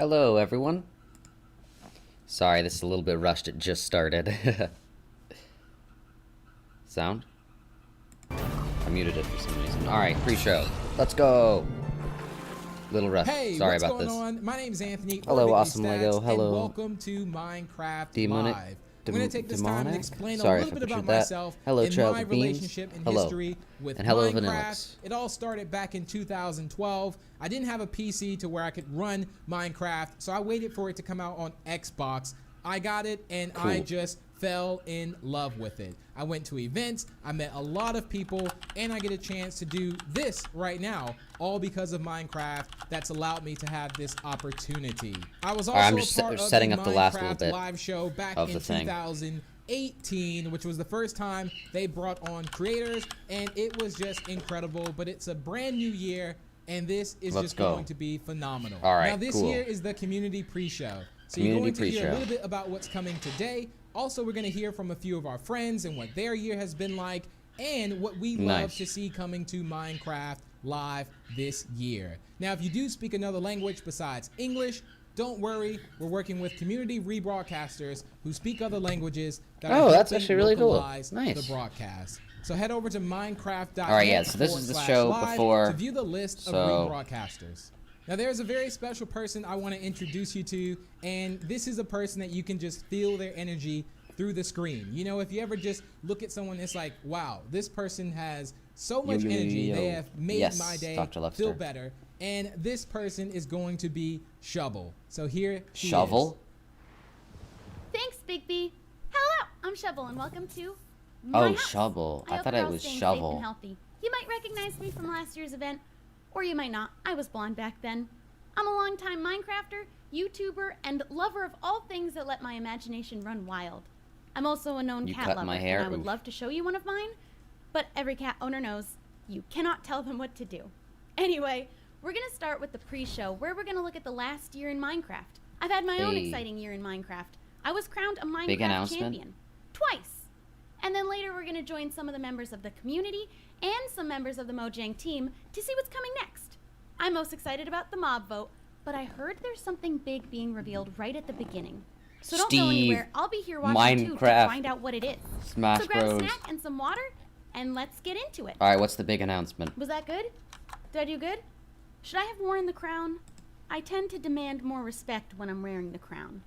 Hello, everyone. Sorry, this is a little bit rushed. It just started. Sound? I muted it for some reason. Alright, pre-show. Let's go! Little rushed. Hey, Sorry what's about going this. on? My name's Anthony. Hello, or Awesome Stats, Lego. Hello. And welcome to Minecraft Demonic. Live. I'm going to take this time and explain Sorry a little if I bit about butchered that. myself Hello, and Trail my of Beans. relationship and Hello. history with And hello, Minecraft. Vanillix. It all started back in 2012. I didn't have a PC to where I could run Minecraft, so I waited for it to come out on Xbox. I got it, and Cool. I just fell in love with it. I went to events, I met a lot of people, and I get a chance to do this right now, all because of Minecraft. That's allowed me to have this opportunity. I was also I'm just a part of setting the up the last little Minecraft bit live show back of in the thing. 2018, which was the first time they brought on creators, and it was just incredible. But it's a brand new year, and this is Let's just go. going to be phenomenal. All right, now this cool. year is the community pre-show. So Community you're going to hear a pre-show. little bit about what's coming today. Also, we're going to hear from a few of our friends and what their year has been like and what we love Nice. to see coming to Minecraft Live this year. Now, if you do speak another language besides English, don't worry. We're working with community rebroadcasters who speak other languages that Oh, are that's helping actually really cool. localize Nice. the broadcast. So head over to minecraft.net All right, yeah, so this is the show /live before, to view the list of so- rebroadcasters. Now, there's a very special person I want to introduce you to, and this is a person that you can just feel their energy through the screen. You know, if you ever just look at someone, it's like, wow, this person has so much Yo, yo, yo, energy. yo. They have made Yes, my day Dr. Lefster. feel better. And this person is going to be Shovel. So here she Shovel? Thanks, Big B. Hello, I'm Shovel, and welcome to Oh, my house. Shovel. I hope thought you're it all was staying Shovel. Safe and healthy. You might recognize me from last year's event, or you might not. I was blonde back then. I'm a longtime Minecrafter, YouTuber, and lover of all things that let my imagination run wild. I'm also a known You cat cut lover, my hair? and I would Oof. love to show you one of mine, but every cat owner knows you cannot tell them what to do. Anyway, we're going to start with the pre-show, where we're going to look at the last year in Minecraft. I've had my own Hey. exciting year in Minecraft. I was crowned a Big Minecraft announcement. champion. Twice. And then later we're going to join some of the members of the community and some members of the Mojang team to see what's coming next. I'm most excited about the mob vote, but I heard there's something big being revealed right at the beginning. So don't go Steve, anywhere. I'll be here watching too to Minecraft, find out what it is. Smash So grab a Bros. snack and some water, and let's get into it. Alright, what's the big announcement? Was that good? Did I do good? Should I have worn the crown? I tend to demand more respect when I'm wearing the crown.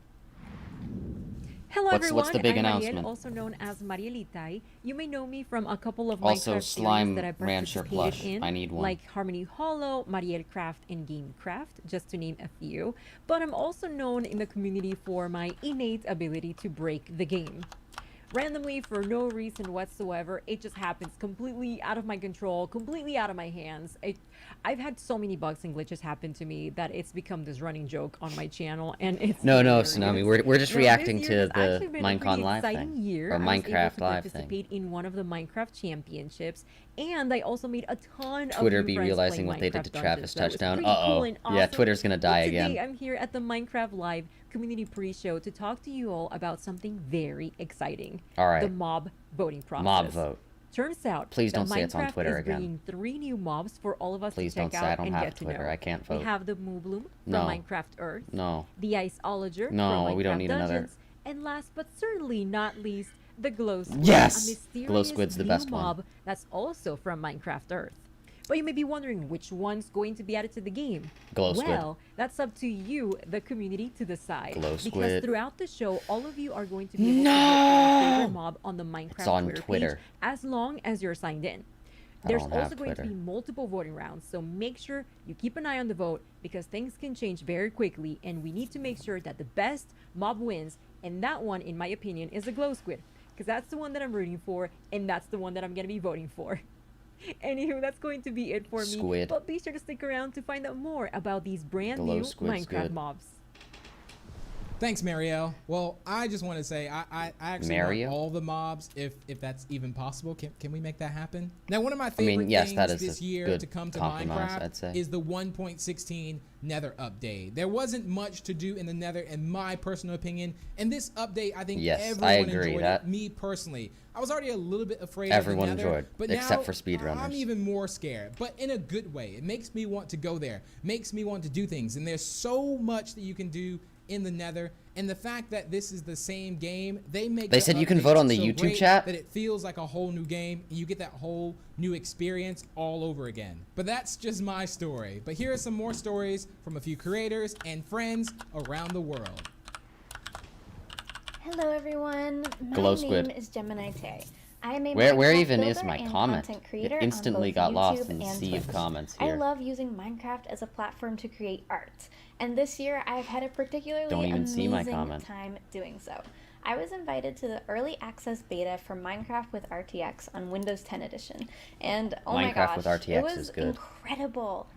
Hello What's everyone, the big I'm announcement? Mariel, also known as Marielitai. You may know me from a couple of Also, Minecraft Slime series that I've Rancher participated plush. in, I need one. like Harmony Hollow, Mariel Craft, and Gamecraft, just to name a few. But I'm also known in the community for my innate ability to break the game. Randomly, for no reason whatsoever, it just happens completely out of my control, completely out of my hands. I've had so many bugs and glitches happen to me that it's become this running joke on my channel, and it's No, hilarious. Tsunami. We're just Now, reacting this to year has the actually been a Minecon pretty Live exciting thing. year. Or I was able Minecraft to Live thing. participate in one of the Minecraft championships, and I also made a ton Twitter of be new friends realizing playing what they did Minecraft to Travis dungeons. That was Touchdown. pretty Uh-oh. cool and Yeah, awesome. Twitter's gonna But die today, again. I'm here at the Minecraft Live community pre-show to talk to you all about something very exciting. Alright. The mob voting process. Mob vote. Turns out Please that don't say it's on Minecraft Twitter is again. bringing 3 new mobs for all of us Please to check don't say I out don't and have get to Twitter. know. I can't vote. We have the Moobloom from No. Minecraft Earth, No. the Iceologer No, from we don't Minecraft need another. Dungeons, and last but certainly not least, the Glow Squid, Yes! a mysterious Glow Squid's the new best one. mob that's also from Minecraft Earth. But you may be wondering which one's going to be added to the game. Glow Squid. Well, that's up to you, the community, to decide. Glow Because Squid. throughout the show, all of you are going to be able to vote for your favorite mob on the Minecraft on Twitter Twitter. page, as long as you're signed in. I There's don't also have going to Twitter. be multiple voting rounds, so make sure you keep an eye on the vote because things can change very quickly, and we need to make sure that the best mob wins, and that one, in my opinion, is the Glow Squid, because that's the one that I'm rooting for, and that's the one that I'm going to be voting for. Anywho, that's going to be it for me. Squid. But be sure to stick around to find out more about these brand Glow new Squid's Minecraft good. mobs. Thanks, Marielle. Well, I just want to say I actually Mario? want all the mobs if that's even possible. Can we make that happen? Now, one of my favorite yes, that things is this a year good to come to compromise, Minecraft I'd say. is the 1.16 Nether update. There wasn't much to do in the Nether, in my personal opinion, and this update, I think Yes, everyone I agree enjoyed that it. Me personally, I was already a little bit afraid Everyone of the Nether, enjoyed, but except now for speedrunners. I'm even more scared, but in a good way. It makes me want to go there, makes me want to do things, and there's so much that you can do in the Nether, and the fact that this is the same game, they said you can vote on the so YouTube great chat? that it feels like a whole new game, and you get that whole new experience all over again. But that's just my story. But here are some more stories from a few creators and friends around the world. Hello everyone, my Glow Squid. name is Gemini Tay. I am a Where Minecraft even is builder my and comment? content It creator instantly on both got lost YouTube in the and sea of Twitch. comments I here. love using Minecraft as a platform to create art, and this year I've had a particularly Don't even see my amazing comment. time doing so. I was invited to the early access beta for Minecraft with RTX on Windows 10 edition, and oh my Minecraft gosh, with RTX it was is good. incredible.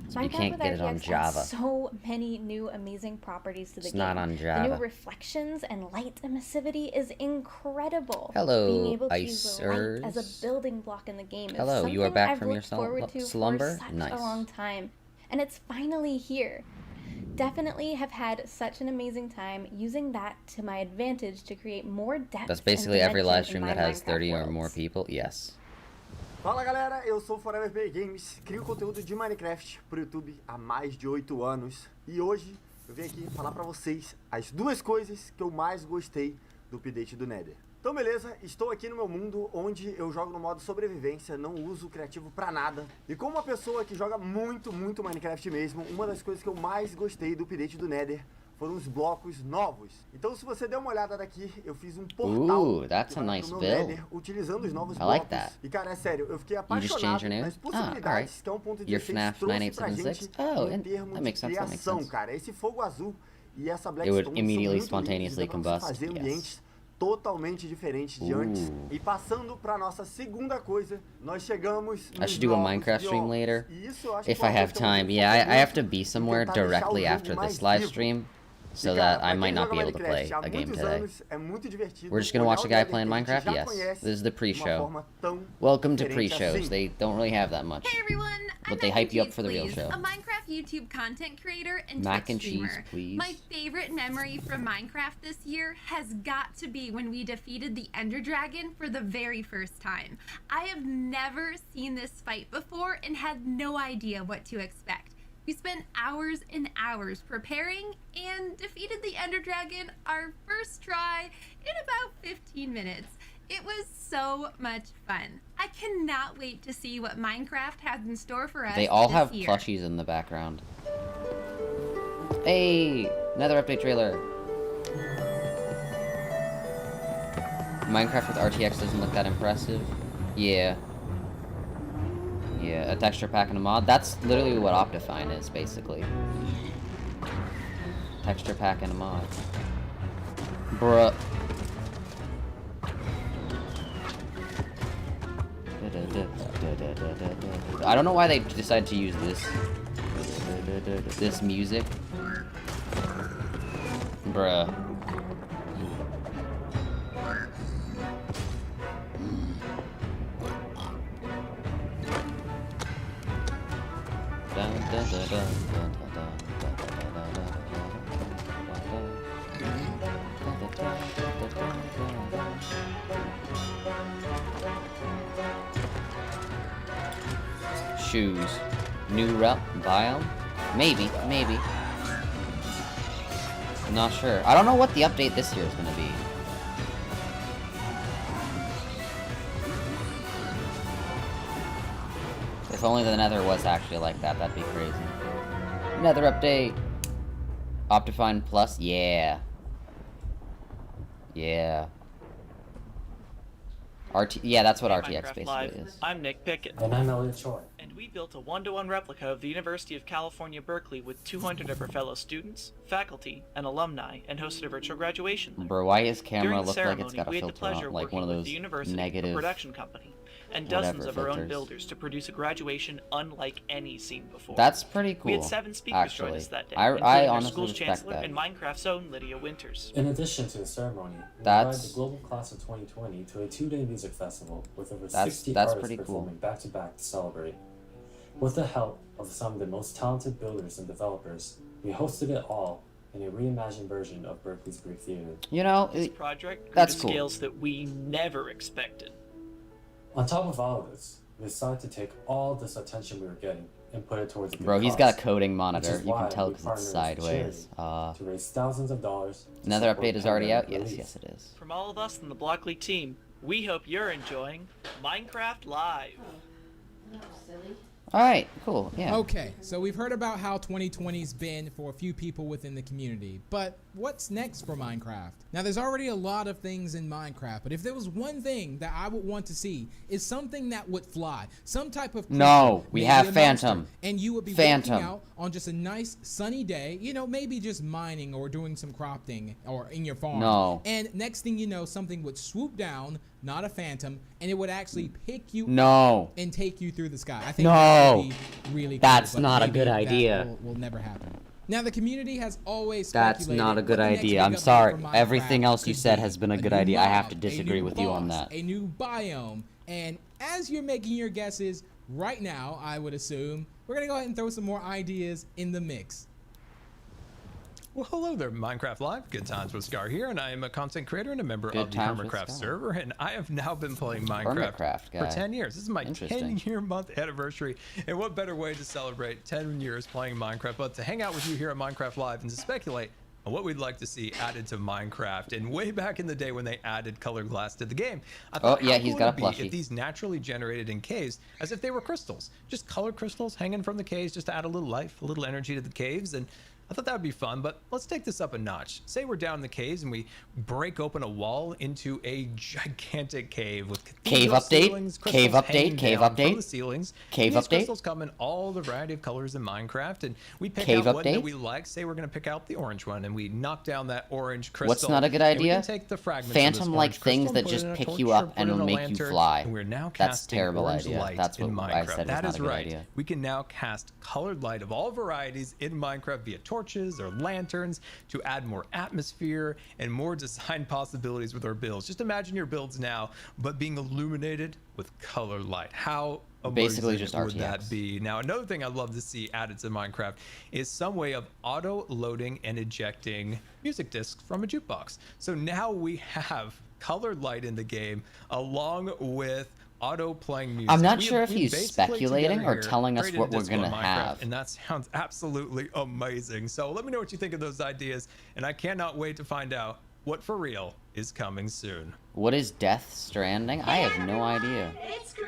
So you Minecraft can't with get it on RTX Java. adds so many new amazing properties to the It's game. not on The Java. new reflections and light emissivity is incredible. Hello, Being able to use the light as Icers. a building block in the game is Hello, something you are back I've from your looked forward to slumber? for such Nice. a long time, and it's finally here. Definitely have had such an amazing time using that to my advantage to create more depth. That's basically and every connection live stream in that my has Minecraft 30 or worlds. more people. Yes. Fala galera, eu sou Forever Play Games, crio conteúdo de Minecraft pro YouTube há mais de 8 anos e hoje eu vim aqui falar pra vocês as duas coisas que eu mais gostei do update do Nether. Então beleza, estou aqui no meu mundo onde eu jogo no modo sobrevivência, não uso o criativo pra nada. E como uma pessoa que joga muito Minecraft mesmo, uma das coisas que eu mais gostei do update do Nether foram os blocos novos. Então se você der uma olhada daqui, eu fiz um portal Ooh, that's que a vai nice pro meu build. Nether, utilizando os novos I blocos. like that. E cara, é sério, eu fiquei You just changed apaixonado your name? nas possibilidades alright. que é 1.16 Your FNAF trouxe pra 9876? gente Oh, em and termos that makes de sense, that makes criação, sense. cara. Esse fogo azul e essa It blackstone would immediately são muito lindos, spontaneously dá pra você combust, fazer yes. ambientes totalmente diferentes de antes. E passando pra nossa segunda coisa, nós chegamos I nos should do a novos Minecraft stream biomes. later. E isso eu acho If que é I uma have coisa que eu time. vou Yeah, focar I have to muito be em somewhere tentar deixar o directly jogo after mais this live vivo. stream, so E, cara, that I pra quem might not joga be able to play Minecraft há a game muitos today. anos, é muito divertido We're just gonna olhar watch a o guy Nether playing que a gente Minecraft? já Yes. conhece This is the de uma pre-show. forma tão Welcome to diferente pre-shows. assim. They don't really have that much. Hey everyone, I'm But they Mac hype and you up Cheese, for the real please, show. a Minecraft YouTube content creator and Mac Twitch and cheese, streamer. please. My favorite memory from Minecraft this year has got to be when we defeated the Ender Dragon for the very first time. I have never seen this fight before and had no idea what to expect. We spent hours and hours preparing and defeated the Ender Dragon our first try in about 15 minutes. It was so much fun. I cannot wait to see what Minecraft has in store for us They all this have year. plushies in the background. Hey, another update trailer. Minecraft with RTX doesn't look that impressive. Yeah. Yeah, a texture pack and a mod. That's literally what Optifine is, basically. Texture pack and a mod. Bruh. I don't know why they decided to use this music. Bruh. Shoes. New Biome? Maybe. I'm not sure. I don't know what the update this year is gonna be. If only the Nether was actually like that, that'd be crazy. Nether update. Optifine Plus, yeah. Yeah. Yeah, that's what Hey, RTX Minecraft basically Live. is. I'm Nick Pickett, And I'm Elliot Choi. and we built a one-to-one replica of the University of California, Berkeley with 200 of our fellow students, faculty, and alumni, and hosted a virtual graduation. Bro, why his camera During the look like ceremony, it's got a we had the filter pleasure on, of like working one of with those the university, a negative production company, and dozens whatever of our own filters. builders to produce a graduation unlike any seen before. That's pretty cool. We had 7 speakers join actually. us that day, I including our honestly school's respect chancellor that. and Minecraft's own Lydia Winters. In addition to the ceremony, we That's- invited the global class of 2020 to a 2-day music festival with over That's 60 pretty artists cool. performing back-to-back to celebrate. With the help of some of the most talented builders and developers, we hosted it all in a reimagined version of Berkeley's Greek Theater. You know, This project grew that's to cool. scales that we never expected. On top of all of this, we decided to take all this attention we were getting and put it towards a good bro, he's cause, got a coding which monitor. is You why can tell we because it's partnered with sideways. charity to raise thousands of dollars. to Another support update is already out? pandemic Yes, relief. yes it is. From all of us in the Block League team, we hope you're enjoying Minecraft Live. Alright, cool, yeah. Okay, so we've heard about how 2020's been for a few people within the community, but what's next for Minecraft? Now, there's already a lot of things in Minecraft, but if there was one thing that I would want to see, is something that would fly, some type of No, creature, we maybe have a Phantom. monster, and you would be Phantom. walking out on just a nice sunny day, you know, maybe just mining or doing some crafting or in your farm. No. And next thing you know, something would swoop down, not a phantom, and it would actually pick you No. and take you through the sky. I think No. that would be really cool, That's but not a maybe good that idea. will never happen. Now, the community has always That's speculated not a good what the next idea. big I'm update sorry. for Minecraft Everything else you could said be. has been a good new idea. I have to mob, disagree a new with you on boss, that. A new biome. And as you're making your guesses right now, I would assume, we're going to go ahead and throw some more ideas in the mix. Well, hello there, Minecraft Live. Good Times with Scar here, and I am a content creator and a member Good of the Times with Hermitcraft Scar. server, and I have now been playing Minecraft Hermitcraft for guy. 10 years. This is my Interesting. 10-year month anniversary, and what better way to celebrate 10 years playing Minecraft but to hang out with you here at Minecraft Live and to speculate on what we'd like to see added to Minecraft. And way back in the day when they added colored glass to the game, I thought, Oh, yeah, how he's cool got would a it be plushie. if these naturally generated in caves as if they were crystals, just colored crystals hanging from the caves just to add a little life, a little energy to the caves. And I thought that would be fun, but let's take this up a notch. Say we're down in the caves and we break open a wall into a gigantic cave with Cave cathedral update, ceilings, cave crystals update, hanging cave down from update, the ceilings. cave And these update. crystals come in all the variety of colors in Minecraft, and we pick Cave out what that update? we like. Say we're going to pick out the orange one, and we knock down that orange crystal. What's not a good and we idea? can take the fragments of this Phantom-like orange crystal things and that put it just in a pick torch you or up put and it in will a make you lantern, fly. and we're now That's casting terrible orange idea. light That's in what I Minecraft. said was That not is a good right. idea. We can now cast colored light of all varieties in Minecraft via torches or lanterns to add more atmosphere and more design possibilities with our builds. Just imagine your builds now, but being illuminated with color light. How Basically amazing just would RTX. that be? Now, another thing I'd love to see added to Minecraft is some way of auto-loading and ejecting music discs from a jukebox. So now we have colored light in the game along with auto-playing music. I'm not We- sure if we he's basically speculating together or here telling us created what a we're disco in gonna Minecraft, have. and that sounds absolutely amazing. So let me know what you think of those ideas, and I cannot wait to find out what for real is coming soon. What is Death Stranding? I have no idea. It's Crew!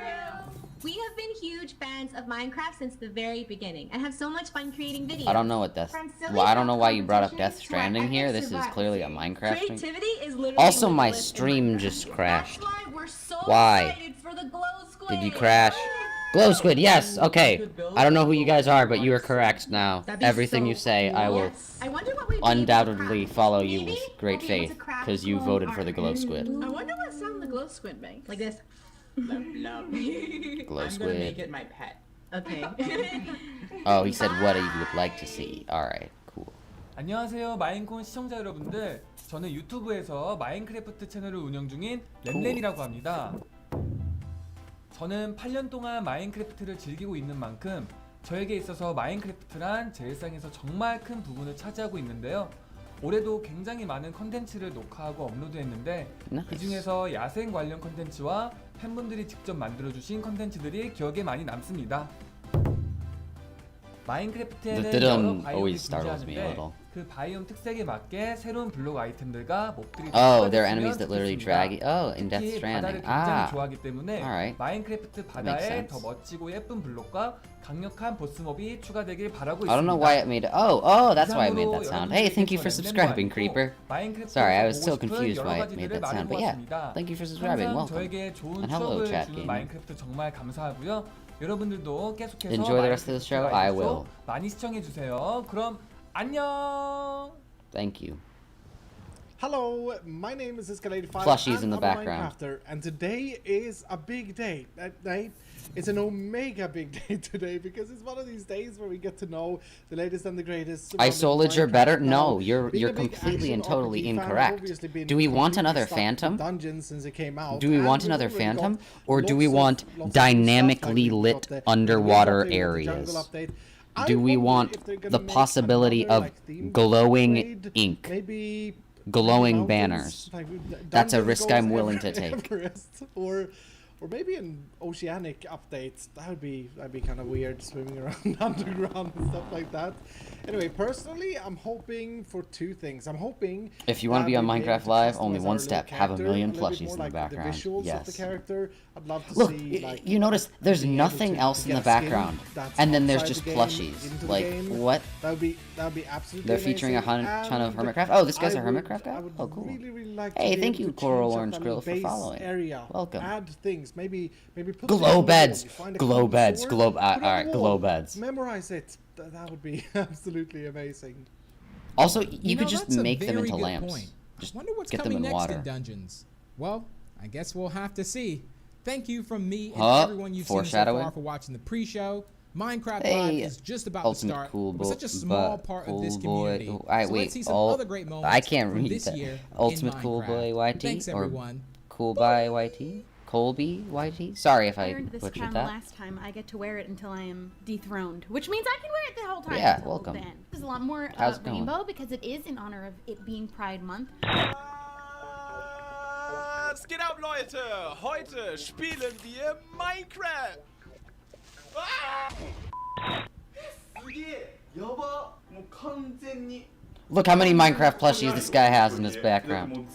We have been huge fans of Minecraft since the very beginning and have so much fun creating videos. I don't know what Death. From silly Well, I don't know why you brought up competitions Death to our Stranding here. epic This is survival clearly a series. Minecraft thing. Creativity is literally Also, my limitless in stream Minecraft. just crashed. That's why we're so Why? excited for the glow squid. Did you crash? Glow Squid, yes. Okay. I don't know who you guys are, but you are correct now. That'd be Everything so you say, I will Yes. I wonder what we'd be able to undoubtedly craft. follow you Maybe with great we'll be able faith, to craft because you glow voted for art. the Glow Squid. I wonder what sound the glow squid makes. Like this. Glow I'm gonna make Squid. it my pet. Okay. Oh, he said what he would like to see. Alright, cool. 안녕하세요 마인콘 시청자 여러분들, 저는 유튜브에서 마인크래프트 채널을 운영 중인 램램이라고 합니다. 저는 8년 동안 마인크래프트를 즐기고 있는 만큼 저에게 있어서 마인크래프트란 제 일상에서 정말 큰 부분을 차지하고 있는데요. 올해도 굉장히 많은 컨텐츠를 녹화하고 업로드했는데 그 중에서 야생 관련 컨텐츠와 팬분들이 직접 만들어주신 컨텐츠들이 기억에 많이 남습니다. 마인크래프트에는 The 여러 Didum 바이옴이 always startles me a 존재하는데 little. 그 바이옴 특색에 맞게 새로운 블록 아이템들과 몹들이 Oh, 추가됐으면 there are enemies that literally 좋겠습니다. drag you. Oh, in Death 특히 바다를 Stranding. 굉장히 Ah. 좋아하기 때문에 Alright. 마인크래프트 Makes 바다에 sense. 더 멋지고 예쁜 블록과 강력한 보스몹이 추가되길 바라고 있습니다. I don't know why it made it. Oh, that's why it made that sound. Hey, thank you for subscribing, Creeper. Sorry, I was so confused why it made that sound. But yeah, thank you for subscribing. 항상 Welcome. 저에게 좋은 And hello, 추억을 chat 주는 gaming. 마인크래프트 정말 감사하고요. 여러분들도 계속해서 Enjoy the rest of the 마인크래프트 show. I 라이브도 will. 많이 시청해 주세요. 그럼 안녕. Thank you. Hello, my name is Escalated5. Plushies in the background. And today is a big day. It's an omega big day today because it's one of these days where we get to know the latest and the greatest. Isolated, you're better? No, you're completely and totally incorrect. Do we want another Phantom? Do we want another Phantom? Or do we want dynamically lit underwater areas? Do we want the possibility of glowing ink? Glowing banners? That's a risk I'm willing to take. Or maybe an oceanic update. That'd be kind of weird, swimming around underground and stuff like that. Anyway, personally, I'm hoping for two things. I'm hoping if you want to be on Minecraft Live, only one step: have a million plushies in the background. Yes. Look, you notice there's nothing else in the background, and then there's just plushies. Like what? That'd be absolutely. They're featuring a ton of Hermitcraft. Oh, this guy's a Hermitcraft guy. Oh, cool. Hey, thank you, Coral Orange Grill, for following. Welcome. Add things. Maybe put glow beds. Glow beds. All right, glow beds. Memorize it. That would be absolutely amazing. Also, you could just make them into lamps. Point. Just wonder what's get coming them in next water. in Dungeons. Well, I guess we'll have to see. Thank you from me and everyone you've seen so far for watching the pre-show. Minecraft Live is just about to start. We're such a small part of this community. So let's see some other great moments I can't read this that. year Ultimate in Cool Boy Minecraft. YT Thanks, or everyone. Cool by YT? Colby YT? Sorry if I earned this butchered crown that. last time. I get to wear it until I am dethroned, which means I can wear it the whole time. Yeah, until welcome. Then. There's a lot more How's it going? rainbow because it is in honor of it being Pride Month. Was geht ab, Leute? Heute spielen wir Minecraft. Look how many Minecraft plushies this guy has in his background.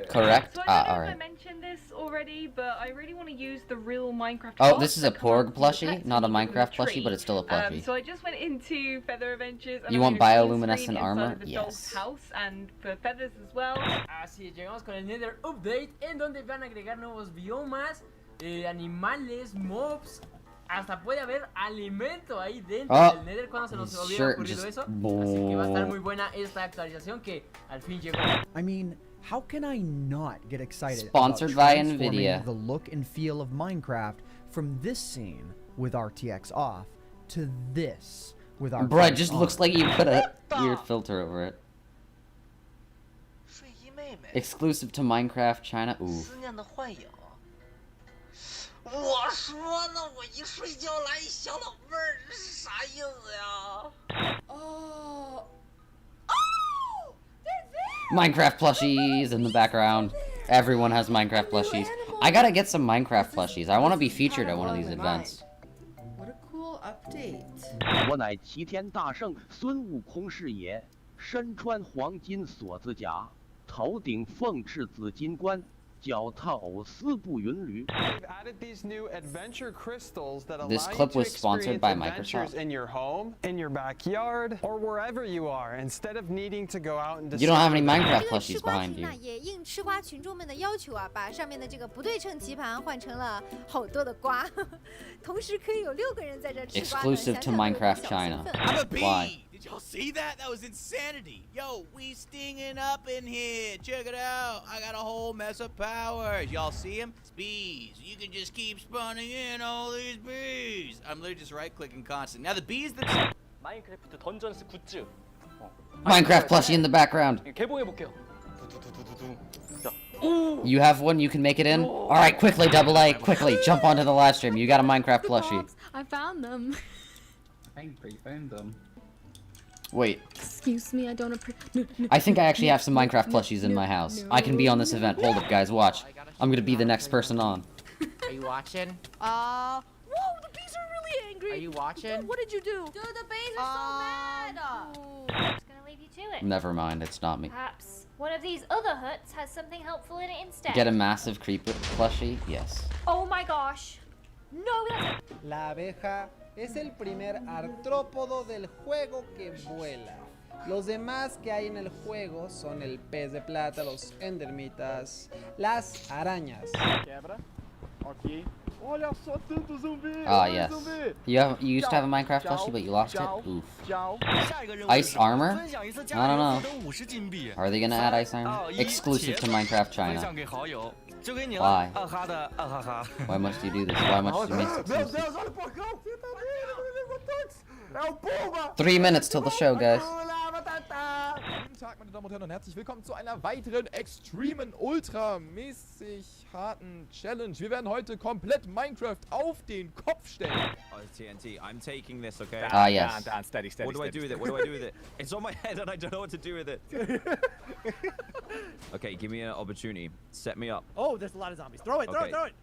Correct? So I don't know if I Alright. mentioned this already, but I really want to use the real Minecraft. Oh, this is a Porg plushie, not a Minecraft plushie, but it's still a plushie. So I just went into Feather Adventures. And You I want made a green bioluminescent screen armor? inside of the dog's Yes. house and for feathers as well. Así llegamos con el Nether Update, en donde van a agregar nuevos biomas, animales, mobs. Hasta puede haber alimento ahí dentro del Nether cuando se nos hubiera ocurrido eso. Así que va a estar muy buena esta actualización que al fin llegó. I mean, how can I not get excited Sponsored about by transforming Nvidia. the look and feel of Minecraft from this scene with RTX off to this with RTX Bruh, it just on? looks like you put a weird filter over it. Exclusive to Minecraft China. Ooh. 我说呢，我一睡觉来一小老妹儿，这是啥意思呀？哦， Minecraft plushies in the background. Everyone has Minecraft plushies. I gotta get some Minecraft plushies. I want to be featured at one of these events. What a cool update. 我乃齐天大圣孙悟空是也，身穿黄金锁子甲，头顶凤翅紫金冠。 脚踏藕丝步云驴。 This clip was sponsored by Microsoft. In your home, in your backyard, or wherever you are, instead of needing to go out and. You don't have any Minecraft plushies behind you. 也应吃瓜群众们的要求啊，把上面的这个不对称棋盘换成了好多的瓜，同时可以有6个人在这吃瓜呢。 Exclusive to Minecraft China. Why? Did y'all see that? That was insanity. Yo, we stinging up in here. Check it out. I got a whole mess of powers. Y'all see them? It's bees. You can just keep spawning in all these bees. I'm literally just right-clicking constant. Now the bees that... 마인크래프트 던전스 굿즈. Minecraft plushie in the background. 개봉해볼게요. You have one, you can make it in? Alright, quickly, Double A, quickly, jump onto the live stream. You got a Minecraft plushie. I found them. You found them. Wait. Excuse me, I don't appreciate. I think I actually have some Minecraft plushies in my house. I can be on this event. Hold up, guys, watch. I'm gonna be the next person on. Are you watching? Whoa, the bees are really angry. Are you watching? What did you do? Dude, the bees are so mad. I'm just gonna leave you to it. Never mind, it's not me. Perhaps one of these other huts has something helpful in it instead. Get a massive creeper plushie? Yes. Oh my gosh. No, that's... La abeja es el primer artrópodo del juego que vuela. Los demás que hay en el juego son el pez de plata, los endermitas, las arañas. Quebra. Ok. Ah, yes. You used to have a Minecraft plushie, but you lost it? Oof. Ice armor? I don't know. Are they gonna add ice armor? Exclusive to Minecraft China. Why? Why must you do this? Why must you make it exclusive? 3 minutes till the show, guys. Guten Tag, meine Damen und Herren, und herzlich willkommen zu einer weiteren extremen, ultramäßig harten Challenge. Wir werden heute komplett Minecraft auf den Kopf stellen. Oh, TNT, I'm taking this, okay? Ah, yes. Down, steady, steady. What do I do with it? What do I do with it? It's on my head and I don't know what to do with it. Okay, give me an opportunity. Set me up. Oh, there's a lot of zombies. Throw it, throw it, throw it.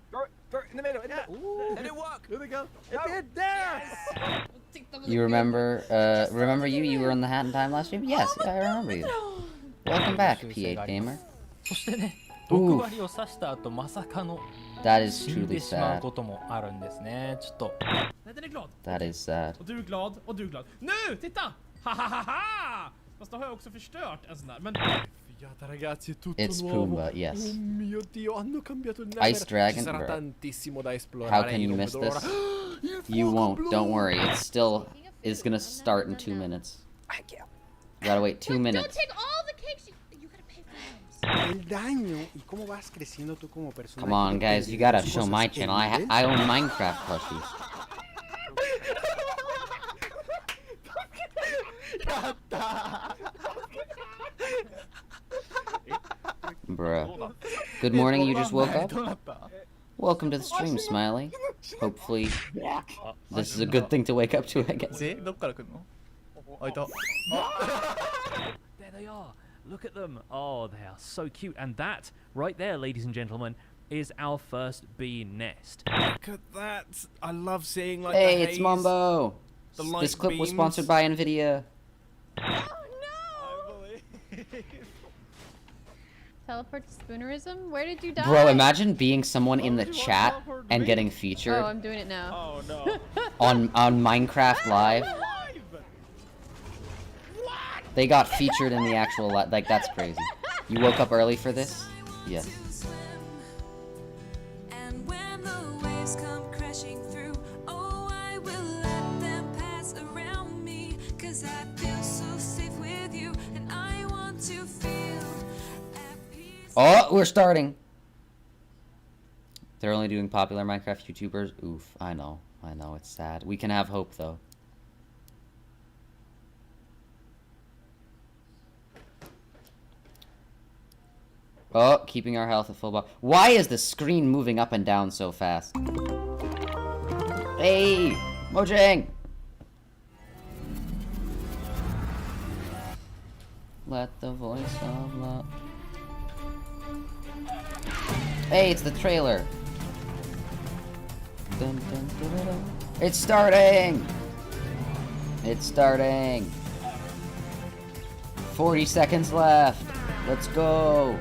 Throw it in the middle. Ooh. Did it work? Here we go. It did. There. You remember, you were in the Hat in Time last stream? Yes, yeah, I remember you. Welcome back, P8 Gamer. Ooh. That is truly sad. That is sad. Och du är glad, och du är glad. Nu, titta! Ha! Fast då har jag också förstört en sån där. Men It's Pumbaa, yes. Oh mio Dio, hanno cambiato il Ice Nether. Dragon, Ci sarà bro. tantissimo da esplorare. How can you miss this? You won't, don't worry. It still is gonna start in 2 minutes. You gotta wait 2 minutes. Don't take all the cakes. You gotta pay for El daño y cómo vas creciendo tú como personaje. Come on, guys, you gotta show my channel. I own Minecraft plushies. Bruh. Good morning, you just woke up? Welcome to the stream, Smiley. Hopefully, this is a good thing to wake up to, I guess. There they are. Look at them. Oh, they are so cute. And that, right there, ladies and gentlemen, is our first bee nest. Look at that. I love seeing like Hey, the it's haze, Mumbo. the light This clip was beams. sponsored by Nvidia. Teleport to spoonerism? Where did you die? Bro, imagine being someone in the chat and getting featured Oh, I'm doing it now. Oh no. on Minecraft Live. They got featured in the actual like that's crazy. You woke up early for this? Yes. And when the waves come crashing through, oh, I will let them pass around me, 'cause I feel so safe with you, and I want to feel. Oh, we're starting. They're only doing popular Minecraft YouTubers. Oof, I know, it's sad. We can have hope though. Oh, keeping our health at full bar. Why is the screen moving up and down so fast? Hey, Mojang! Let the voice of love. Hey, it's the trailer. Dun, dun, dun, dun, dun. It's starting! It's starting. 40 seconds left. Let's go.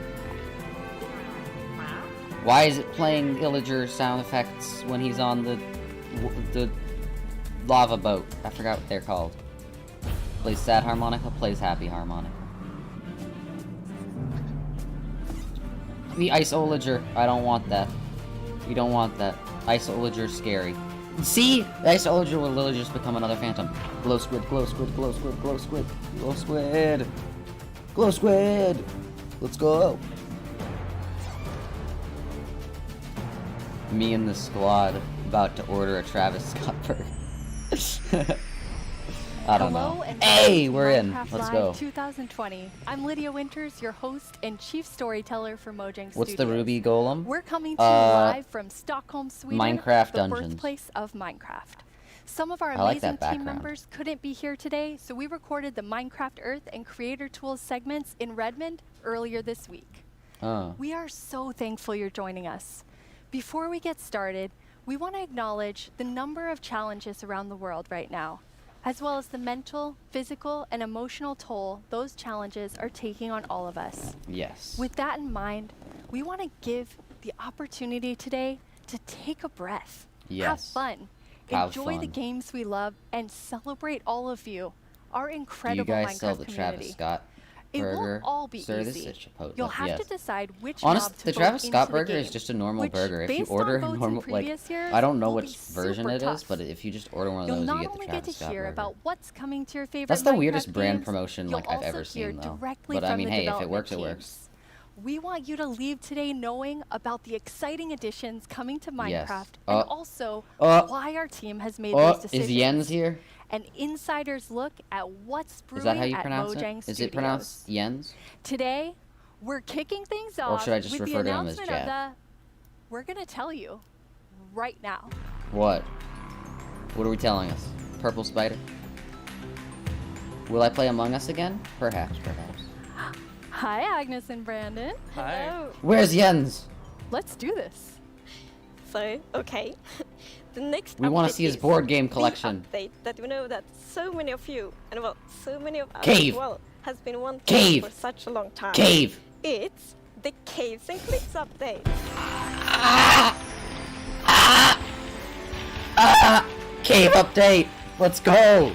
Why is it playing Illager sound effects when he's on the lava boat? I forgot what they're called. Plays sad harmonica, plays happy harmonica. The Ice-Olager. I don't want that. We don't want that. Ice-Olager's scary. See? The Ice-Olager will literally just become another phantom. Glow squid, glow squid, glow squid, glow squid, glow squid. Glow squid! Let's go! Me and the squad about to order a Travis Scott burger. I don't know. Hey, we're in. Let's go. 2020. I'm Lydia Winters, your host and chief storyteller for Mojang What's Studios. the Ruby Golem? We're coming to you live from Stockholm, Sweden, Minecraft the Dungeons. birthplace of Minecraft. Some of our I like amazing that team background. members couldn't be here today, so we recorded the Minecraft Earth and Creator Tools segments in Redmond earlier this week. Oh. We are so thankful you're joining us. Before we get started, we want to acknowledge the number of challenges around the world right now, as well as the mental, physical, and emotional toll those challenges are taking on all of us. Yes. With that in mind, we want to give the opportunity today to take a breath, have Yes. fun, Have enjoy the fun. games we love, and celebrate all of you, our Do you incredible guys Minecraft sell the community. Travis Scott? It burger. won't all be Sir, this easy. is Chipotle. You'll have yes. to decide which Honest, mob to the vote Travis Scott into the burger is game, just a normal which, burger. If you based on order votes in normal, like, previous years, I don't know will which be version super it is, tough. but if you just order one of You'll those, you not get the only Travis get to Scott hear burger. about what's coming to your favorite That's the Minecraft weirdest brand games, promotion you'll like I've also ever hear seen, though. directly But I from mean, the hey, if it development works, it teams. works. We want you to leave today knowing about the exciting additions coming to Minecraft Yes. and also why our team has made Oh, those decisions. is Jens here? An insider's look at what's brewing Is that how you at pronounce Mojang it? Studios. Is it pronounced Jens? Today, we're kicking things Or off should I just with the refer to him as announcement of Jed? the. We're gonna tell you right now. What? What are we telling us? Purple spider? Will I play Among Us again? Perhaps, perhaps. Hi, Agnes and Brandon. Hi. Hello. Where's Jens? Let's do this. So, okay. The next We want to update see his is board game the collection. update that we know that so many of you, and well, so many of us Cave. as well, has been wanting Cave. for such a long time. Cave. It's the Caves and Cliffs update. Cave update! Let's go!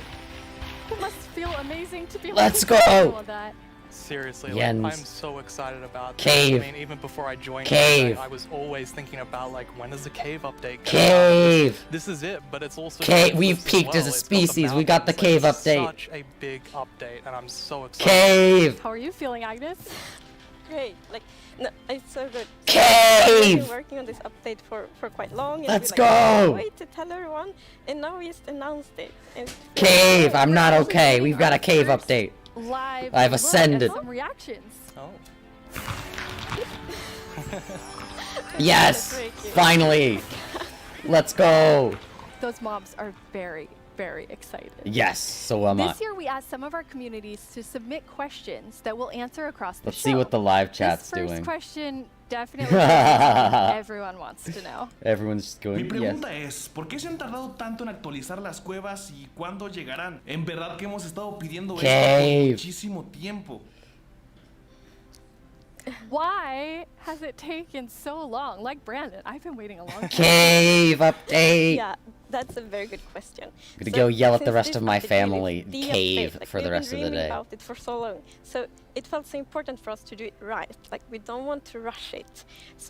It must feel amazing to be Let's able to do go. all of that. Seriously, Jens. like, I'm so excited about this. Cave. I mean, even before I joined, Cave. I was always thinking about, like, when is the cave update coming Cave. out? This is it, but it's also... Cave. this We've as peaked well. as a It's got the species. We got the mountains, cave like, it's update. Such a big update, and I'm so excited. Cave. How are you feeling, Agnes? Great, like, no, it's so good. Cave. We've been working on this update for quite long. And Let's we, like, go. Wait to tell everyone, and now we just announced it. And Cave. I'm not okay. We've got a cave update. Live. I've look ascended. at some reactions. Oh. Yes. Very cute. Finally. Let's go. Those mobs are very, very excited. Yes. So am I. This year, we asked some of our communities to submit questions that we'll answer across the Let's show. see what the live chat's this first doing. question definitely everyone wants to know. Everyone's just Mi going, yes. pregunta es, ¿por qué se han tardado tanto en actualizar las cuevas y cuándo llegarán? En verdad que hemos estado pidiendo esto Cave. por muchísimo tiempo. Why has it taken so long? Like Brandon, I've been waiting a long time. Cave update. Yeah, that's a very good question. I'm gonna go yell at the since rest this of my update really family. is the Cave update, like, for the we've rest of been the dreaming day. about it for so long, so it felt so important for us to do it right. Like, we don't want to rush it.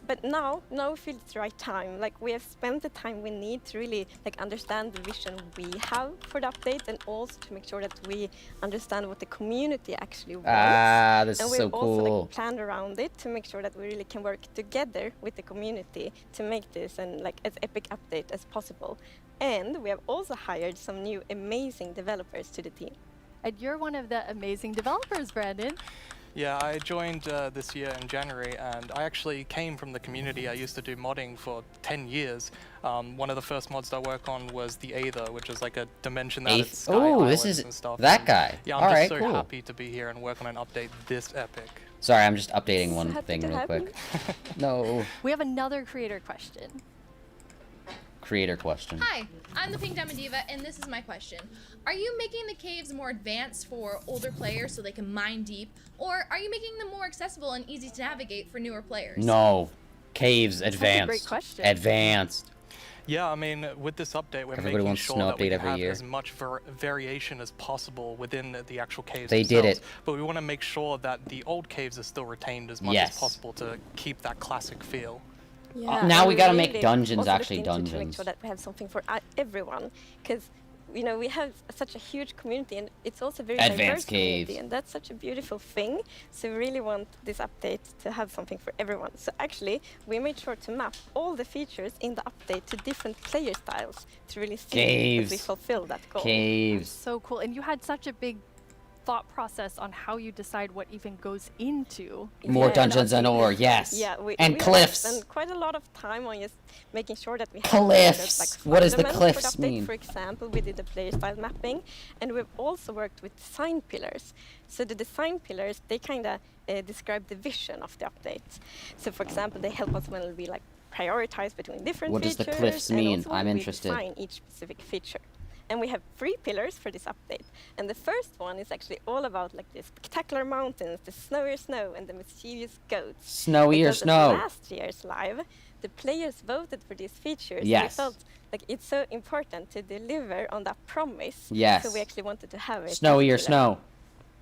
But now we feel it's the right time. Like, we have spent the time we need to really like understand the vision we have for the update, and also to make sure that we understand what the community actually wants. Ah, this and is we've so also cool. like planned around it to make sure that we really can work together with the community to make this and like as epic update as possible. And we have also hired some new amazing developers to the team. And you're one of the amazing developers, Brandon. Yeah, I joined this year in January, and I actually came from the community. I used to do modding for 10 years. One of the first mods I work on was the Aether, which is like a dimension that Eighth- is sky oh, this islands is and stuff. that and guy. Yeah, I'm Alright, just so cool. happy to be here and work on an update this epic. Sorry, I'm just updating one happy thing to real have quick. No. We have another creator question. Creator question. Hi, I'm the Pink Diamond Diva, and this is my question. Are you making the caves more advanced for older players so they can mine deep, or are you making them more accessible and easy to navigate for newer players? No. Caves That's a advanced. great question. Advanced. Yeah, I mean, with this update, we're Everybody making wants sure snow that we update can every have year. as much variation as possible within the actual caves They did themselves. it. But we want to make sure that the old caves are still retained as much Yes. as possible to keep that classic feel. Now and we gotta really make dungeons also actually looked into to make dungeons. sure that we have something for everyone, because you know we have such a huge community, and it's also a very diverse Advanced community, caves. and that's such a beautiful thing. So we really want this update to have something for everyone. So actually, we made sure to map all the features in the update to different player styles to really see that we Caves. fulfill that goal. Caves. So cool. And you had such a big thought process on how you decide what even goes into More Yeah, dungeons and ore, yes. Yeah, And we cliffs. spend quite a lot of time on just making sure that we have Cliffs. those, like, What does the fundamentals cliffs for the update. mean? For example, we did the player style mapping, and we've also worked with design pillars. So the design pillars, they kind of describe the vision of the update. So for example, they help us when we like prioritize between different What does features. the cliffs and mean? also when I'm we interested. define each specific feature. And we have 3 pillars for this update. And the first one is actually all about like the spectacular mountains, the snowier snow, and the mischievous goats. Snowier Because at snow. last year's live, the players voted for these features. And Yes. we felt like it's so important to deliver on that promise. Yes. So we actually wanted to have it. Snowier after that. snow.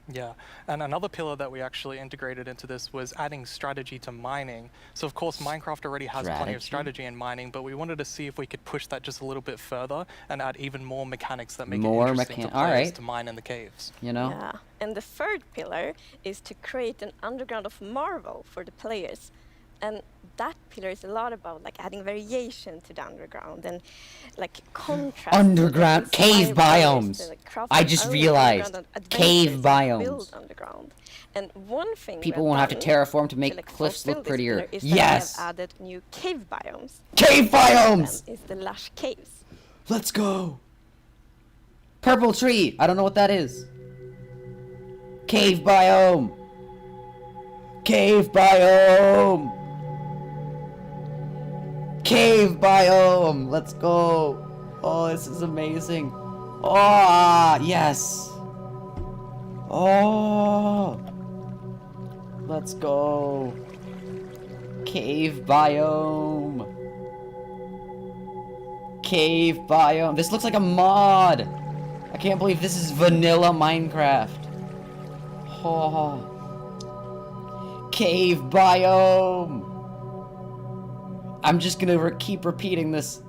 Yeah, and another pillar that we actually integrated into this was adding strategy to mining. So of course Minecraft already has plenty of strategy in mining, but we wanted to see if we could push that just a little bit further and add even more mechanics that make it interesting for players to mine in the caves. You know? Yeah, and the third pillar is to create an underground of marvel for the players. And that pillar is a lot about like adding variation to the underground and like contrast. Underground cave biomes. I just realized cave biomes. Underground. And one thing people won't have to terraform to make cliffs look prettier. Is yes. We have added new cave biomes. Cave biomes. Is the Lush Caves. Let's go. Purple tree. I don't know what that is. Cave biome. Cave biome. Cave biome! Let's go! Oh, this is amazing. Oh, yes! Oh! Let's go! Cave biome! Cave biome! This looks like a mod! I can't believe this is vanilla Minecraft. Oh! Cave biome! I'm just gonna keep repeating this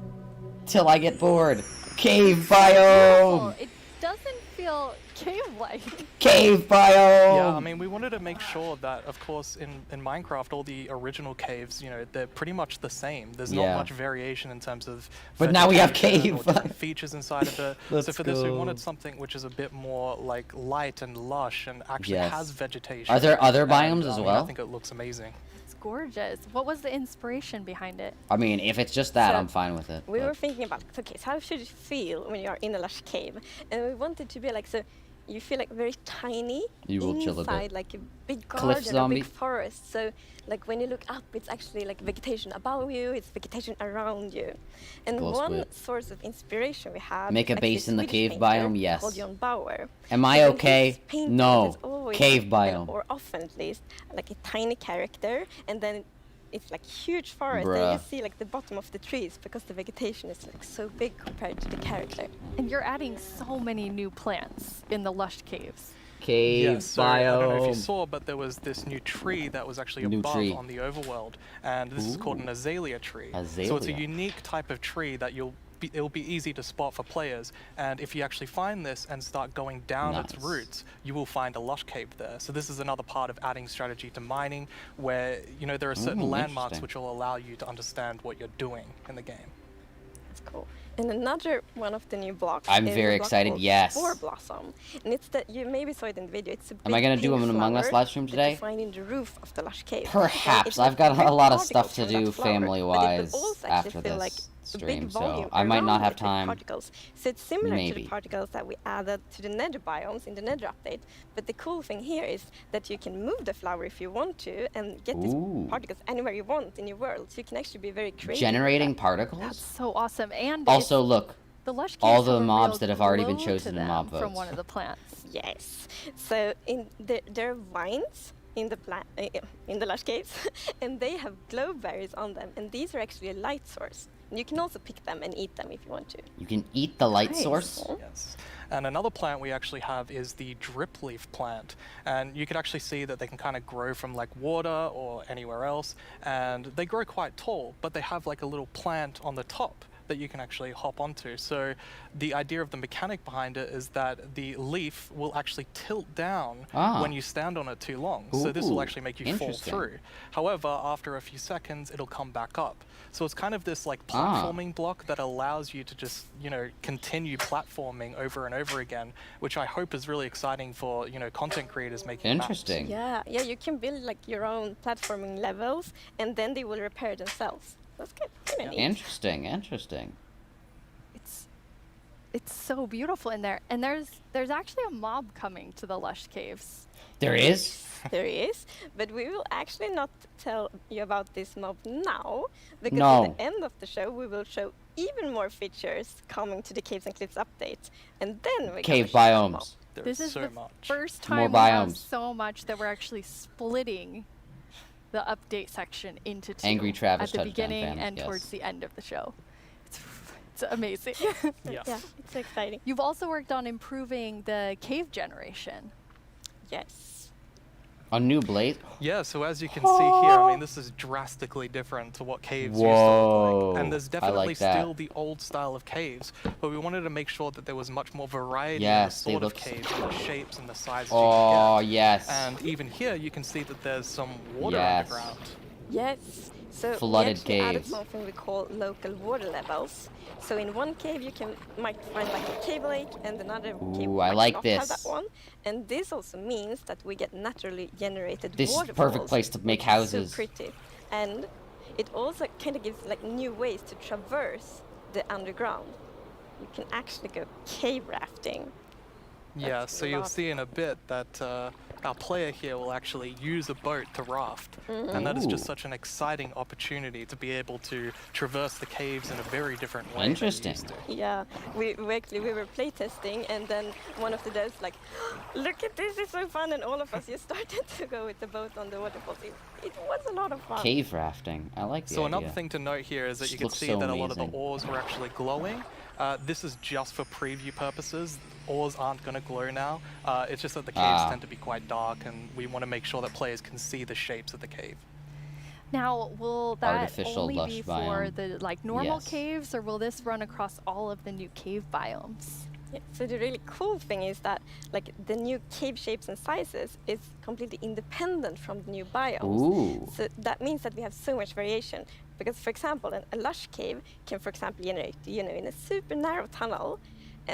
till I get bored. Cave biome! It doesn't feel cave-like. Cave biome! Yeah, I mean, we wanted to make sure that, of course, in Minecraft, all the original caves, you know, they're pretty much the same. There's not much variation in terms of but now we have cave features inside of it. So for this, we wanted something which is a bit more like light and lush and actually has vegetation. Are there other biomes as well? I think it looks amazing. Gorgeous. What was the inspiration behind it? I mean, if it's just that, I'm fine with it. We were thinking about, okay, so how should it feel when you are in a lush cave? And we wanted to be like, so you feel like very tiny inside, like a big garden, a big forest. So like when you look up, it's actually like vegetation above you, it's vegetation around you. And one source of inspiration we have make a base in the cave biome, yes. Called John Bauer. Am I okay? No. Cave biome. Or often at least, like a tiny character, and then it's like huge forest, and you see like the bottom of the trees because the vegetation is like so big compared to the character. And you're adding so many new plants in the lush caves. Cave biome. I don't know if you saw, but there was this new tree that was actually above on the overworld, and this is called an azalea tree. So it's a unique type of tree that it'll be easy to spot for players, and if you actually find this and start going down its roots, you will find a lush cave there. So this is another part of adding strategy to mining, where you know there are certain landmarks which will allow you to understand what you're doing in the game. That's cool. And another one of the new blocks. I'm very excited. Yes. Spore Blossom, and it's that you maybe saw it in the video. It's a big Am I gonna do an Among Us live stream today? You find in the roof of the lush cave. Perhaps. I've got a lot of stuff to do family-wise after this stream, so I might not have time. Particles. So it's similar to the particles that we added to the Nether biomes in the Nether update. But the cool thing here is that you can move the flower if you want to and get these particles anywhere you want in your world. So you can actually be very creative. Generating particles? That's so awesome. And also, look, the lush all the mobs that have already been chosen in mob votes. From one of the plants. Yes. So there are vines in the lush caves, and they have glow berries on them, and these are actually a light source. And you can also pick them and eat them if you want to. You can eat the light source? Yes. And another plant we actually have is the drip leaf plant. And you can actually see that they can kind of grow from like water or anywhere else. And they grow quite tall, but they have like a little plant on the top that you can actually hop onto. So the idea of the mechanic behind it is that the leaf will actually tilt down when you stand on it too long. So this will actually make you fall through. However, after a few seconds, it'll come back up. So it's kind of this like platforming block that allows you to just, you know, continue platforming over and over again, which I hope is really exciting for, you know, content creators making maps. Yeah, you can build like your own platforming levels, and then they will repair themselves. That's good. Interesting. It's so beautiful in there, and there's actually a mob coming to the lush caves. There is? There is, but we will actually not tell you about this mob now, because at the end of the show we will show even more features coming to the Caves and Cliffs update, and then we cave biomes. This is so the much. first time we have so much that we're actually splitting the update section into two. Angry Travis at the beginning and towards the end of the show. It's amazing. Yeah, it's exciting. You've also worked on improving the cave generation. Yes. A new blaze? Yeah, so as you can see here, I mean, this is drastically different to what caves used to look like. And there's definitely still the old style of caves, but we wanted to make sure that there was much more variety in the sort of caves, and the shapes and the sizes you can get. Yes. And even here, you can see that there's some water underground. Yes. So Flooded we actually added caves. something we call local water levels. So in one cave you might find like a cave lake, and another cave I might like not this. have that one. And this also means that we get naturally generated This is waterfalls. perfect place to make houses. So pretty. And it also kind of gives like new ways to traverse the underground. You can actually go cave rafting. Yeah, so you'll see in a bit that our player here will actually use a boat to raft. And that is just such an exciting opportunity to be able to traverse the caves in a very different way. Interesting. Yeah, we were playtesting, and then one of the devs like, look at this, it's so fun, and all of us just started to go with the boat on the waterfalls. It was a lot of fun. Cave rafting. I like the idea. Another thing to note here is that you can see that a lot of the ores were actually glowing. This is just for preview purposes. Ores aren't going to glow now. It's just that the caves tend to be quite dark, and we want to make sure that players can see the shapes of the cave. Now, will that only lush be for biome. the like normal caves, or will this run across all of the new cave biomes? Yeah, so the really cool thing is that like the new cave shapes and sizes is completely independent from the new biomes. Ooh. So that means that we have so much variation. Because, for example, a lush cave can, for example, generate, in a super narrow tunnel,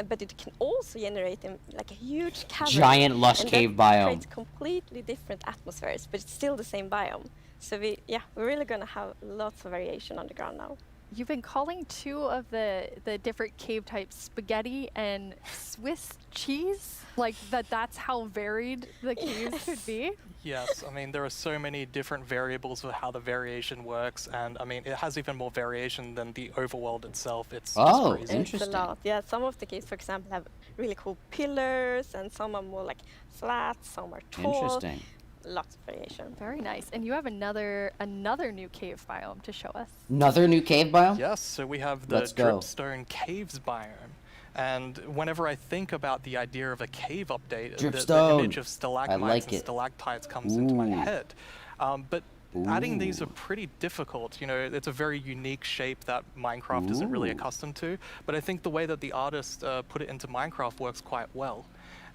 but it can also generate in like a huge cavern. Giant lush cave biome. Creates completely different atmospheres, but it's still the same biome. So we're really gonna have lots of variation underground now. You've been calling two of the different cave types spaghetti and Swiss cheese? Like that's how varied the caves could be? Yes, I mean, there are so many different variables of how the variation works, and I mean, it has even more variation than the overworld itself. It's just crazy. It's a lot. Yeah, some of the caves, for example, have really cool pillars, and some are more like flat, some are tall. Interesting. Lots of variation. Very nice. And you have another new cave biome to show us. Another new cave biome? Yes, so we have the Dripstone Caves biome. And whenever I think about the idea of a cave update, the image of stalagmites and stalactites comes into my head. But adding these are pretty difficult. You know, it's a very unique shape that Minecraft isn't really accustomed to. But I think the way that the artist put it into Minecraft works quite well.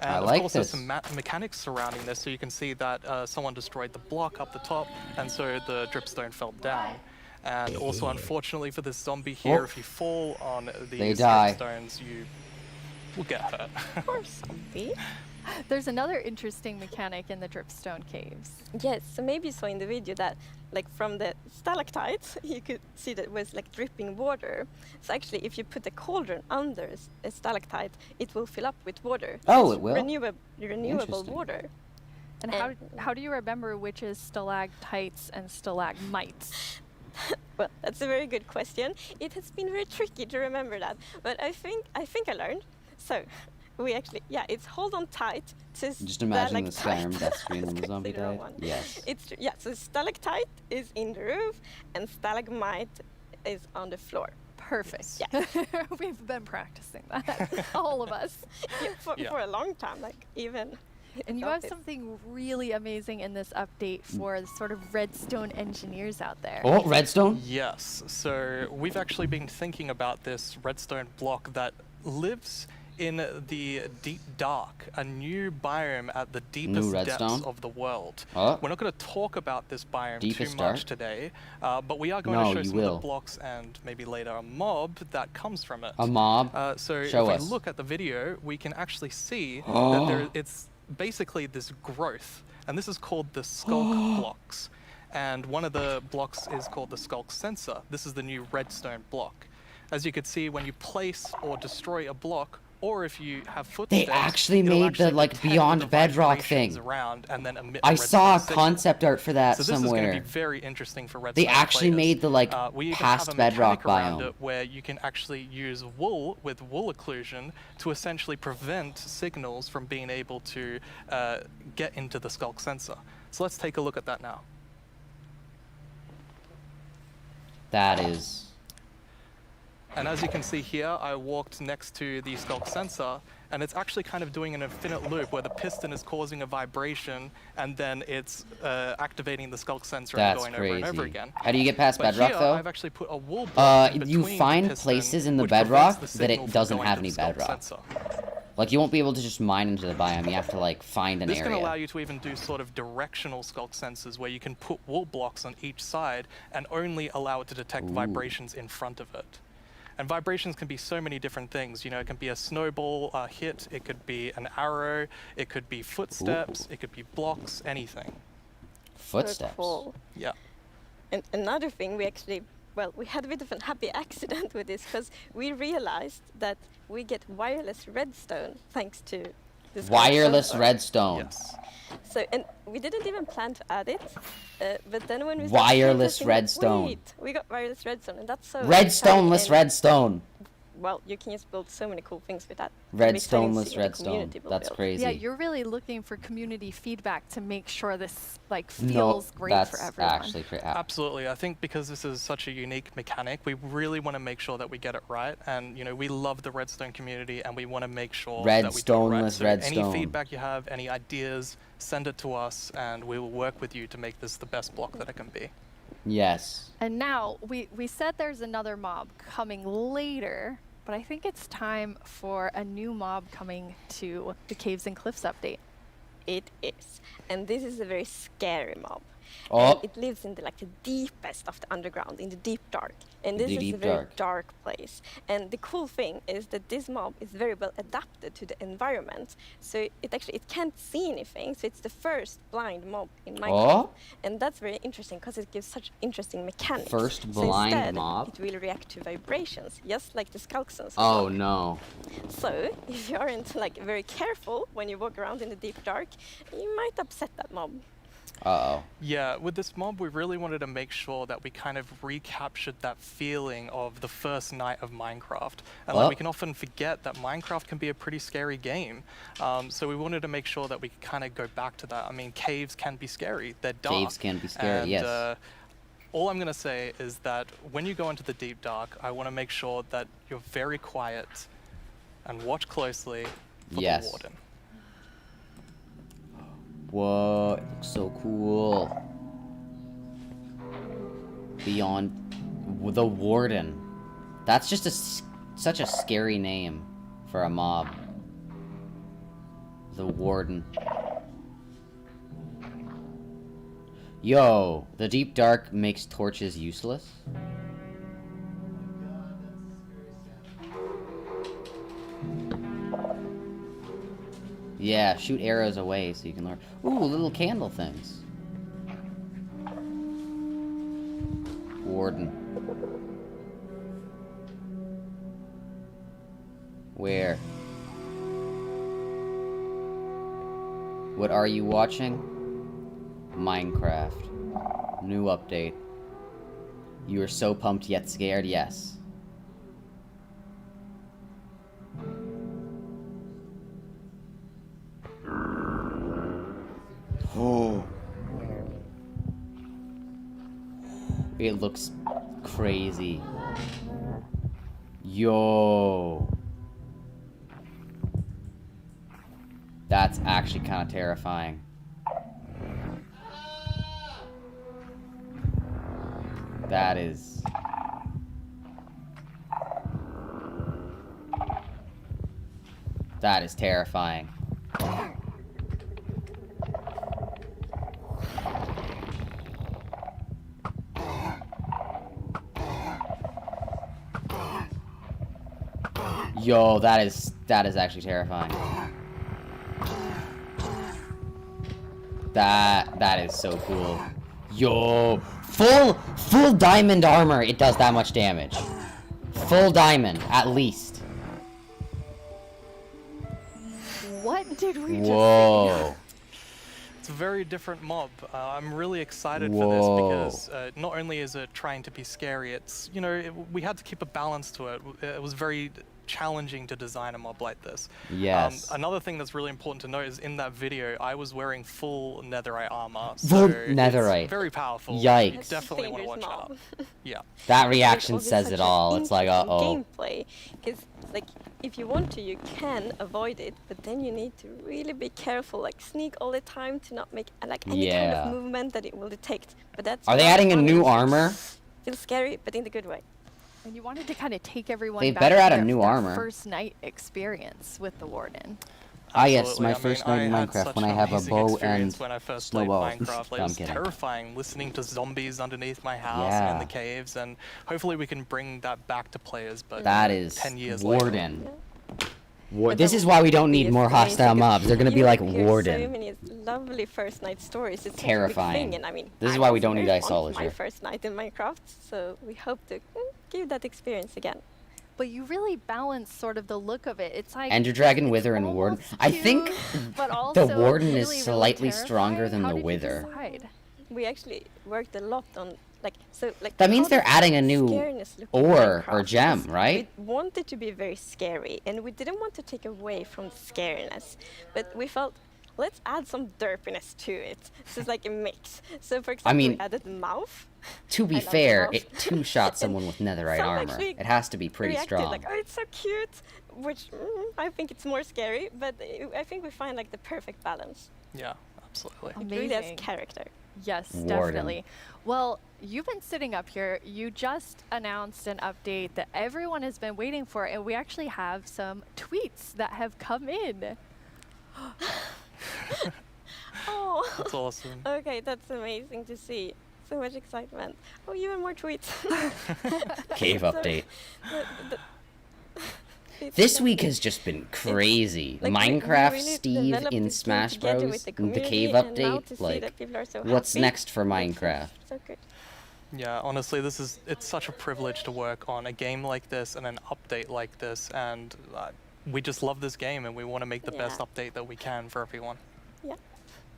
And of course, there's some mechanics surrounding this, so you can see that someone destroyed the block up the top, and so the dripstone fell down. And also, unfortunately for this zombie here, if you fall on these dripstones, you will get hurt. Poor zombie. There's another interesting mechanic in the Dripstone Caves. Yes, so maybe you saw in the video that like from the stalactites, you could see that it was like dripping water. So actually, if you put a cauldron under a stalactite, it will fill up with water. Oh, it will? Renewable water. And how do you remember which is stalactites and stalagmites? Well, that's a very good question. It has been very tricky to remember that, but I think I learned. So we actually, it's hold on tight to just imagine the Skyrim death screen when the zombie died. Yes. So stalactite is in the roof and stalagmite is on the floor. Perfect. Yeah. We've been practicing that, all of us. For a long time, like even. And you have something really amazing in this update for the sort of redstone engineers out there. Oh, redstone? Yes. So we've actually been thinking about this redstone block that lives in the deep dark, a new biome at the deepest depths of the world. We're not going to talk about this biome too much today, but we are going to show some of the blocks and maybe later a mob that comes from it. A mob? So if we look at the video, we can actually see that it's basically this growth, and this is called the skulk blocks. And one of the blocks is called the skulk sensor. This is the new redstone block. As you can see, when you place or destroy a block, or if you have footsteps, they actually made the like beyond bedrock thing. And then emit I saw concept art for that so somewhere. This is going to be very interesting for redstone They actually made the like past bedrock biome, where you can actually use wool with wool occlusion to essentially prevent signals from being able to get into the skulk sensor. So let's take a look at that now. That is. And as you can see here, I walked next to the skulk sensor, and it's actually kind of doing an infinite loop where the piston is causing a vibration, and then it's activating the sculk sensor and going over and over again. How do you get past But bedrock, here, though? I've actually put a wool block in You between find the piston, places in the which bedrock prevents the that signal it from doesn't going have to any the sculk bedrock. sensor. Like, you won't be able to just mine into the biome. You have to, like, find an This area. can allow you to even do sort of directional sculk sensors where you can put wool blocks on each side and only allow it to detect vibrations in front of it. And vibrations can be so many different things. You know, it can be a snowball hit, it could be an arrow, it could be footsteps, it could be blocks, anything. Footsteps? So cool. Yeah. And another thing, we actually, well, we had a bit of an happy accident with this because we realized that we get wireless redstone thanks to this. Wireless redstone. Yes. So, and we didn't even plan to add it, but then when we Wireless started redstone. wait, we got wireless redstone, and that's so Redstoneless exciting. redstone. Well, you can just build so many cool things with that. Redstoneless redstone. That's crazy. Yeah, you're really looking for community feedback to make sure this like feels great for everyone. Actually Absolutely. I think because this is such a unique mechanic, we really want to make sure that we get it right. And you know, we love the redstone community, and we want to make sure that we do it right. So redstone. any feedback you have, any ideas, send it to us, and we will work with you to make this the best block that it can be. Yes. And now we said there's another mob coming later, but I think it's time for a new mob coming to the Caves and Cliffs update. It is, and this is a very scary mob. Oh. And it lives in the deepest of the underground, in the deep dark. And this is a deep very dark. dark place. And the cool thing is that this mob is very well adapted to the environment. So it can't see anything. So it's the first blind mob in Minecraft. Oh. And that's very interesting because it gives such interesting mechanics. First So blind instead, mob? it will react to vibrations, just like the sculk sensor. Oh no. So if you aren't very careful when you walk around in the deep dark, you might upset that mob. Uh-oh. Yeah, with this mob, we really wanted to make sure that we kind of recaptured that feeling of the first night of Minecraft. And we can often forget that Minecraft can be a pretty scary game. So we wanted to make sure that we could kind of go back to that. I mean, caves can be scary. They're dark. Caves can be scary, and, yes. All I'm going to say is that when you go into the deep dark, I want to make sure that you're very quiet and watch closely for the Warden. Whoa, it looks so cool. Beyond the Warden. That's just such a scary name for a mob. The Warden. Yo, the deep dark makes torches useless? Yeah, shoot arrows away so you can learn. Ooh, little candle things. Warden. Where? What are you watching? Minecraft. New update. You are so pumped yet scared? Yes. Oh. It looks crazy. Yo. That's actually kind of terrifying. That is... That is terrifying. Yo, that is actually terrifying. That is so cool. Yo, full diamond armor. It does that much damage. Full diamond, at least. What did we just Whoa. It's a very different mob. I'm really excited Whoa. for this because not only is it trying to be scary, it's, you know, we had to keep a balance to it. It was very challenging to design a mob like this. Yes. Another thing that's really important to note is in that video, I was wearing full netherite armor. Full So netherite. It's very powerful. Yikes. You definitely want to watch out. Yeah. That reaction says it all. It's like, uh-oh. Gameplay, because if you want to, you can avoid it, but then you need to really be careful, like sneak all the time to not make like any kind of movement that it will detect. But that's. Are they adding a new armor? Still scary, but in the good way. And you wanted to kind of take everyone They back better to add a their new armor. first night experience with the Warden. Ah, yes, Absolutely. my I first mean, night in I had Minecraft such when I an have a amazing bow experience and when I first no played bow. Minecraft. Like, I'm it was kidding. terrifying listening to zombies underneath my house and in the caves, and hopefully we can bring that back to players. But That is 10 years Warden. later. This is why we don't need more hostile mobs. They're gonna be like So Warden. many lovely first night stories. It's Terrifying. Such a big thing, and I mean, This is I why we was don't need very fond of Axolotl. my first night in Minecraft, so we hope to give that experience again. But you really balance sort of the look of it. It's like Ender Dragon, Wither, and Warden. I think but the also Warden is really, slightly really stronger than How the did you Wither. decide? We actually worked a lot on That means how they're does adding a new scariness look in ore or Minecraft? gem, Because right? We wanted to be very scary, and we didn't want to take away from the scariness, but we felt let's add some derpiness to it. So it's like a mix. So for example, mean, we added the mouth. To be I love the fair, mouth. it two-shot someone with netherite Some armor. actually It has to be pretty reacted strong. like, oh, it's so cute, which I think it's more scary, but I think we find like the perfect balance. Yeah, absolutely. It really has character. Yes, Warden. definitely. Well, you've been sitting up here. You just announced an update that everyone has been waiting for, and we actually have some tweets that have come in. Oh, That's awesome. Okay, that's amazing to see. So much excitement. Oh, even more tweets. Cave So, update. it's This like- week has just been crazy. like, we Minecraft really Steve developed in this team Smash together Bros. with the The cave community, and now update. to see Like, that people are so what's happy, next for it's Minecraft? so good. Yeah, honestly, it's such a privilege to work on a game like this and an update like this, and we just love this game and we want to make the best update that we can for everyone. Yeah.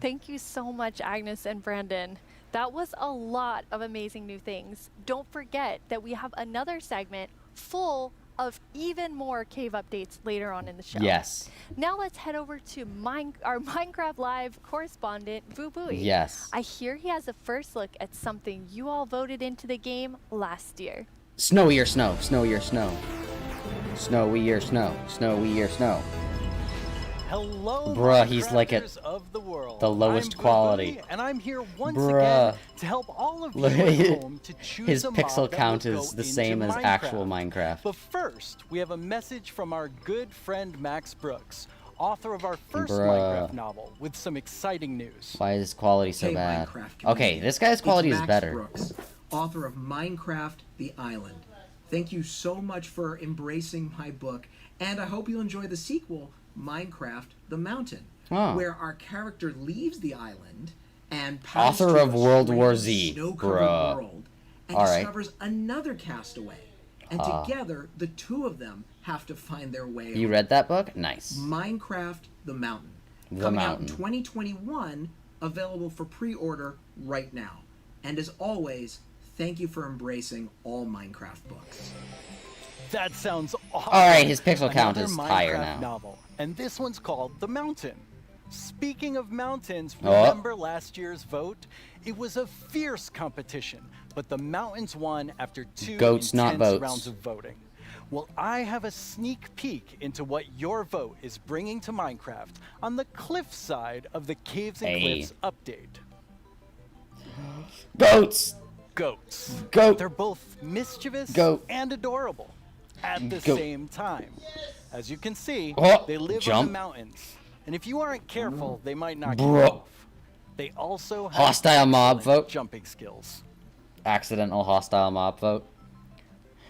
Thank you so much, Agnes and Brandon. That was a lot of amazing new things. Don't forget that we have another segment full of even more cave updates later on in the show. Yes. Now let's head over to our Minecraft Live correspondent, Boo Booey. Yes. I hear he has a first look at something you all voted into the game last year. Snowy or snow, snowy or snow. Snowy or snow, snowy or snow. Hello, Bruh, he's like Minecrafters of the world. the lowest I'm quality. Boo-Booey, and I'm here once Bruh. again to help all of you Look at at home to choose his a mob pixel that count will is go the into same as Minecraft. actual Minecraft. But first, we have a message from our good friend Max Brooks, author of our first Bruh. Minecraft novel, with some exciting news. Why is his quality so Hey, bad? Minecraft Okay, community. this guy's quality It's is Max better. Brooks, author of Minecraft: The Island. Thank you so much for embracing my book, and I hope you enjoy the sequel, Minecraft: The Mountain, Oh. where our character leaves the island and Author of World War Z, snow-covered bruh. world and Alright. discovers another castaway, and Ah. together the two of them have to find their way. You home. read that book? Nice. Minecraft: The Mountain. The Coming Mountain. out in 2021, available for pre-order right now. And as always, thank you for embracing all Minecraft books. That sounds awesome. All right, his pixel count Another is higher Minecraft now. novel, and this one's called The Mountain. Speaking of mountains, Oh. remember last year's vote? It was a fierce competition, but the mountains won after two Goats, not intense boats. rounds of voting. Well, I have a sneak peek into what your vote is bringing to Minecraft on the cliff side of the Caves and Hey. Cliffs update. Goats! Goats. Goat. They're both mischievous Goat. and adorable at the Goat. same time. As you can see, Oh, they live on jump. the mountains. And if you aren't careful, they might knock Bro. you off. They also have Hostile mob excellent vote. jumping skills. Accidental hostile mob vote.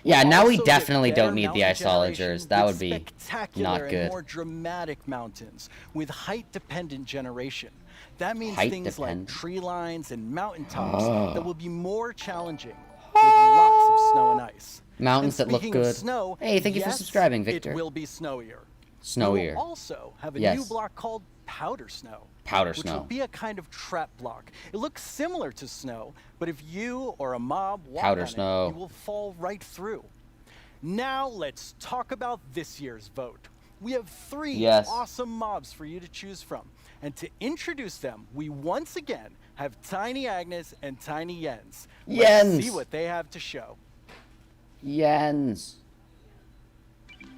Yeah, now we Also get definitely better don't need the mountain isolagers. generation That with would be spectacular not and good. more dramatic mountains with height-dependent generation. That means Height things like dependent? tree lines and mountaintops Oh. that will be more challenging with lots of snow and ice. Mountains And that look speaking of good. Snow, Hey, thank you for yes, subscribing, Victor. It will be snowier. Snowier. We will also have a Yes. new block called Powder Snow. Powder which snow. will be a kind of trap block. It looks similar to snow, but if you or a mob walk Powder on snow. it, you will fall right through. Now let's talk about this year's vote. We have three Yes. awesome mobs for you to choose from. And to introduce them, we once again have Tiny Agnes and Tiny Jens. Let's Jens. see what they have to show. Jens.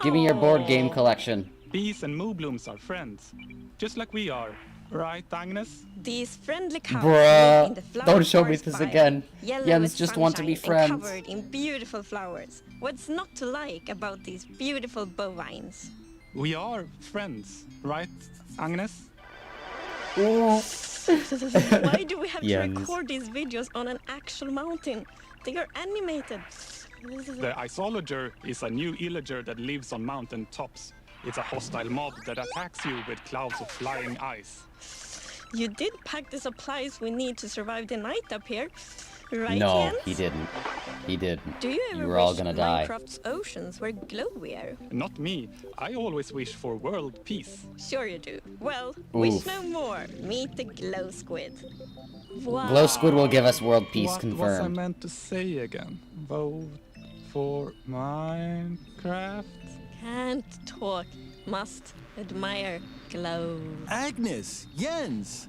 Give me your board game collection. Bees and mooblooms are friends, just like we are. Right, Agnes? These friendly cows Bruh, live in the flower don't show me forest this biome, again. yellow Jens as just want to be sunshine and friends. covered in beautiful flowers. What's not to like about these beautiful bovines? We are friends, right, Agnes? Why do we have to Jens. record these videos on an actual mountain? They are animated. The Axolotl is a new illager that lives on mountain tops. It's a hostile mob that attacks you with clouds of flying ice. You did pack the supplies we need to survive the night up here, right, No, Jens? he didn't. He didn't. Do you ever You were all wish gonna die. Minecraft's oceans were glowier? Not me. I always wish for world peace. Sure you do. Well, Oof. wish no more. Meet the glow squid. Wow. Glow Squid will give us world peace What was I confirmed. meant to say again? Vote for Minecraft? Can't talk. Must admire glow. Agnes, Jens,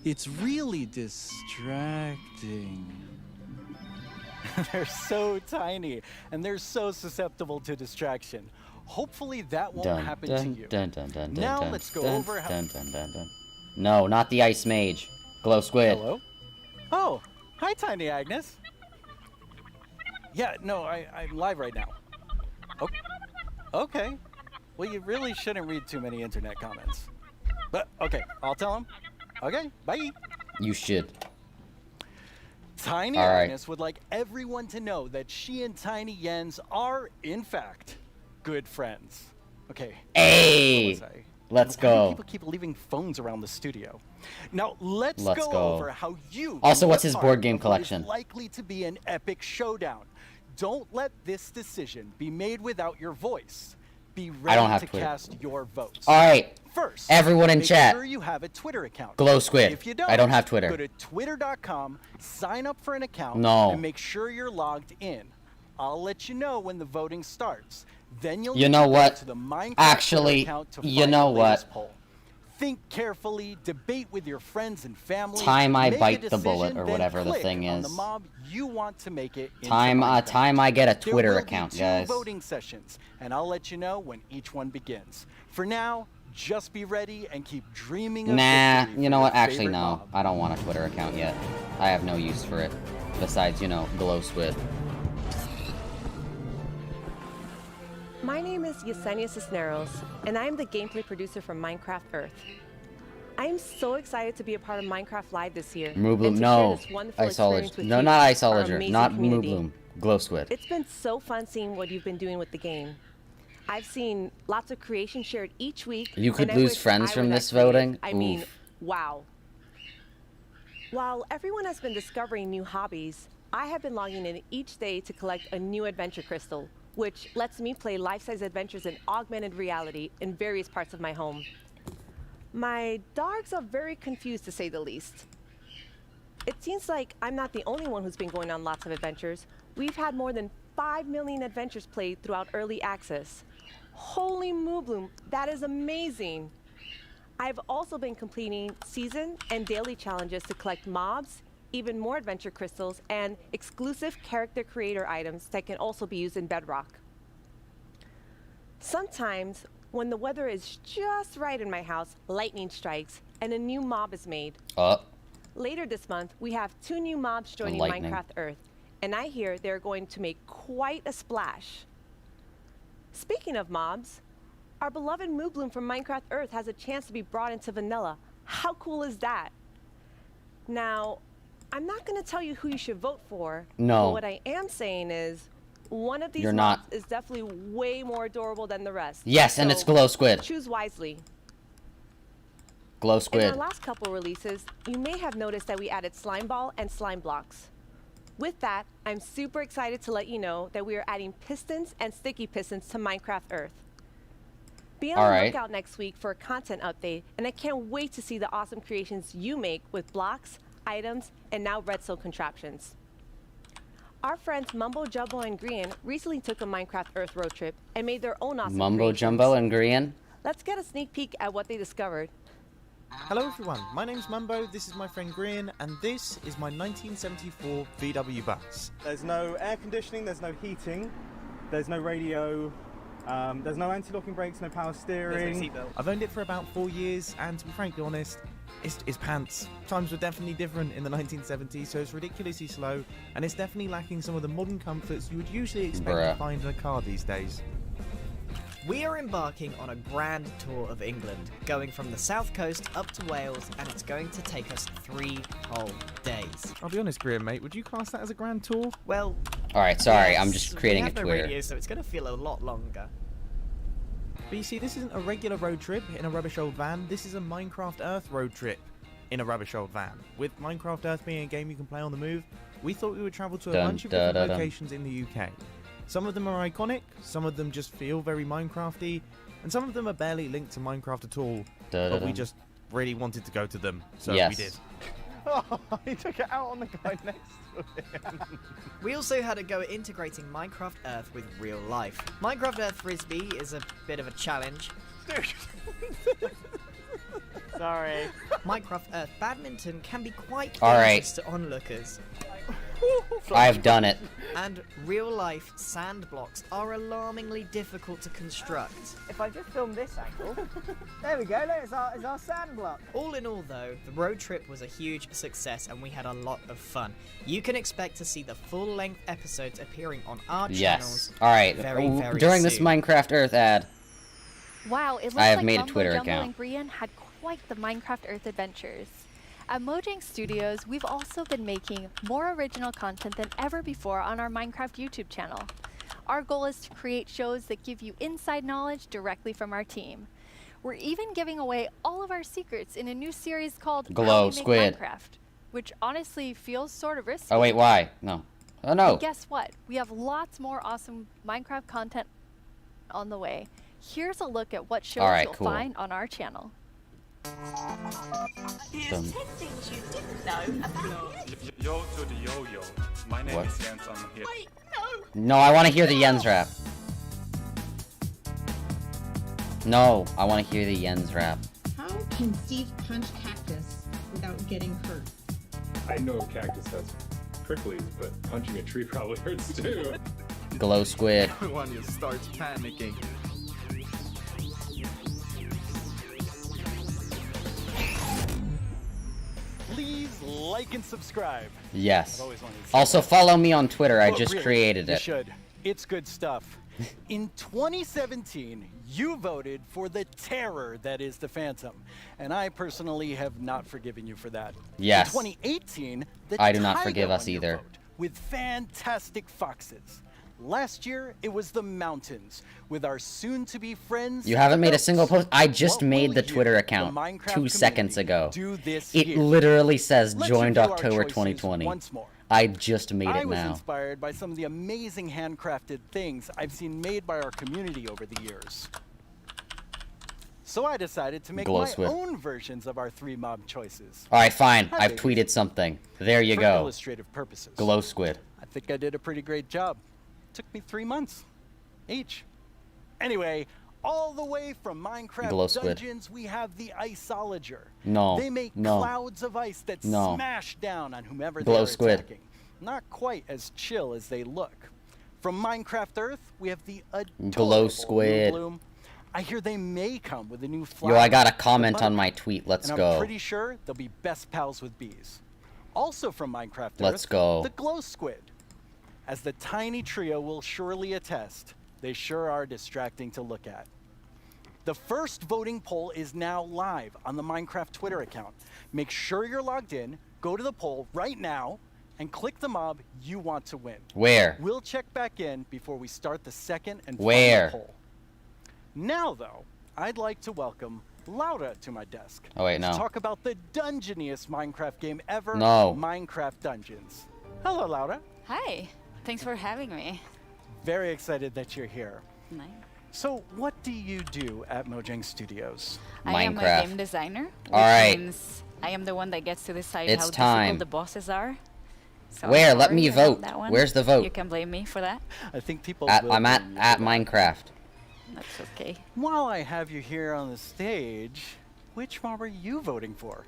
it's really distracting. They're so tiny, and they're so susceptible to distraction. Hopefully that won't Dun, happen dun, to you. dun, dun, dun, dun, Now dun, let's go dun, over how... dun, dun, dun, dun. No, not the Ice Mage. Glow Squid. Hello? Oh, hi, Tiny Agnes. Yeah, no, I'm live right now. Oh, okay. Well, you really shouldn't read too many internet comments. But, okay, I'll tell him. Okay, bye. You should. Tiny All right. Agnes would like everyone to know that she and Tiny Jens are, in fact, good friends. Okay. Hey! where was I? Let's Why do go. people keep leaving phones around the studio? Now, let's Let's go go. over how you Also, can what's be his part board game of what is collection? likely to be an epic showdown. Don't let this decision be made without your voice. Be ready I don't have to Twitter. cast your votes. All right. First, Everyone in make chat. sure you have a Twitter account. Glow Squid. If you don't, I don't have Twitter. Go to twitter.com, sign up for an account, No. and make sure you're logged in. I'll let you know when the voting starts. Then you'll You need know to go what? to the Minecraft Actually, Twitter account to you find know the latest what? poll. Think carefully, debate with your friends and family. Time I make a bite the decision, bullet, or then whatever the click thing on the is. mob you want to make it into Time I get a There Twitter will be account, 2 guys. voting sessions, and I'll let you know when each one begins. For now, just be ready and keep dreaming of Nah, victory you for know your what? Actually, favorite no. mob. I don't want a Twitter account yet. I have no use for it. Besides, you know, Glow Squid. My name is Yesenia Cisneros, and I am the gameplay producer for Minecraft Earth. I am so excited to be a part of Minecraft Live this year. Moobloom, and to no. share this wonderful experience Isolage. with No, you, not our Isolage. amazing Not community. Moobloom. Glow Squid. It's been so fun seeing what you've been doing with the game. I've seen lots of creation shared each week. You could and I lose wish friends I from were this that creative. voting? I mean, Oof. wow. While everyone has been discovering new hobbies, I have been logging in each day to collect a new adventure crystal, which lets me play life-size adventures in augmented reality in various parts of my home. My dogs are very confused, to say the least. It seems like I'm not the only one who's been going on lots of adventures. We've had more than 5 million adventures played throughout early access. Holy Moobloom, that is amazing! I've also been completing season and daily challenges to collect mobs, even more adventure crystals, and exclusive character creator items that can also be used in Bedrock. Sometimes, when the weather is just right in my house, lightning strikes and a new mob is made. Later this month, we have 2 new mobs joining lightning. Minecraft Earth, and I hear they're going to make quite a splash. Speaking of mobs, our beloved Moobloom from Minecraft Earth has a chance to be brought into vanilla. How cool is that? Now, I'm not going to tell you who you should vote for. No. But what I am saying is, one of these You're mobs not. is definitely way more adorable than the rest. Yes, and it's So Glow Squid. Choose wisely. Glow In Squid. our last couple releases, you may have noticed that we added slime ball and slime blocks. With that, I'm super excited to let you know that we are adding pistons and sticky pistons to Minecraft Earth. Be on All the right. lookout next week for a content update, and I can't wait to see the awesome creations you make with blocks, items, and now redstone contraptions. Our friends Mumbo Jumbo and Grian recently took a Minecraft Earth road trip and made their own awesome Mumbo creations. Jumbo and Grian? Let's get a sneak peek at what they discovered. Hello everyone, my name's Mumbo, this is my friend Grian, and this is my 1974 VW bus. There's no air conditioning, there's no heating, there's no radio, There's no anti-locking brakes, no power steering. I've owned it for about 4 years, and to be frankly honest, it's pants. Times were definitely different in the 1970s, so it's ridiculously slow, and it's definitely lacking some of the modern comforts you would usually expect to find in a car these days. We are embarking on a grand tour of England, going from the south coast up to Wales, and it's going to take us 3 whole days. I'll be honest, Graham, mate, would you class that as a grand tour? Well... Alright, sorry, yes, I'm just creating a we have Twitter. No radio, so it's going to feel a lot longer. But you see, this isn't a regular road trip in a rubbish old van, this is a Minecraft Earth road trip in a rubbish old van. With Minecraft Earth being a game you can play on the move, we thought we would travel to a bunch of different locations in the UK. Some of them are iconic, some of them just feel very Minecrafty, and some of them are barely linked to Minecraft at all, but we just really wanted to go to them, so we did. Oh, he took it out on the guy next to him. We also had a go at integrating Minecraft Earth with real life. Minecraft Earth Frisbee is a bit of a challenge. Sorry. Minecraft Earth Badminton can be quite Alright. dangerous to onlookers. I've done it. And real-life sand blocks are alarmingly difficult to construct. If I just film this angle, there we go, look, it's our sand block. All in all, though, the road trip was a huge success and we had a lot of fun. You can expect to see the full-length episodes appearing on our channels Alright, very during this soon. Minecraft Earth ad, Wow, it looks I have like made a Mumbo Twitter Jumbo account. and Brian had quite the Minecraft Earth adventures. At Mojang Studios, we've also been making more original content than ever before on our Minecraft YouTube channel. Our goal is to create shows that give you inside knowledge directly from our team. We're even giving away all of our secrets in a new series called Glow How We Make Squid. Minecraft, which honestly feels sort of risky. oh wait, why? No. Oh no. And guess what? We have lots more awesome Minecraft content on the way. Here's a look at what shows Alright, you'll cool. find on our channel. Here's 10 things you didn't know about Yo to the yo-yo. My name What? is Jens, I'm here. Wait, no! No, I want to hear the Jens rap. No, I want to hear the Jens rap. How can Steve punch cactus without getting hurt? I know cactus has pricklies, but punching a tree probably hurts too. Glow Squid. Everyone just starts panicking. Please like and subscribe. Yes. I've always wanted to say Also that. follow me on Twitter. I Well, just really, created you it. should. It's good stuff. In 2017, you voted for the terror that is the Phantom, and I personally have not forgiven you for that. Yes. In 2018, the I do not Taiga forgive us won your either. vote with fantastic foxes. Last year, it was the mountains with our soon-to-be friends. You haven't made a goats. single post. I just What made will the you, Twitter the account Minecraft 2 seconds ago. do this It year? literally says Let's joined review our October choices 2020. once more. I just made I it was now. inspired by some of the amazing handcrafted things I've seen made by our community over the years. So I decided to make Glow my Squid. own versions of our 3 mob choices. Alright, fine. Hi, I've babies. tweeted something. There you For go. illustrative purposes. Glow Squid. I think I did a pretty great job. Took me 3 months each. Anyway, all the way from Minecraft Glow Squid. Dungeons, we have the Iceologer. No, They make no. clouds of ice that No. smash down on whomever Glow they're Squid. attacking. Not quite as chill as they look. From Minecraft Earth, we have the adorable Glow New Squid. Bloom. I hear they may come with a new Yo, flower. I got a the comment on bud. my tweet. Let's and go. I'm pretty sure they'll be best pals with bees. Also from Minecraft Let's Earth, go. the Glow Squid. As the tiny trio will surely attest, they sure are distracting to look at. The first voting poll is now live on the Minecraft Twitter account. Make sure you're logged in, go to the poll right now, and click the mob you want to win. Where? We'll check back in before we start the second and Where? final poll. Now, though, I'd like to welcome Laura to my desk. Oh, wait, no. To talk about the dungeoniest Minecraft game ever, No. Minecraft Dungeons. Hello, Laura. Hi, thanks for having me. Very excited that you're here. Nice. So, what do you do at Mojang Studios? I am a game designer, which Alright. means I am the one that gets to decide It's how time. difficult the bosses are. So Where? I'm Let sorry me about vote. that one. Where's the vote? You can blame me for that. I think people will I'm blame you at for that. Minecraft. That's okay. While I have you here on the stage, which mob are you voting for?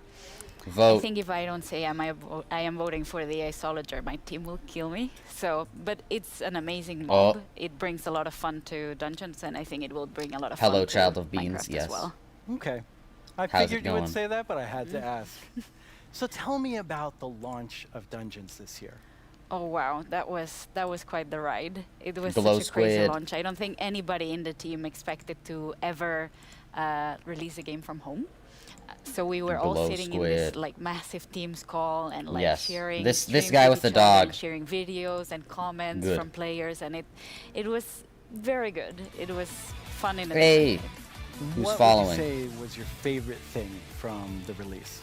Vote. I think if I don't say I am voting for the Axolotl, my team will kill me. So, but it's an amazing mob. It brings a lot of fun to dungeons, and I think it will bring a lot of fun Hello, to Child of Beans. Minecraft Yes. as well. Okay. I How's figured it you would going? say that, but I had to ask. So tell me about the launch of Dungeons this year. Oh wow, that was quite the ride. It was Glow such a crazy Squid. launch. I don't think anybody in the team expected to ever release a game from home. So we were all Glow sitting in this Squid. like massive Teams call and like Yes. sharing This streams guy with each the other and dog. sharing videos and comments Good. from players, and it was very good. It was fun in a Hey, different way. who's What following? would you say was your favorite thing from the release?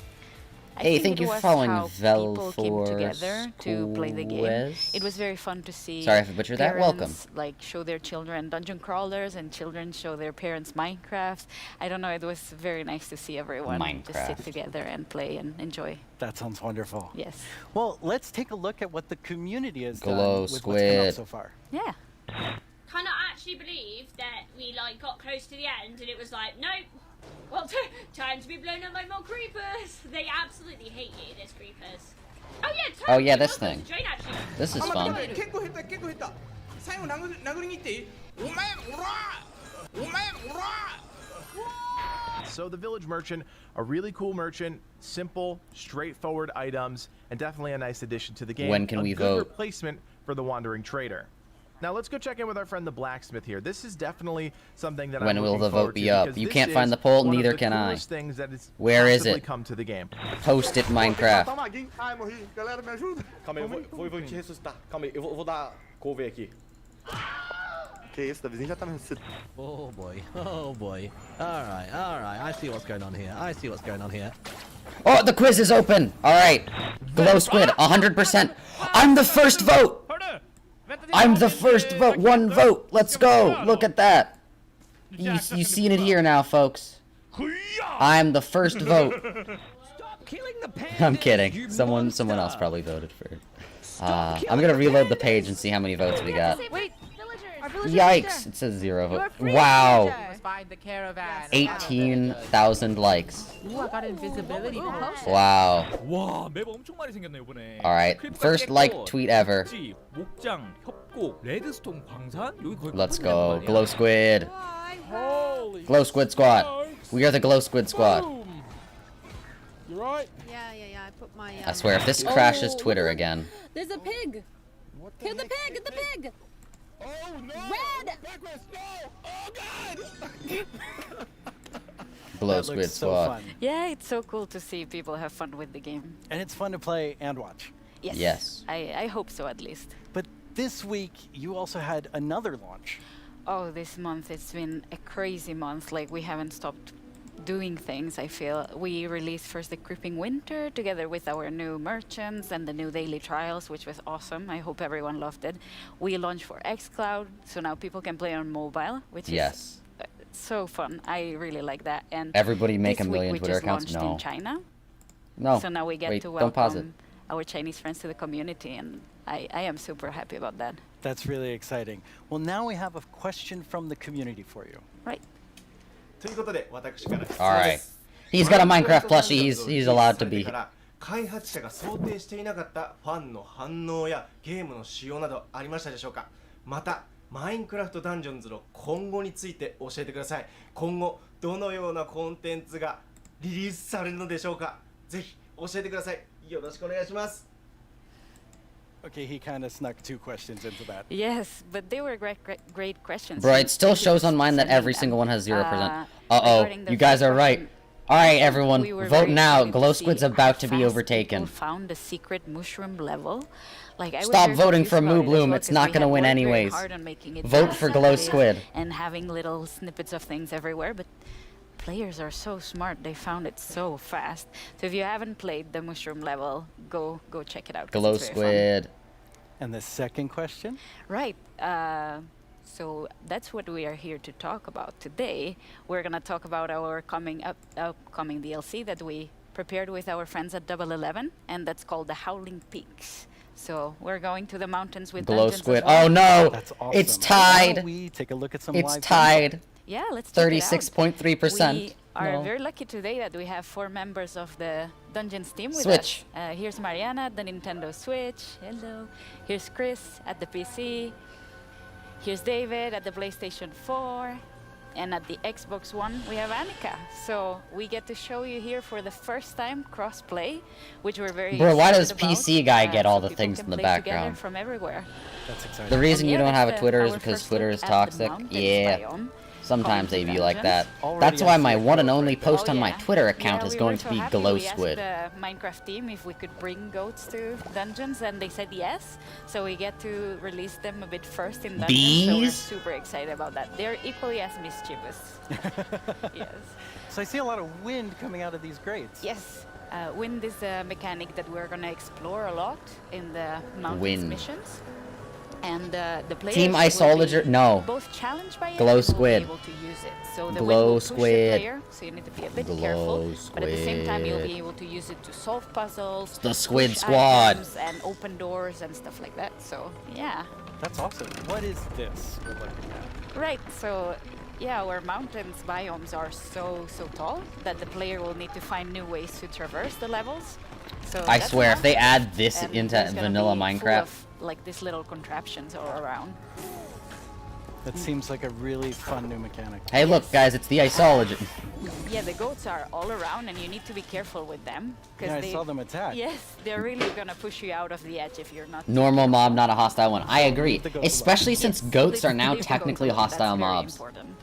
I Hey, think thank it you for was following how people came together to play the game. Velforquez. It was very fun to see. Sorry if I butchered that. Welcome. parents, like show their children dungeon crawlers and children show their parents Minecraft. I don't know. It was very nice to see everyone just sit Minecraft. together and play and enjoy. That sounds wonderful. Yes. Well, let's take a look at what the community has Glow done with what's come out Squid. so far. Yeah. Cannot actually believe that we like got close to the end and it was like, nope. Well, time to be blown up by more creepers. They absolutely hate you, those creepers. Oh yeah, Oh yeah, totally, this well, thing. Jane actually. This is fun. 結構減った結構減った最後殴りに行っていいお前おらお前おら So the village merchant, a really cool merchant, simple, straightforward items, and definitely a nice addition to the game. When can a we good vote? replacement for the wandering trader. Now let's go check in with our friend the blacksmith here. This is definitely something that When I'm will looking the forward vote be to up? because You this can't is find the poll, one of neither the can I. coolest things that has Where is possibly it? come to the game. Post it, Minecraft. Calma aí, galera, me ajuda. Calma aí, eu vou te ressuscitar. Calma aí, eu vou dar cover aqui. Que isso, Davizinho já tá me ressuscitando. Oh boy, oh boy. Alright, I see what's going on here. I see what's going on here. Oh, the quiz is open. All right. Glow Squid, 100%. I'm the first vote. I'm the first vote. One vote. Let's go. Look at that. You seen it here now, folks. I'm the first vote. I'm kidding. Someone else probably voted for it. I'm gonna reload the page and see how many votes we got. Wait, Yikes! It says 0 vote. Wow. Find the caravan. 18,000 likes. Ooh, I got invisibility. Wow. 와, 맵 엄청 많이 생겼네 이번에. Alright, first like tweet ever. 목장, 협곡, 레드스톤 광산 여기 거의 Let's go. Glow Squid. Glow Squid Squad. We are the Glow Squid Squad. You right? Yeah. I put my. I swear, if this crashes Twitter again. There's a pig. Kill the pig! Get the pig! Oh no! Red! Oh god! Glow That Squid looks so Squad. fun. Yeah, it's so cool to see people have fun with the game. And it's fun to play and watch. Yes. Yes. I hope so at least. But this week, you also had another launch. Oh, this month it's been a crazy month. Like we haven't stopped doing things, I feel. We released first the Creeping Winter together with our new merchants and the new daily trials, which was awesome. I hope everyone loved it. We launched for xCloud, so now people can play on mobile, which Yes. is so fun. I really like that. And Everybody make this a million week we Twitter just accounts? launched No. in China. No. So now we get Wait, to don't pause it. welcome our Chinese friends to the community, and I am super happy about that. That's really exciting. Well, now we have a question from the community for you. Right. ということで、私から質問 All で right. す。 He's got a Minecraft plushie. He's allowed to be. 開発者が想定していなかったファンの反応やゲームの仕様などありましたでしょうか。また、マインクラフトダンジョンズの今後について教えてください。今後どのようなコンテンツがリリースされるのでしょうか。ぜひ教えてください。よろしくお願いします。 Okay, he kind of snuck 2 questions into that. Yes, but they were great questions. Bro, it still Thank you shows for on mine that sending every them. single one has 0%. Regarding the You guys first are right. question, Alright, everyone, we were vote very now. excited to Glow see Squid's how about to be fast overtaken. people found the secret mushroom level. Like, I was Stop very voting confused for about Moo it as Bloom. well, It's 'cause not we gonna had win worked very anyways. hard on making it Vote fast for and Glow safe Squid. and having little snippets of things everywhere, but players are so smart. They found it so fast. So if you haven't played the mushroom level, go check it out. 'Cause Glow it's very fun. Squid. And the second question? Right. So that's what we are here to talk about today. We're gonna talk about our upcoming DLC that we prepared with our friends at Double 11, and that's called the Howling Peaks. So we're going to the mountains with Glow dungeons as Squid. well. Oh no! That's awesome. It's Why don't tied. we take a look at some It's live tied. Yeah, let's check it out. 36.3%. We are No. very lucky today that we have 4 members of the Dungeons team with Switch. us. Here's Mariana at the Nintendo Switch. Hello. Here's Chris at the PC. Here's David at the PlayStation 4. And at the Xbox One, we have Annika. So we get to show you here for the first time cross-play, which we're very Bro, why does excited PC about, guy get all so the people things can in the play background? together from everywhere. That's exciting. The reason And you yeah, don't have a that's Twitter is our because first Twitter look is at the toxic. mountains Yeah. biome. Sometimes they Calling be like the that. dungeons. That's why my one and only Oh, post on my yeah. Twitter account Yeah, is we going were to so be happy. Glow We asked Squid. the Minecraft team if we could bring goats to dungeons, and they said yes. So we get to release them a bit first in dungeons. So we're Bees? super excited about that. They're equally as mischievous. Yes. So I see a lot of wind coming out of these grates. Yes. Wind is a mechanic that we're gonna explore a lot in the mountains Wind. missions. And the players Team will Isolager- be no. both challenged by it Glow and will Squid. be able to use it. So the Glow wind will push the Squid. player, so you need to be a bit Glow careful. But at the same time, you'll Squid. be able to use it to solve puzzles, The Squid push Squad. items, and open doors and stuff like that. So yeah. That's awesome. What is this we're looking at? Right, so yeah, our mountains biomes are so tall that the player will need to find new ways to traverse the levels. So I that's swear, a if they mountain, add this and into there's gonna vanilla be full Minecraft, of, like these little contraptions all around. That seems like a really fun new mechanic. hey, look, guys, it's the Isology. Yeah, the goats are all around, and you need to be careful with them. Yeah, I they, saw them attack. Yes, they're really gonna push you out of the edge if you're not. Normal mob, not a hostile one. I agree, Leave the goats especially since goats are now Leave the goats technically alone. hostile That's very mobs. important.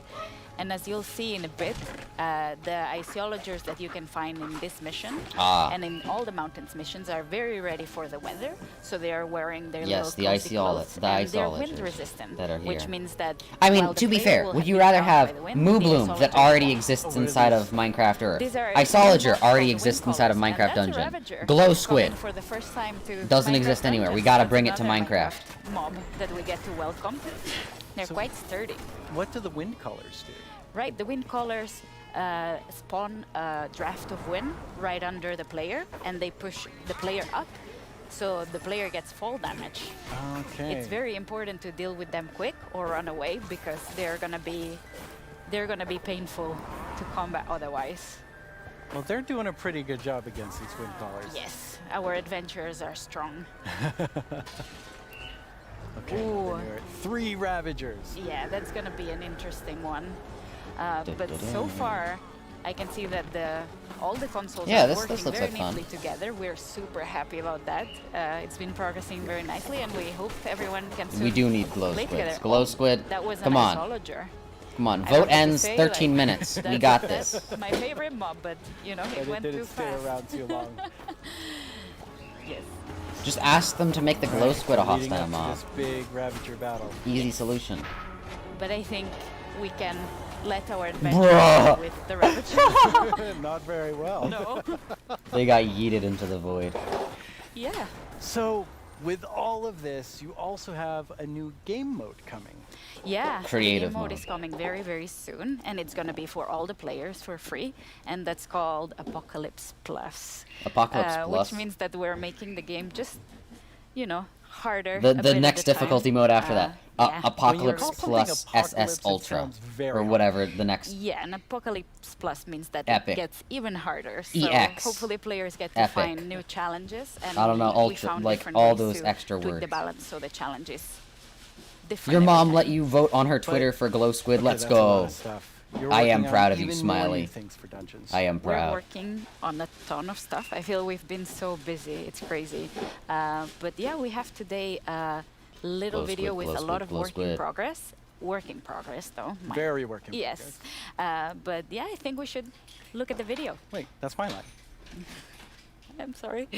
And as you'll see in a bit, the Iceologers that you can find in this mission and in all the mountains missions are very ready for the weather. So they are wearing their Yes, little the cozy clothes, the and they're wind Iceologers resistant, that are which here. means that. I mean, while the to be player fair, will would have you been rather bound have by the wind, Moo the Bloom that Iceologers already won't. exists inside of Minecraft Earth? These are Isolager called already the exists wind inside of colours, and Minecraft that's a Dungeon. Ravager Glow coming Squid for the first time to doesn't Minecraft exist anywhere. We Dungeons. gotta That's bring it to another Minecraft. mob that we get to welcome. They're quite sturdy. What do the wind colors do? Right, the wind collars spawn a draft of wind right under the player, and they push the player up, so the player gets fall damage. Okay. It's very important to deal with them quick or run away, because they're gonna be painful to combat otherwise. Well, they're doing a pretty good job against these wind colors. Yes, our adventurers are strong. Okay. Ooh. then you're at 3 Ravagers. Yeah, that's gonna be an interesting one. But so far, I can see that all the consoles Yeah, are this working looks very like fun. neatly together. We're super happy about that. It's been progressing very nicely, and we hope everyone can soon We do need Glow play Squids. together. Glow Squid, That was come an on. Isologer. Come on, I vote have to ends say, 13 like, minutes. We that's- got this. That's my favorite mob, but you know, But it it went too didn't stay fast. around too long. Yes. Just ask them to make the Glow Squid a Leading hostile up to mob. this big Ravager battle. Easy solution. But I think we can let our adventure Bruh. with the Ravager. Not very well. No. They got yeeted into the void. Yeah. So, with all of this, you also have a new game mode coming. Yeah, Creative the game mode mode. is coming very, very soon, and it's gonna be for all the players for free, and that's called Apocalypse Plus. Apocalypse Plus. Which means that we're making the game just, you know, harder. The a bit at next a time. difficulty mode after that. Yeah. Apocalypse When you call Plus something Apocalypse, SS it Ultra. sounds very Or hard. whatever the next. Yeah, and Apocalypse Plus means that Epic. it gets even harder. So EX. hopefully players get to Epic. find new challenges, and I don't know, we ultra- found like, different all ways those to extra tweak the words. balance so the challenge is different. Your every mom time. let you vote on her Twitter for Glow Squid. Okay, Let's that's a lot go. of stuff. You're I am working on proud of you, even more new Smiley. things for Dungeons. I am We're proud. working on a ton of stuff. I feel we've been so busy. It's crazy. But yeah, we have today a little Glow video squid, with glow a lot squid, of glow work in squid. progress. Work in progress, though. Very work in Yes. But yeah, I think we should look at the video. Wait, that's my line. I'm sorry.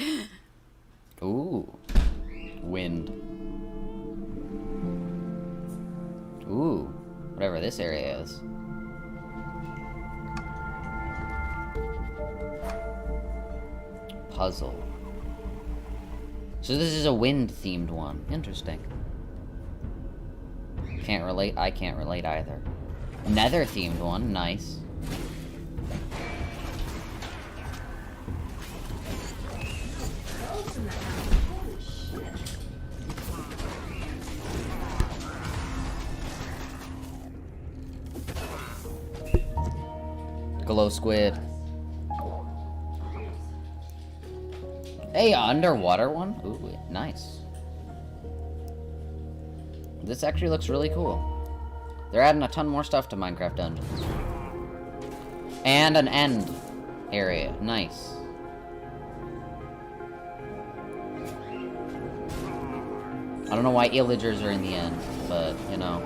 Ooh. Wind. Ooh. Whatever this area is. Puzzle. So this is a wind-themed one. Interesting. Can't relate. I can't relate either. Nether-themed one. Nice. Glow squid. Hey, underwater one. Ooh, nice. This actually looks really cool. They're adding a ton more stuff to Minecraft Dungeons. And an end area. Nice. I don't know why illagers are in the end, but, you know.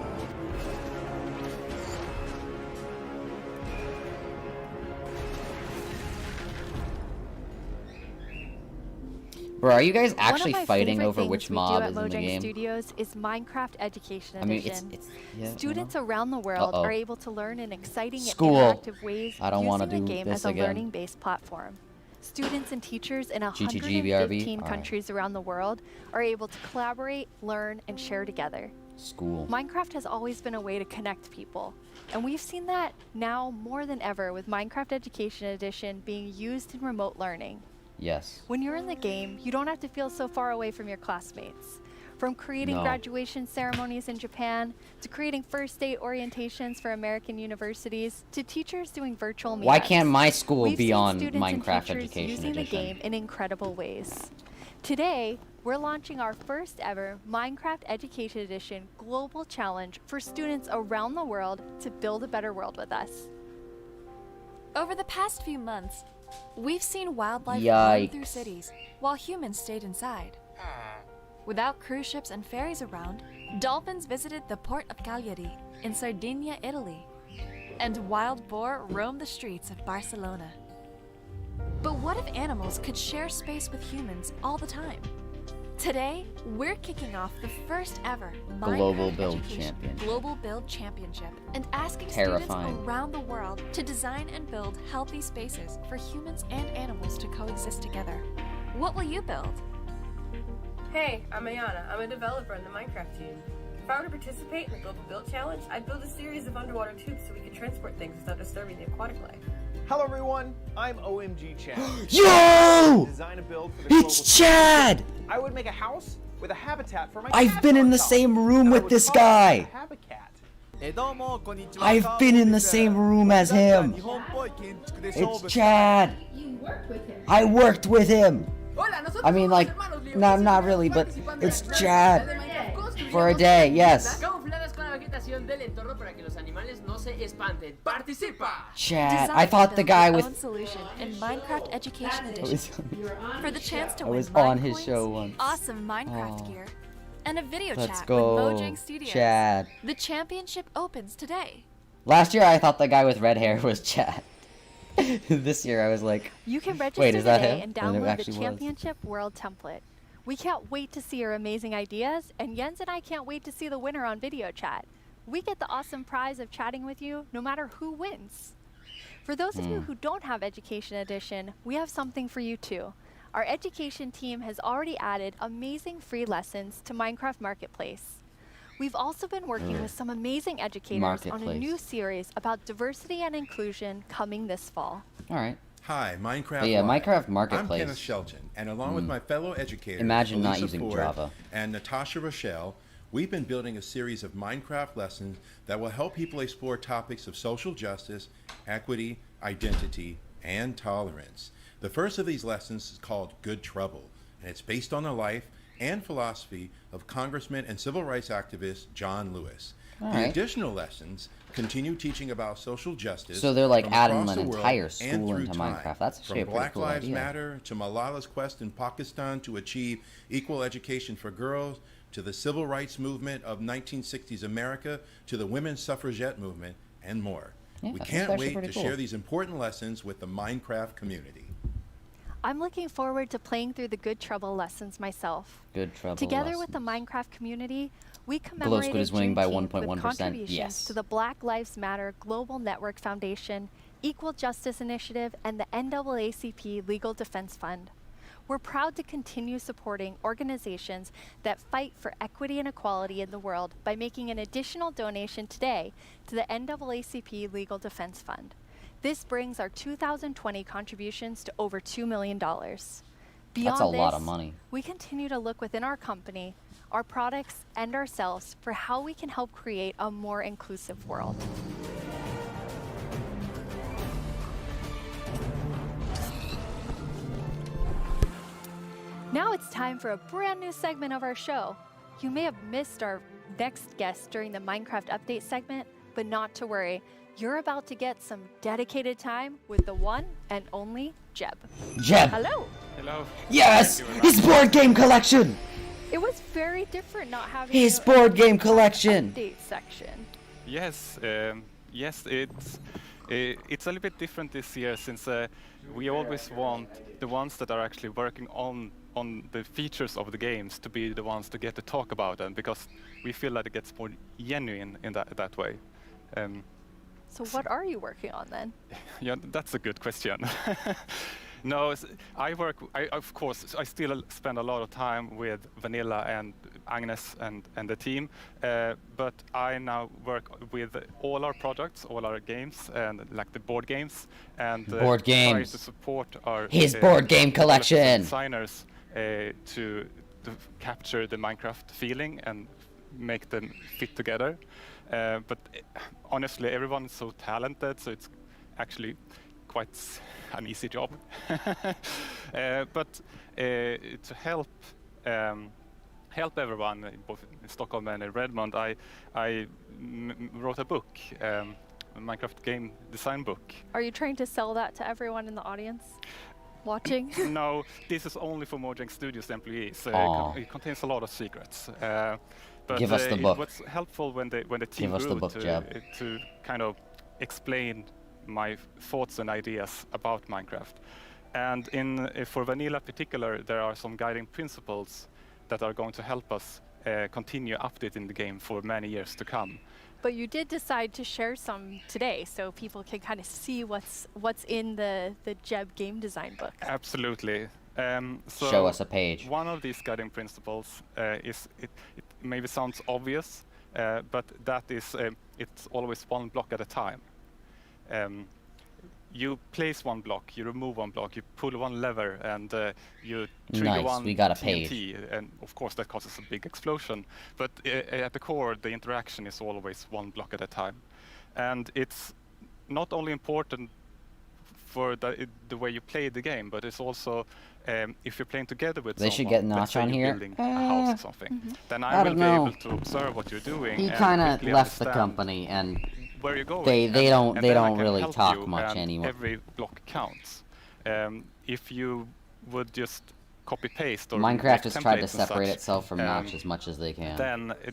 Bro, are you guys actually fighting over which mob is in the game? Studios is Minecraft Education I mean, Edition. yeah, Students around the world are able to learn in exciting and School. interactive ways I don't wanna using the do game this as a again. learning-based platform. Students and teachers in GTG, 115 BRB? countries around the world are able to collaborate, learn, and share together. School. Minecraft has always been a way to connect people, and we've seen that now more than ever with Minecraft Education Edition being used in remote learning. Yes. When you're in the game, you don't have to feel so far away from your classmates. From creating No. graduation ceremonies in Japan, to creating first day orientations for American universities, to teachers doing virtual meetups. Why can't my school We've be seen on students and Minecraft teachers Education using the Edition? game in incredible ways. Today, we're launching our first ever Minecraft Education Edition Global Challenge for students around the world to build a better world with us. Over the past few months, we've seen wildlife Yikes. roam through cities while humans stayed inside. Without cruise ships and ferries around, dolphins visited the port of Cagliari in Sardinia, Italy, and wild boar roamed the streets of Barcelona. But what if animals could share space with humans all the time? Today, we're kicking off the first ever Global Minecraft Build Education Champion. Global Build Championship and asking Terrifying. students around the world to design and build healthy spaces for humans and animals to coexist together. What will you build? Hey, I'm Ayana. I'm a developer in the Minecraft team. If I were to participate in the Global Build Challenge, I'd build a series of underwater tubes so we could transport things without disturbing the aquatic life. Hello everyone, I'm OMG Chad. Yo! Design a build for the It's global Chad! challenge. I would make a house with a habitat for my I've been in the same room with this guy. I've been in the same room as him. It's Chad. I worked with him. I mean, like, no, not really, but it's Chad. For a day, yes. Chad, I thought the guy with... Solution in Minecraft Education Edition. For the chance to I win was on Mine his coins, show once. awesome Minecraft Aw. gear, and a video Let's chat go, with Mojang Studios. Chad. The championship opens today. Last year I thought the guy with red hair was Chad. This year I was like, You can register wait, is that today him? and And it download the actually was. Championship World template. We can't wait to see your amazing ideas, and Jens and I can't wait to see the winner on video chat. We get the awesome prize of chatting with you no matter who wins. For those of you who don't have Education Edition, we have something for you too. Our education team has already added amazing free lessons to Minecraft Marketplace. We've also been working with some amazing educators on a new series about diversity and inclusion coming this fall. All right. Hi, Minecraft. But yeah, Live. Minecraft I'm Marketplace. Kenneth Shelton, and along with my fellow educators, Imagine not Elisa using Ford Java. and Natasha Rochelle, we've been building a series of Minecraft lessons that will help people explore topics of social justice, equity, identity, and tolerance. The first of these lessons is called Good Trouble, and it's based on the life and philosophy of Congressman and civil rights activist John Lewis. All The right. additional lessons continue teaching about social justice. So they're like from adding across an the world entire and school through into time. Minecraft. That's actually From a pretty Black cool Lives idea. Matter to Malala's quest in Pakistan to achieve equal education for girls, to the civil rights movement of 1960s America, to the women's suffragette movement, and more. Yeah, We that's can't actually wait pretty to cool. share these important lessons with the Minecraft community. I'm looking forward to playing through the Good Trouble lessons myself. Good Trouble Together lessons. with the Minecraft community, we Squid commemorated is winning by Juneteenth 1.1%. with contributions Yes. to the Black Lives Matter Global Network Foundation, Equal Justice Initiative, and the NAACP Legal Defense Fund. We're proud to continue supporting organizations that fight for equity and equality in the world by making an additional donation today to the NAACP Legal Defense Fund. This brings our 2020 contributions to over $2 million. Beyond a lot this, of money. we continue to look within our company, our products, and ourselves for how we can help create a more inclusive world. Now it's time for a brand new segment of our show. You may have missed our next guest during the Minecraft update segment, but not to worry. You're about to get some dedicated time with the one and only Jeb. Jeb! Hello! Hello. Yes! His board game collection! It was very different not having his board game collection update section. Yes, yes, it's a little bit different this year since we always want the ones that are actually working on the features of the games to be the ones to get to talk about them, because we feel that it gets more genuine in that way. So what are you working on then? Yeah, that's a good question. No, of course, I still spend a lot of time with Vanilla and Agnes and the team, but I now work with all our projects, all our games, and like the board games, and board games. try to support our his board game collection designers to capture the Minecraft feeling and make them fit together. But honestly, everyone's so talented, so it's actually quite an easy job. But to help everyone, both in Stockholm and in Redmond, I wrote a book, a Minecraft game design book. Are you trying to sell that to everyone in the audience watching? No, this is only for Mojang Studios employees. It contains a lot of secrets. But give us the book. It was helpful when the team give us grew the book, to kind of explain my thoughts and ideas about Minecraft. And for Vanilla in particular, there are some guiding principles that are going to help us continue updating the game for many years to come. But you did decide to share some today, so people can kind of see what's in the Jeb game design book. Absolutely. So show us a page. One of these guiding principles is it maybe sounds obvious, but that is it's always one block at a time. You place one block, you remove one block, you pull one lever, and you trigger one we got a TNT, page. and of course that causes a big explosion. But at the core, the interaction is always one block at a time, and it's not only important for the way you play the game, but it's also if you're playing together with they someone, should get Notch on here. Building a house or something, then I will be able to observe what you're doing. He kind of left the company, and where you're going. They don't really talk much anymore. Every block counts. If you would just copy paste or Minecraft has tried to templates and separate such, itself from Notch as much as they can.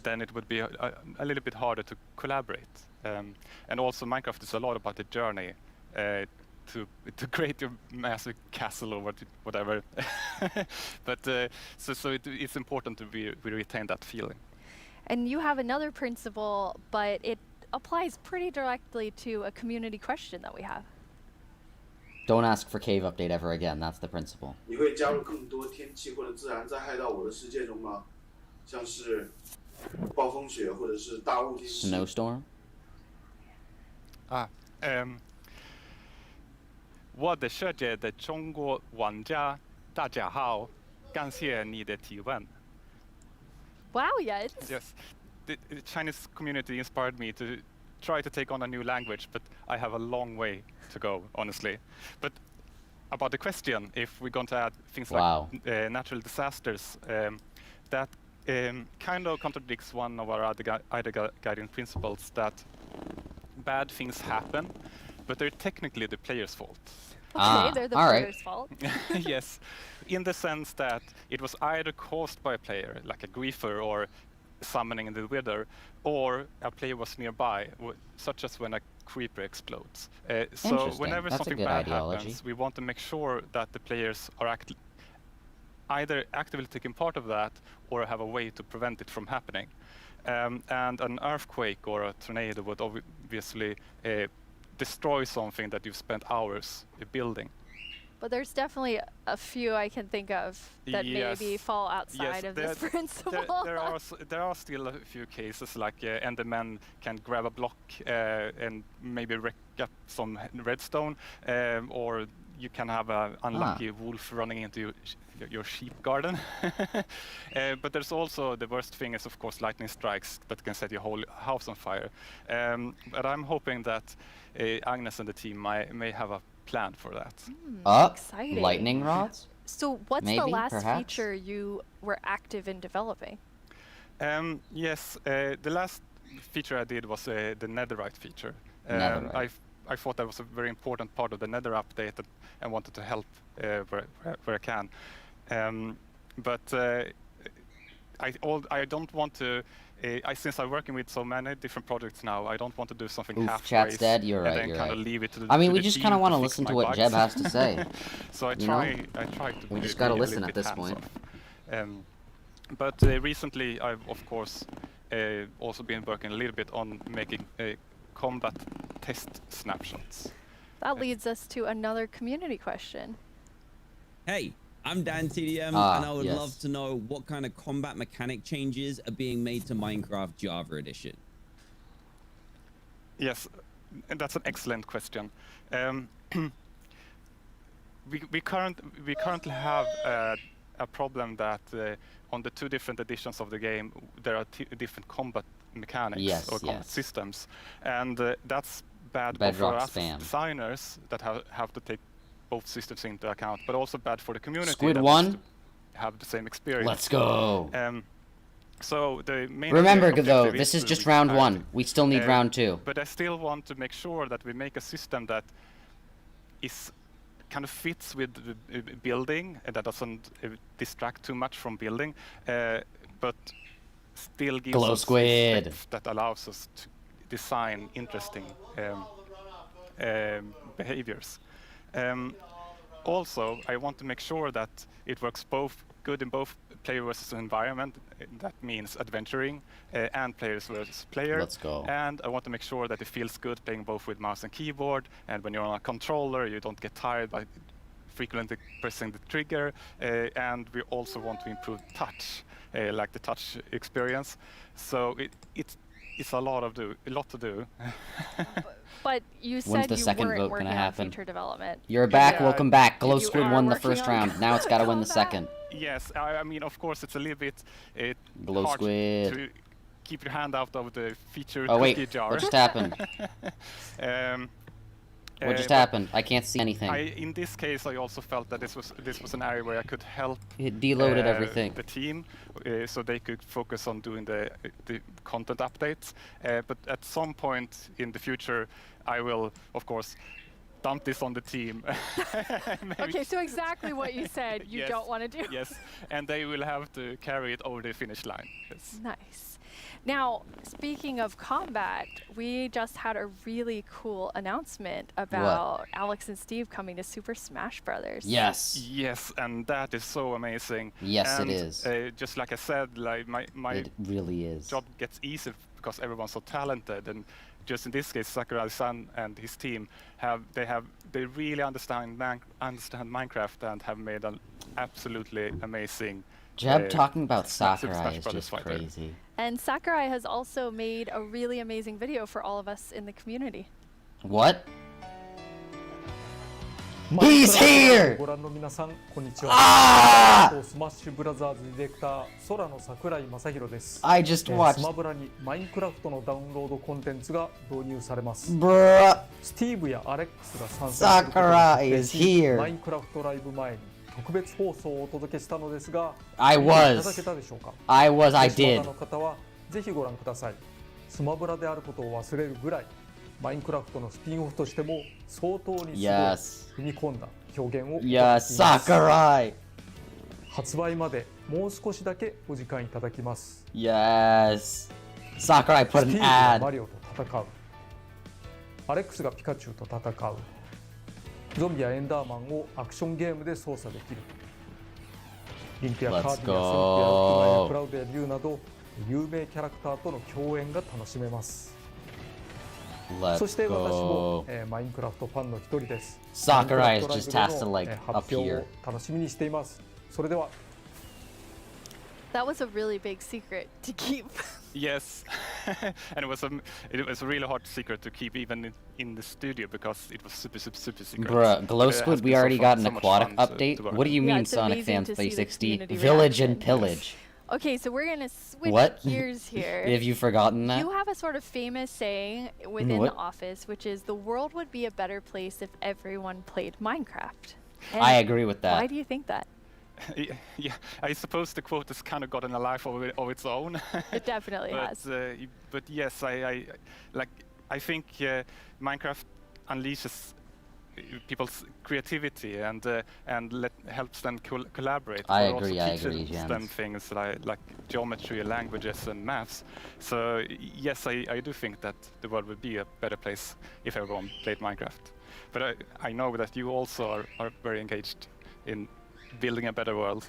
Then it would be a little bit harder to collaborate. And also Minecraft is a lot about the journey. To create your massive castle or whatever, but so it's important to we retain that feeling. And you have another principle, but it applies pretty directly to a community question that we have. Don't ask for cave update ever again. That's the principle. 你会加入更多天气或者自然灾害到我的世界中吗？像是暴风雪或者是大雾天气。Snowstorm. 我的世界的中国玩家，大家好，感谢你的提问。Wow, yeah. Yes, the Chinese community inspired me to try to take on a new language, but I have a long way to go, honestly. But about the question, if we're going to add things like natural disasters, that kind of contradicts one of our other guiding principles, that bad things happen, but they're technically the player's fault. Okay, they're the player's fault. Yes, in the sense that it was either caused by a player, like a griefer or summoning in the wither, or a player was nearby, such as when a creeper explodes. So whenever something bad happens, we want to make sure that the players are either actively taking part of that or have a way to prevent it from happening. And an earthquake or a tornado would obviously destroy something that you've spent hours building. But there's definitely a few I can think of that maybe fall outside of this principle. There are still a few cases, like Endermen can grab a block and maybe wreck up some redstone, or you can have an unlucky wolf running into your sheep garden. But there's also the worst thing is, of course, lightning strikes that can set your whole house on fire. But I'm hoping that Agnes and the team may have a plan for that. Exciting. Lightning rods? So what's Maybe, the last perhaps? feature you were active in developing? Yes, the last feature I did was the netherite feature. Netherite. I thought that was a very important part of the Nether update and wanted to help where I can. But I don't want to. Since I'm working with so many different projects now, I don't want to do something half chat's dead. You're right. and then You're kind right. of leave it to the. I mean, to we the just team kind of want to fix listen my to what bugs. Jeb has to say. So I you know? try to. We just got to listen at this point. But recently, I've of course also been working a little bit on making combat test snapshots. That leads us to another community question. Hey, I'm Dan TDM, and I would love to know what kind of combat mechanic changes are being made to Minecraft Java Edition. Yes, and that's an excellent question. We currently have a problem that on the 2 different editions of the game there are different combat mechanics or combat systems, and that's bad for us designers that have to take both systems into account, but also bad for the community Squid that one. wants to have the same experience. Let's go. So the main Remember objective though, is this is to just round reach 1. We still need round 2. But I still want to make sure that we make a system that is kind of fits with the building and that doesn't distract too much from building, but still gives Glow us squid. depth that allows us to design interesting behaviors. Also, I want to make sure that it works good in both player versus environment. That means adventuring and players versus player. Let's go. And I want to make sure that it feels good playing both with mouse and keyboard. And when you're on a controller, you don't get tired by frequently pressing the trigger. And we also want to improve touch, like the touch experience. So it's a lot to do. But you When's said the you second weren't vote working gonna on happen? feature development. You're back. Yeah, Welcome back. Glow you Squid are won the working first on round. Now it's got to win the second. Yes, I mean, of course, it's a little bit Glow hard squid. to keep your hand out of the feature Oh wait, cookie jar. what just happened? What just happened? I can't see anything. In this case, I also felt that this was an area where I could help. It deloaded everything. The team, so they could focus on doing the content updates. But at some point in the future, I will, of course, dump this on the team. Okay, so exactly what you said you Yes, don't want to do. Yes, and they will have to carry it over the finish line. Yes. Nice. Now, speaking of combat, we just had a really cool announcement about Alex and Steve coming to Super Smash Brothers. Yes. Yes, and that is so amazing. Yes, and, it is. Just like I said, like my It really is. job gets easy because everyone's so talented, and just in this case, Sakurai-san and his team they really understand Minecraft and have made an absolutely amazing. Jeb talking about Sakurai Smash is Brothers just fighter. crazy. And Sakurai has also made a really amazing video for all of us in the community. What? He's here! ご覧の皆さん、こんにちは。スマッシュブラザーズディレクター、空の桜井正弘です。 I just watched. スマブラにマインクラフトのダウンロードコンテンツが導入されます。 Bruh. スティーブやアレックスが参戦することが Sakurai 決 is 定し here. マインクラフトライブ前に特別放送をお届けしたのですが、 I 見ていただ was. けたでしょうか。 I was. I もしま did. だの方はぜひご覧ください。スマブラであることを忘れるぐらい、マインクラフトのスピンオフとしても相当にすごい Yes. 踏み込んだ表現を Yes, Sakurai. 発売までもう少しだけお時間いただきます。 Yes. Sakurai ス put ティー an ブが ad. マリオと戦う。アレックスがピカチュウと戦う。ゾンビやエンダーマンをアクションゲームで操作できる。リンクやカービィやソニックやウッドマンやクラウドやリュウなど有名キャラクターとの共演が楽しめます。 Let's そして私も go. マインクラフトファンの一人です。 Sakurai is just マイン has ク to ラ like フトライブでの発表 appear. を楽しみにしています。それでは。 That was a really big secret to keep. Yes, and it was a really hard secret to keep even in the studio because it was super secret. Bruh, Glow Squid, we already got an aquatic update. What do you Yeah, mean, it's Sonic amazing Fans to see the 360? community Village and reaction. pillage. Okay, so we're gonna switch What? gears here. Have you forgotten that? You have a sort of famous saying within What? the office, which is the world would be a better place if everyone played Minecraft. I And agree with that. Why do you think that? Yeah, I suppose the quote has kind of gotten a life of its own. It definitely has. But yes, I think Minecraft unleashes people's creativity and helps them collaborate. I It agree, also teaches them things like geometry, languages, and maths. So yes, I do think that the world would be a better place if everyone played Minecraft. But I know that you also are very engaged in building a better world.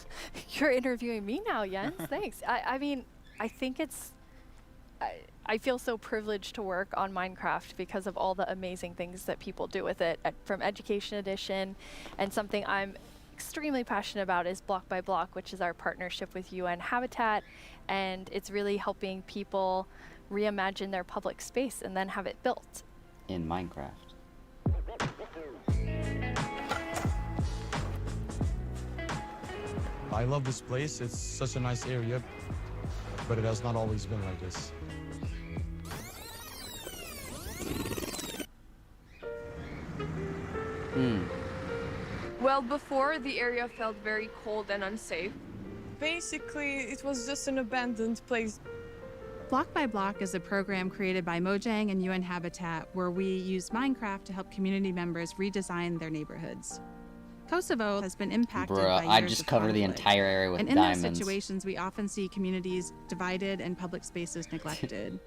You're interviewing me now, Jens. Thanks. I mean, I think I feel so privileged to work on Minecraft because of all the amazing things that people do with it, from Education Edition, and something I'm extremely passionate about is Block by Block, which is our partnership with UN Habitat, and it's really helping people reimagine their public space and then have it built. In Minecraft. I love this place. It's such a nice area, but it has not always been like this. Well, before, the area felt very cold and unsafe. Basically, it was just an abandoned place. Block by Block is a program created by Mojang and UN Habitat where we use Minecraft to help community members redesign their neighborhoods. Kosovo has been impacted by years I just of covered the conflict. entire area with and in diamonds. those situations, we often see communities divided and public spaces neglected.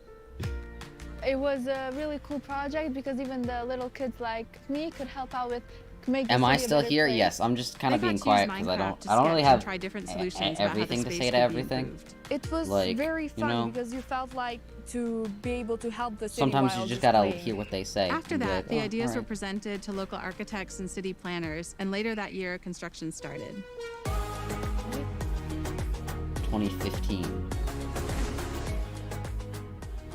It was a really cool project because even the little kids like me could help out with Am I still here? Yes, I'm just kind of being quiet because I don't really have everything to say to everything. It was very fun because you felt like to be able to help the city. Sometimes you just gotta hear what they say. After that, like, the ideas were right. presented to local architects and city planners, and later that year, construction started. 2015.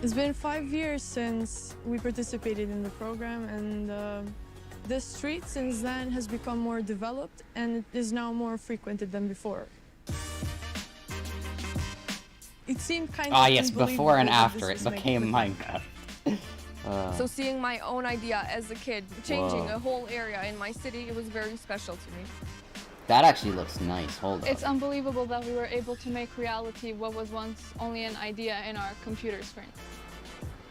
It's been 5 years since we participated in the program, and the street since then has become more developed and it is now more frequented than before. It seemed kind of yes, before and after it became Minecraft. So seeing my own idea as a kid, changing a whole area in my city, it was very special to me. That actually looks nice. Hold up. It's unbelievable that we were able to make reality what was once only an idea in our computer screen.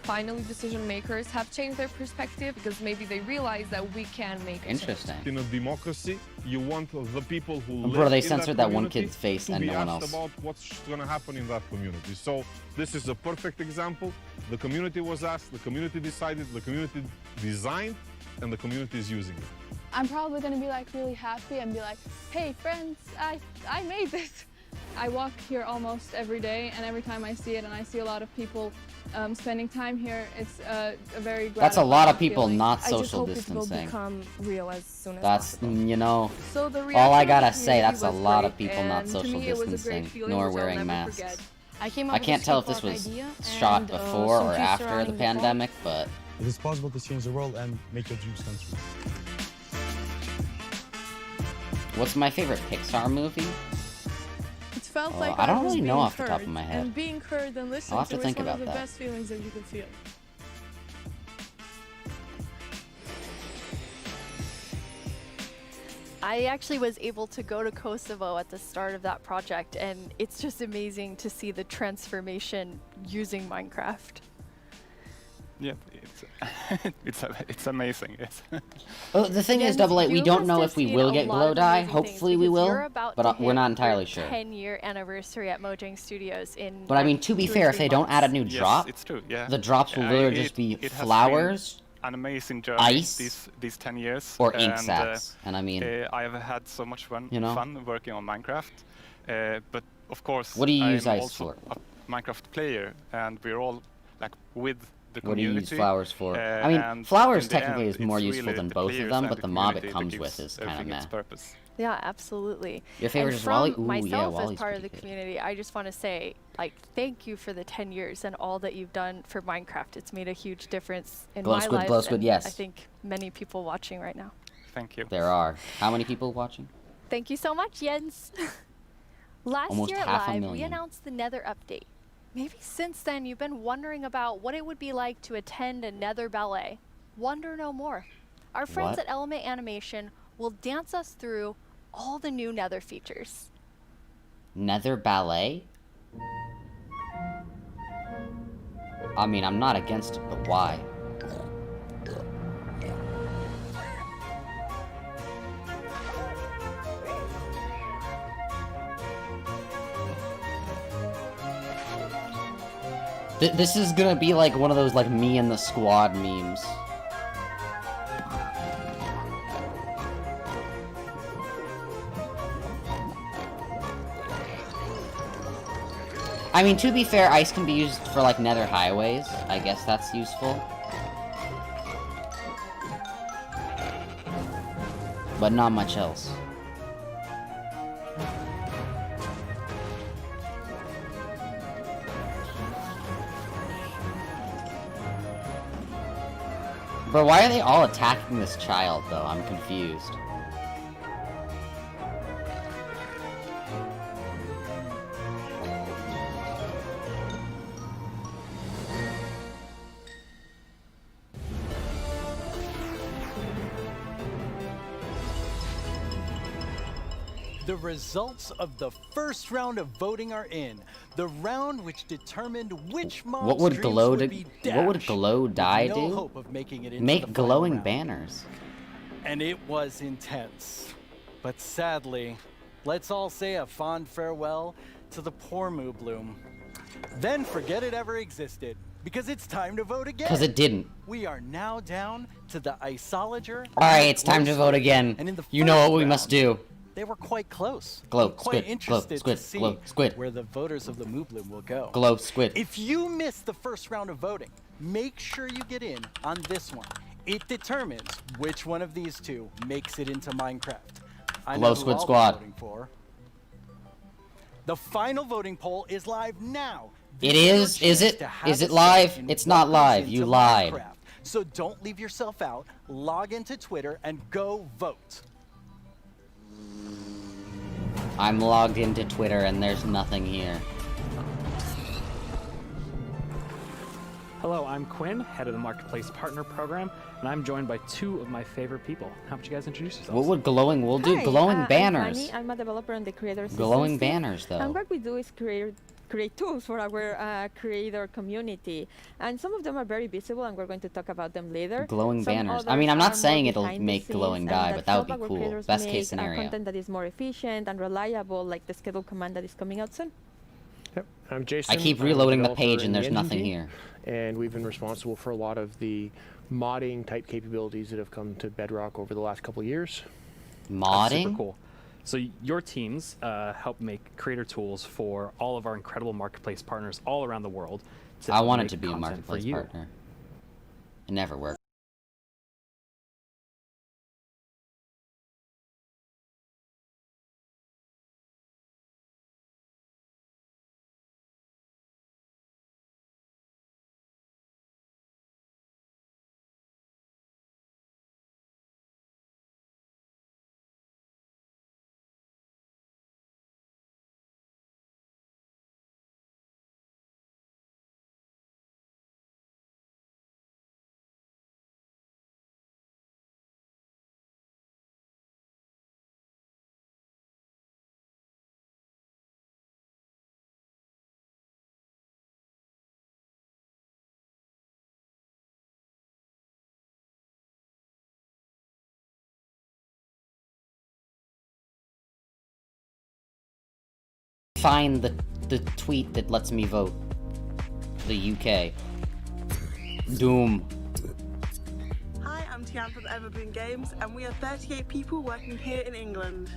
Finally, decision makers have changed their perspective because maybe they realize that we can make a Interesting. change. In a democracy, you want the people who Bro, live they in censored that that one community kid's face to and be no one asked else. about what's going to happen in that community. So this is a perfect example. The community was asked, the community decided, the community designed, and the community is using it. I'm probably gonna be like really happy and be like, hey friends, I made this. I walk here almost every day, and every time I see it and I see a lot of people spending time here, it's a very gratifying That's a lot of people feeling. not I just social hope distancing. It will become real as soon as That's, possible. you know, So the all I reaction gotta of the say, that's a community lot was of people great, not and to social me it was a great distancing feeling nor which I'll wearing never masks. forget. I can't tell if this was shot before or after the pandemic, but It is possible to change the world and make your dreams come true. what's my favorite Pixar movie? It felt Oh, like I don't was really know being off the top of heard, my head. And being heard and listened I'll have to to is think one of about the that. best feelings that you can feel. I actually was able to go to Kosovo at the start of that project, and it's just amazing to see the transformation using Minecraft. Yeah, it's amazing. Yes. Oh, the thing is, Jens, Double A, we you don't must know have if we seen will a get lot glow of dye. amazing Hopefully things we because will, you're about but to we're not hit your entirely sure. 10-year anniversary at Mojang Studios in. But I mean, to be like, fair, if 2 or 3 they don't add a new months. drop, it's true. Yeah. the drops will literally just be it has flowers, been an amazing journey ice, these 10 years. or ink and, sacks. And I mean, I have had so much fun, you know? fun working on Minecraft. But of course, What do you I'm use ice also for? a Minecraft player, and we're all like with the what do you community. use flowers for? I and mean, flowers in the technically end, is more it's useful really than the both of players them, and but the the mob it community comes that with gives is kind of everything meh. its purpose. Yeah, absolutely. Your favorite and is Wally? from Ooh, yeah, myself Wally's as part of pretty the good. community, I just want to say, like, thank you for the 10 years and all that you've done for Minecraft. It's made a huge difference in Glow my squid, life. glow squid, and yes. I think many people watching right now. Thank you. There are. How many people watching? Thank you so much, Jens. Last Almost year at 500,000. Live, we announced the Nether update. Maybe since then you've been wondering about what it would be like to attend a Nether ballet. Wonder no more. Our friends What? at Element Animation will dance us through all the new Nether features. Nether Ballet? I mean, I'm not against it, but why? This is gonna be like one of those like me and the squad memes. I mean, to be fair, ice can be used for like nether highways. I guess that's useful. But not much else. Bro, why are they all attacking this child, though? I'm confused. The results of the first round of voting are in. The round which determined which mob's What would dreams glow would be dashed, what would glow dye with do? no hope of making it into the Make final glowing round. banners. And it was intense. But sadly, let's all say a fond farewell to the poor Moo Bloom. Then forget it ever existed, because it's time to vote again. 'Cause it didn't. We are now down to the Isologer. Alright, it's time to vote again. And in the You know first what we round, must do. They were quite close. Glow, I'm quite squid, glow, interested squid, to see glow, squid. where the voters of the Moo Bloom will go. Glow, squid. If you miss the first round of voting, make sure you get in on this one. It determines which one of these two makes it into Minecraft. I Glow know who Squid I'll be Squad. voting for. The final voting poll is live now. It This your is chance it? to have Is a it say live? in It's what not goes live. You into lied. Minecraft. So don't leave yourself out. Log into Twitter and go vote. I'm logged into Twitter and there's nothing here. Hello, I'm Quinn, head of the Marketplace Partner Program, and I'm joined by two of my favorite people. How about you guys introduce yourselves? What would glowing? We'll do Hi, glowing I'm banners. Fanny. I'm a developer on the creator Glowing systems team. banners, though. And what we do is create tools for our creator community, and some of them are very visible, and we're going to talk about them later. Glowing Some banners. I others mean, I'm are not more saying it'll behind the make glowing scenes, dye, and but that would help be our cool. creators Best make, case scenario. content that is more efficient and reliable, like the schedule command that is coming out soon. Yep, I'm Jason. I keep I'm a reloading the developer page and in the there's engine nothing team, here. And we've been responsible for a lot of the modding type capabilities that have come to Bedrock over the last couple of years. That's super cool. So your teams help make creator tools for all of our incredible marketplace partners all around the world. I wanted make to be a content for marketplace you. partner. It never worked. Find the tweet that lets me vote. The UK. Doom. Hi, I'm Tian from Evergreen Games, and we are 38 people working here in England.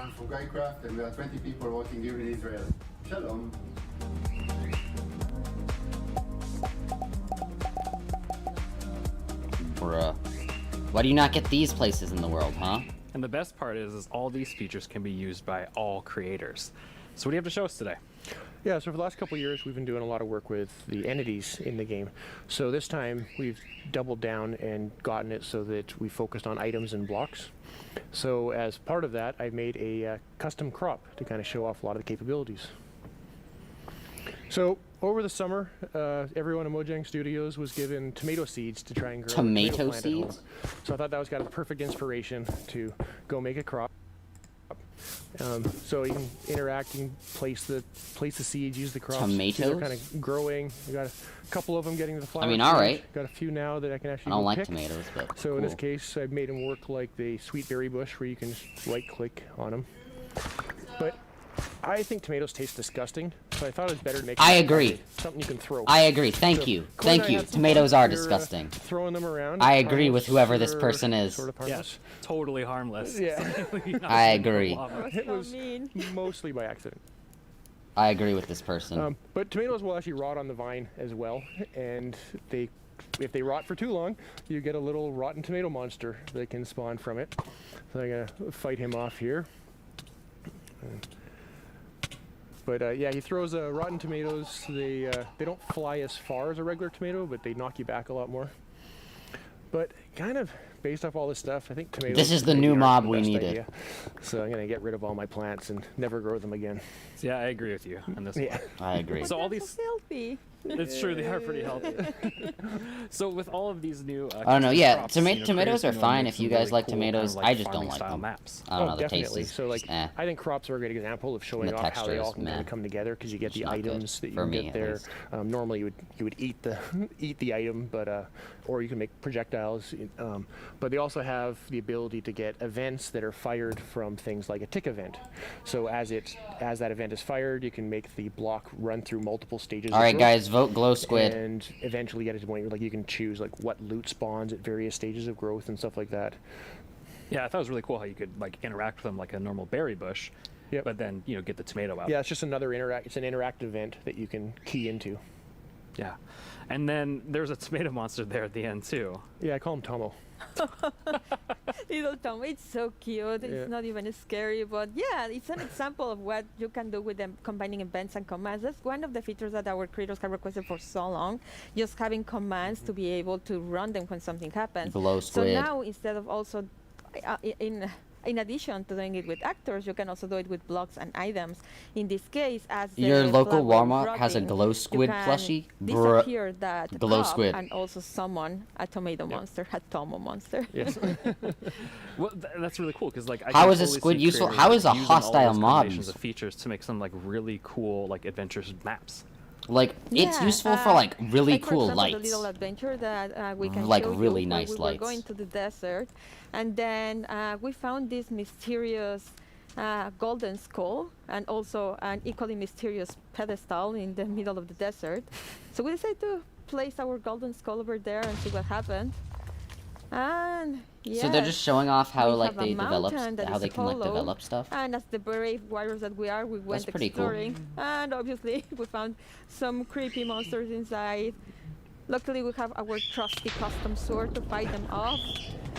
fan for Guycraft, and we are 20 people working here in Israel. Shalom. Bruh. Why do you not get these places in the world, huh? And the best part is all these features can be used by all creators. So what do you have to show us today? Yeah, so for the last couple of years, we've been doing a lot of work with the entities in the game. So this time, we've doubled down and gotten it so that we focused on items and blocks. So as part of that, I made a custom crop to kind of show off a lot of the capabilities. So over the summer, everyone in Mojang Studios was given tomato seeds to try and grow tomato plant seeds. at home. So I thought that was kind of the perfect inspiration to go make a crop. So you can interact, you can place the seeds, use the crops. Tomatoes? They're kind of growing. We got a couple of them getting to the flower. I mean, all right. Got a few now that I can actually. I don't go like pick. tomatoes, but so in this case, I've made them work like the sweet berry bush, where you can just right-click on them. But I think tomatoes taste disgusting, so I thought it was better to make. I agree. Something you can throw. I agree. Thank you. Thank you. Tomatoes are disgusting. Throwing them around. I agree with whoever this person is. Sort of harmless. Yeah, totally harmless. Yeah. I agree. It was mostly by accident. I agree with this person. But tomatoes will actually rot on the vine as well, and if they rot for too long, you get a little rotten tomato monster that can spawn from it. So I'm gonna fight him off here. But yeah, he throws rotten tomatoes. They don't fly as far as a regular tomato, but they knock you back a lot more. But kind of based off all this stuff, I think tomatoes. This is the new mob we needed. Idea. So I'm gonna get rid of all my plants and never grow them again. Yeah, I agree with you on this one. I agree. So all these healthy. It's true, they are pretty healthy. So with all of these new I don't know, yeah, crops, tomatoes are fine if you guys like tomatoes. Kind of I just don't like farming-style them. maps. I don't know, the definitely. taste is So like, I think crops are a great example of showing the off how they texture all is can kind meh. of come together, because you get It's the not good, items that you for can me, get at there. least. Normally you would eat the item, but or you can make projectiles. But they also have the ability to get events that are fired from things like a tick event. So as that event is fired, you can make the block run through multiple stages. All right, guys, vote glow squid. And eventually get it to the point where like you can choose like what loot spawns at various stages of growth and stuff like that. Yeah, I thought it was really cool how you could like interact with them like a normal berry bush, but then get the tomato out. Yeah, it's just another it's an interactive event that you can key into. Yeah, and then there's a tomato monster there at the end too. Yeah, I call him Tomo. Little Tom, it's so cute. Yeah. It's not even scary, but yeah, it's an example of what you can do with them combining events and commands. That's one of the features that our creators have requested for so long, just having commands to be able to run them when something happens. Glow squid. So now, instead of also in addition to doing it with actors, you can also do it with blocks and items. In this case, as Your the local flower Walmart has a rotting, glow squid you can plushie? disappear that Glow crop squid. and also summon a tomato monster, a Tomo monster. Yes. Well, that's really cool because like How can is a totally squid see useful? creators How is a using all hostile those mob combinations of features to make some like really cool like adventurous maps. Like it's useful for like really like, cool for example, lights. the little adventure that we can Like show really you nice when we lights. were going to the desert, and then we found this mysterious golden skull and also an equally mysterious pedestal in the middle of the desert. So we decided to place our golden skull over there and see what happened. And So they're just showing off how we like have a they develop, mountain that how is they can like hollow, develop stuff. And as the brave warriors that we are, we went pretty cool. exploring, and obviously we found some creepy monsters inside. Luckily, we have our trusty custom sword to fight them off.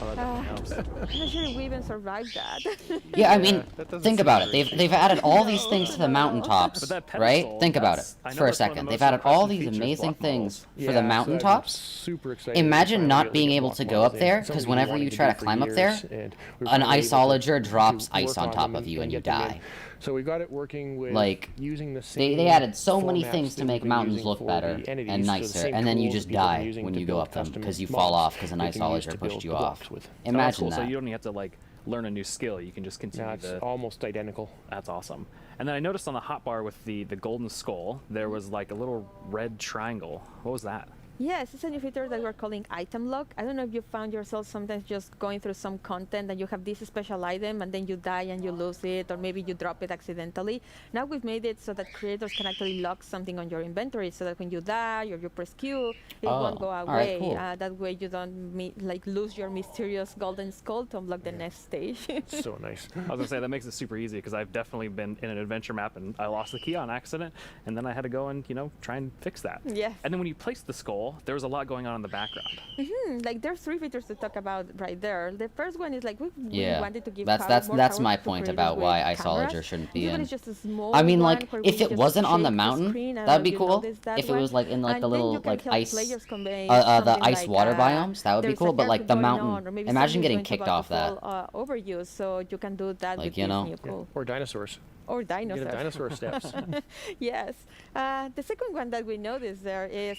Oh, that helps. I'm not sure if we even survived that. Yeah, I mean, think about it. They've added all these things to the mountaintops, But that right? pedestal, Think about it I know for a that's one of the second. most They've added all impressive these features amazing block models. things for Yeah, the so I'm mountaintops. super excited. Imagine to not finally being get able block to go models up in. there, Something because we whenever wanted you to try do to for climb up there, years, and we were an finally able to isolager drops work ice on on top them of you and you get them in. die. So we got it working with Like, using the same They added so many formats things that to we've make been mountains using look for better the entities, and so the nicer, same and then you tools just people have been die using when to you go build up them custom because you fall models, off because an they can use isolager to pushed build you the off. blocks with. Oh, that's Imagine cool. that. So you don't even have to like learn a new skill. You can just continue It's to. almost identical. That's awesome. And then I noticed on the hotbar with the golden skull, there was like a little red triangle. What was that? Yes, it's a new feature that we're calling item lock. I don't know if you found yourself sometimes just going through some content and you have this special item and then you die and you lose it, or maybe you drop it accidentally. Now we've made it so that creators can actually lock something on your inventory so that when you die or you press Q, it won't go away. Right, cool. That way you don't lose your mysterious golden skull to unlock the next stage. So nice. I was gonna say that makes it super easy because I've definitely been in an adventure map and I lost the key on accident, and then I had to go and try and fix that. Yes. And then when you place the skull, there was a lot going on in the background. Like there's 3 features to talk about right there. The first one is like we wanted to give that's my point about why Isolager shouldn't be in. I mean, like, if it wasn't on the mountain, that'd be cool. If it was like in like the little like ice, the ice water biomes, that would be cool. But like the mountain, imagine getting kicked off that. Over you, so you can do that like, with this new cool. Or dinosaurs. Or dinosaurs. Get dinosaur steps. Yes. The second one that we noticed there is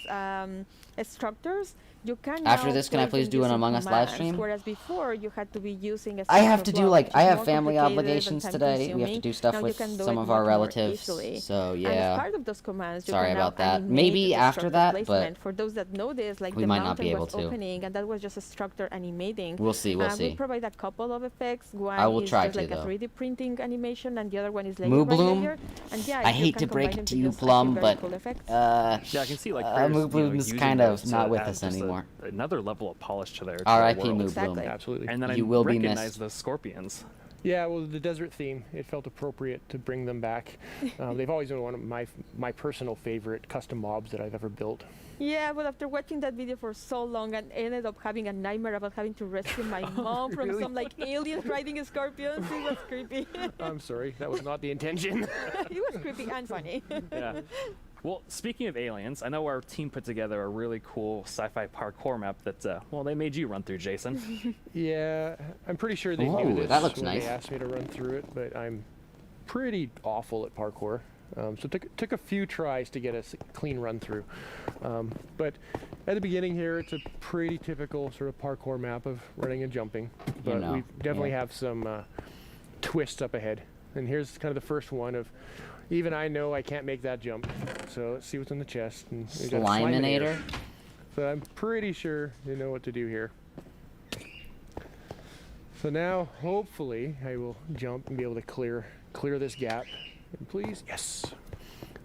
structures. You can After this, can I please do an Among Us live stream? Whereas before you had to be using a I have to do block, like which I is have more family complicated obligations and today. We have to do stuff now with you can do some it of our much more relatives. easily. So And yeah. as part of those commands, you Sorry can now about that. animate Maybe the after structure that, placement. but For those that know this, like we the might not be mountain able was to. opening, and that was just a structure animating. We'll see, we'll see. We provide a couple of effects. One I will is try just to, like though. a 3D printing animation, and the other one is layer Moo by Bloom? layer. And yeah, I you hate can to break combine it them to to you, just achieve Plum, very but cool effects. Yeah, I can see like Moo Bloom is kind of not with us anymore. Another level of polish to their R.I.P. world. Moo Bloom. Absolutely. And then You I will be recognize missed. the scorpions. Yeah, well, the desert theme, it felt appropriate to bring them back. They've always been one of my personal favorite custom mobs that I've ever built. Yeah, but after watching that video for so long, I ended up having a nightmare about having to rescue my mom from Really? some like aliens riding scorpions. It was creepy. I'm sorry, that was not the intention. It was creepy and funny. Yeah. Well, speaking of aliens, I know our team put together a really cool sci-fi parkour map that, well, they made you run through, Jason. Yeah, I'm pretty sure they Ooh, knew this that looks when nice. they asked me to run through it, but I'm pretty awful at parkour. So it took a few tries to get a clean run through. But at the beginning here, it's a pretty typical sort of parkour map of running and jumping. But we definitely have some twists up ahead. And here's kind of the first one of, even I know I can't make that jump. So let's see what's in the chest. And we got a Sliminator? So I'm pretty sure you know what to do here. So now, hopefully, I will jump and be able to clear this gap. And please, yes.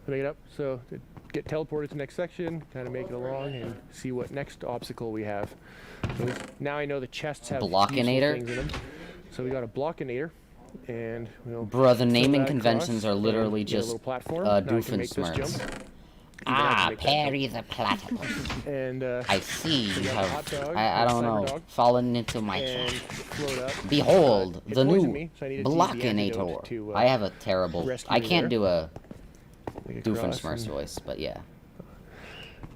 Make it up. So get teleported to the next section, kind of make it along, and see what next obstacle we have. So now I know the chests have Blockinator? things in them. So we got a Blockinator. And we'll Bruh, the flip naming that conventions across are literally and get a just little platform. Now I can make this Doofenshmirtz. jump. Parry the platypus. And I see so you we got a hot have, dog, I a don't cyber know, dog, fallen into my and trap. float up. Behold, It the poisoned new me, so I needed to use the antidote Blockinator. to, I have a terrible, rescue I me can't there. do a Make it across Doofenshmirtz and voice, but yeah.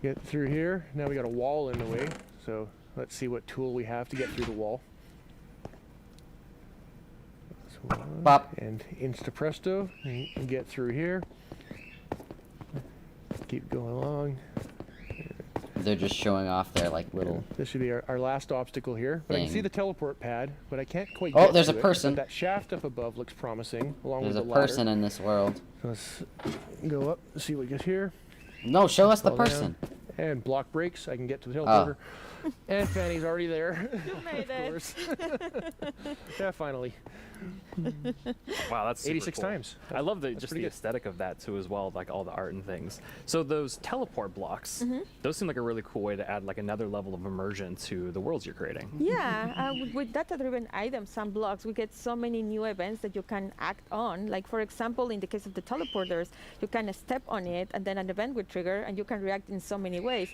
Get through here. Now we got a wall in the way, so let's see what tool we have to get through the wall. So Bop. And insta presto, and get through here. Keep going along. They're just showing off their like little. This should be our last obstacle here. But I can thing. see the teleport pad, but I can't quite Oh, get there's to a it. person. But that shaft up above looks promising, along There's a with the ladder. person in this world. So let's go up, see what we get here. No, show us the Fall down. person. And block brakes, I can get to the teleporter. And Fanny's already there. You made Of course. Yeah, finally. Wow, that's super 86 cool. times. I love the That's just pretty the good. aesthetic of that too, as well, like all the art and things. So those teleport blocks, those seem like a really cool way to add like another level of immersion to the worlds you're creating. Yeah, with data-driven items and blocks, we get so many new events that you can act on. Like, for example, in the case of the teleporters, you can step on it, and then an event will trigger, and you can react in so many ways.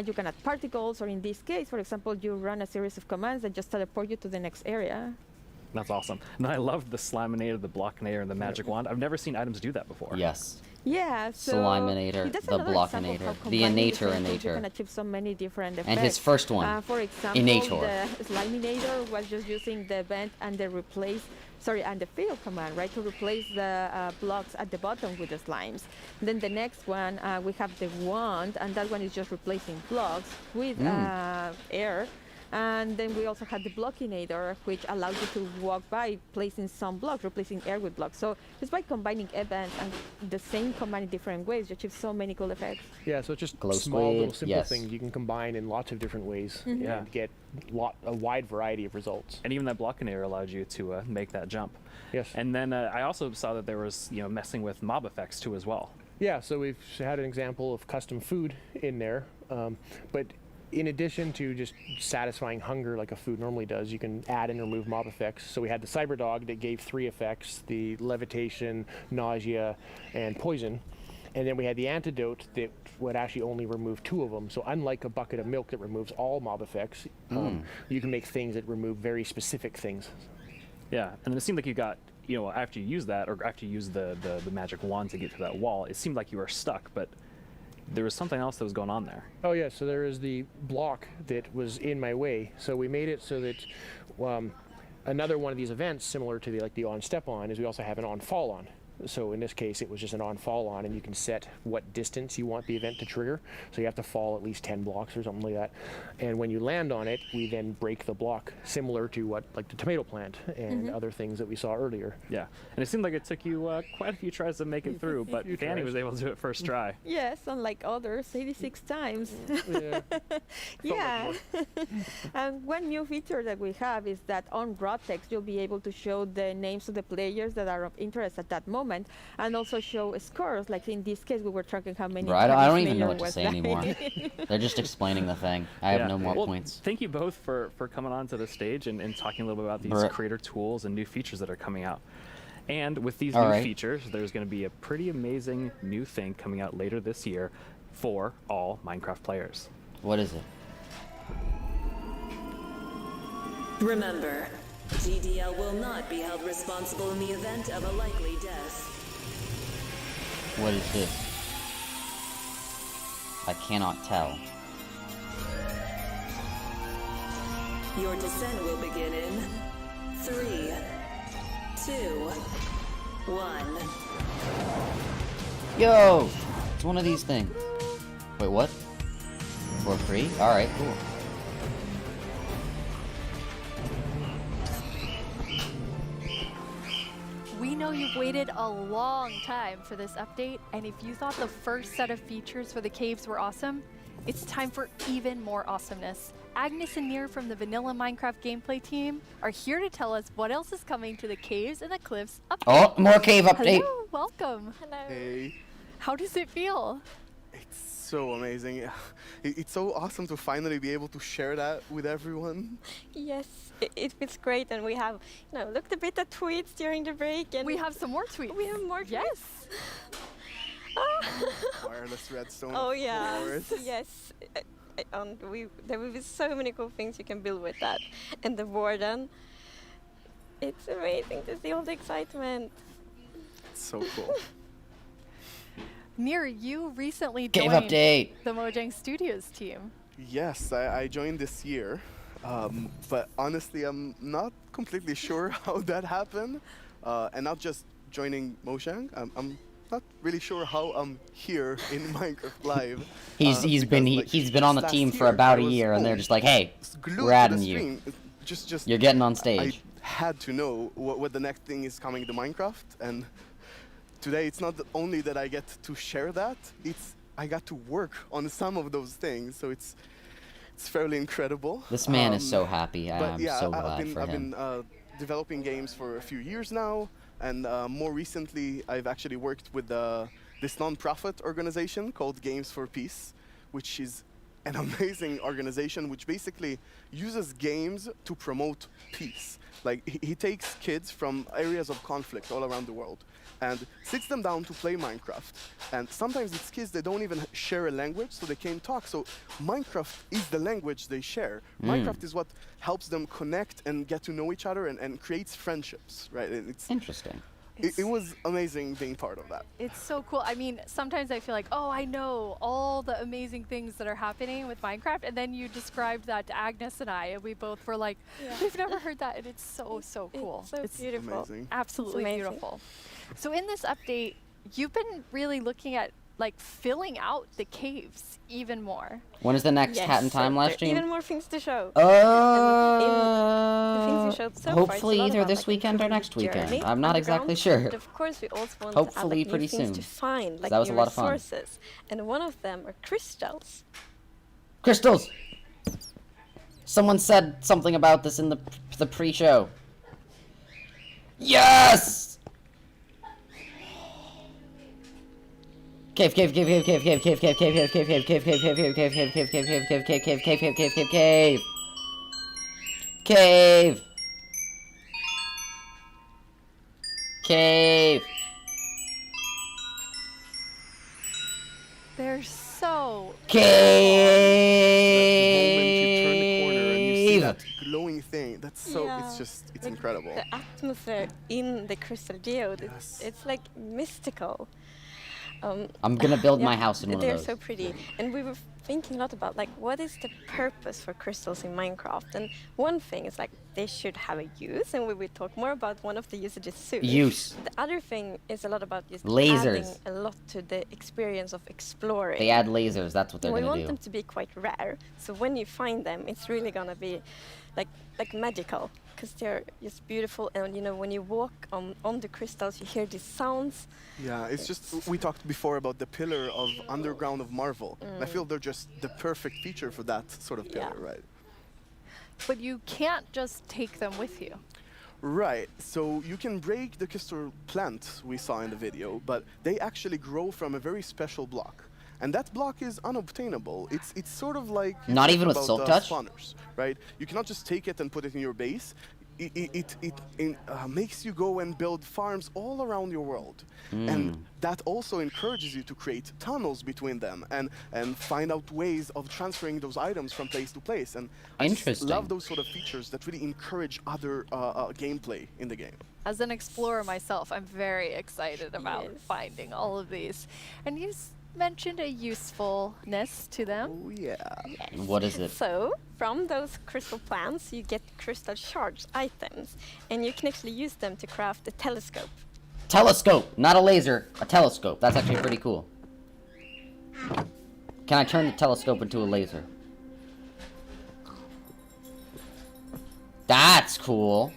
You can add particles, or in this case, for example, you run a series of commands that just teleport you to the next area. That's awesome. And I love the Slaminator, the Blockinator, and the Magic Wand. I've never seen items do that before. Yes. Yeah, so Sliminator, that's the another example of Blockinator, how the combining Inator different things, you Inator. can achieve so many different effects. And his first one, For example, Inator. the Sliminator was just using the event and the and the fill command, right, to replace the blocks at the bottom with the slimes. Then the next one, we have the wand, and that one is just replacing blocks with air. And then we also had the Blockinator, which allowed you to walk by placing some blocks, replacing air with blocks. So just by combining events and the same command in different ways, you achieve so many cool effects. Yeah, so it's just Glow small little squid, simple yes. things you can combine in lots of different ways Mhm. and get a wide variety of results. And even that Blockinator allowed you to make that jump. Yes. And then I also saw that there was, messing with mob effects too as well. Yeah, so we've had an example of custom food in there, but in addition to just satisfying hunger like a food normally does, you can add and remove mob effects. So we had the Cyber Dog that gave 3 effects, the levitation, nausea, and poison. And then we had the Antidote that would actually only remove 2 of them. So unlike a bucket of milk that removes all mob effects, you can make things that remove very specific things. Yeah, and it seemed like you got, after you use that, or after you use the magic wand to get to that wall, it seemed like you were stuck, but there was something else that was going on there. Oh yeah, so there is the block that was in my way. So we made it so that another one of these events, similar to the on step on, is we also have an on fall on. So in this case, it was just an on fall on, and you can set what distance you want the event to trigger. So you have to fall at least 10 blocks or something like that. And when you land on it, we then break the block, similar to what the tomato plant and other things that we saw earlier. Yeah, and it seemed like it took you quite a few tries to make it through, but Fanny was able to do it first try. Yes, unlike others, 86 times. Yeah. Yeah. And one new feature that we have is that on raw text, you'll be able to show the names of the players that are of interest at that moment, and also show scores. Like in this case, we were tracking how many. Bro, I don't even player know what to was say like. anymore. They're just explaining the thing. I have no more Well, points. Thank you both for coming onto the stage and talking a little bit about these creator tools and new features that are coming out. And with these new features, there's going to be a pretty amazing new thing coming out later this year for all Minecraft players. What is it? Remember, GDL will not be held responsible in the event of a likely death. What is this? I cannot tell. Your descent will begin in 3, 2, 1. Yo! It's one of these things. Wait, what? For free? Alright, cool. We know you've waited a long time for this update, and if you thought the first set of features for the caves were awesome, it's time for even more awesomeness. Agnes and Nir from the Vanilla Minecraft gameplay team are here to tell us what else is coming to the Caves and the Cliffs update. Oh, more cave update. Hello, welcome. Hello. Hey. How does it feel? It's so amazing. It's so awesome to finally be able to share that with everyone. Yes, it feels great, and we have, looked a bit at tweets during the break, and we have some more tweets. We have more tweets. Yes. Wireless redstone. Oh yeah. of course. Yes. There will be so many cool things you can build with that, and the Warden. It's amazing to see all the excitement. It's so cool. Nir, you recently Cave joined update. the Mojang Studios team. Yes, I joined this year, but honestly, I'm not completely sure how that happened, and not just joining Mojang. I'm not really sure how I'm here in Minecraft Live. He's been on the team for about a year, and they're just like, hey, we're adding you. You're getting on stage. I had to know what the next thing is coming to Minecraft, and today it's not only that I get to share that, I got to work on some of those things, so it's fairly incredible. This man is so happy. I'm yeah, so glad for I've him. been developing games for a few years now, and more recently I've actually worked with this non-profit organization called Games for Peace, which is an amazing organization which basically uses games to promote peace. Like he takes kids from areas of conflict all around the world and sits them down to play Minecraft. And sometimes it's kids that don't even share a language, so they can't talk. So Minecraft is the language they share. Minecraft is what helps them connect and get to know each other and creates friendships, right? And it's interesting. It was amazing being part of that. It's so cool. I mean, sometimes I feel like, oh, I know all the amazing things that are happening with Minecraft, and then you described that to Agnes and I, and we both were like, we've never heard that, and it's so cool. It's so beautiful. Amazing. Absolutely It's amazing. beautiful. So in this update, you've been really looking at like filling out the caves even more. When is the next Yes, Hat in Time live there are stream? even more things to show. The things you showed so far, Hopefully it's a lot either about, this like, weekend or improving next the journey weekend. I'm not exactly underground, sure. But of course, we also want Hopefully to add, like, pretty new things soon. to find, like That was a new lot of fun. resources. And one of them are crystals. Crystals! Someone said something about this in the pre-show. Yes! Cave. Cave. They're so That glowing thing, that's so, it's incredible. The atmosphere in the crystal geode, it's like mystical. I'm gonna build my house in one of They're those. so pretty. And we were thinking a lot about, like, what is the purpose for crystals in Minecraft? And one thing is, like, they should have a use, and we will talk more about one of the usages soon. Use. The other thing is a lot about just Lasers. adding a lot to the experience of exploring. They add lasers, that's what they're We gonna want do. them to be quite rare, so when you find them, it's really gonna be like magical, because they're just beautiful. And you know, when you walk on the crystals, you hear these sounds. Yeah, it's just, we talked before about the pillar of Underground of Marvel. I feel they're just the perfect feature for that sort of pillar, right? But you can't just take them with you. Right, so you can break the crystal plant we saw in the video, but they actually grow from a very special block. And that block is unobtainable. It's sort of like... Not even with Silk Touch? Spawners, right? You cannot just take it and put it in your base. It makes you go and build farms all around your world. And that also encourages you to create tunnels between them and find out ways of transferring those items from place to place. And I just love those sort of features that really encourage other gameplay in the game. As an explorer myself, I'm very excited about finding all of these. And you mentioned a usefulness to them. Oh, yeah. What is it? So, from those crystal plants, you get crystal shards items, and you can actually use them to craft a telescope. Telescope, not a laser, a telescope. That's actually pretty cool. Can I turn the telescope into a laser? That's cool.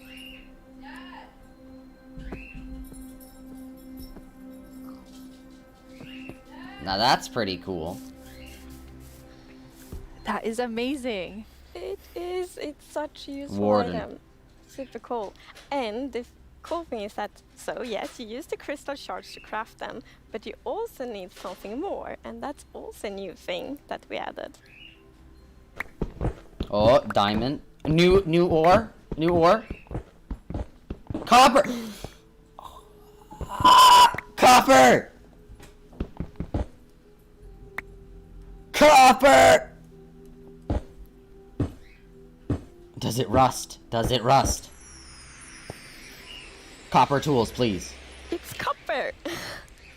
Now that's pretty cool. That is amazing. It is. It's such a useful Warden. item. Super cool. And the cool thing is that, so yes, you use the crystal shards to craft them, but you also need something more, and that's also a new thing that we added. Oh, diamond. New ore. New ore. Copper. Copper. Copper! Does it rust? Does it rust? Copper tools, please. It's copper!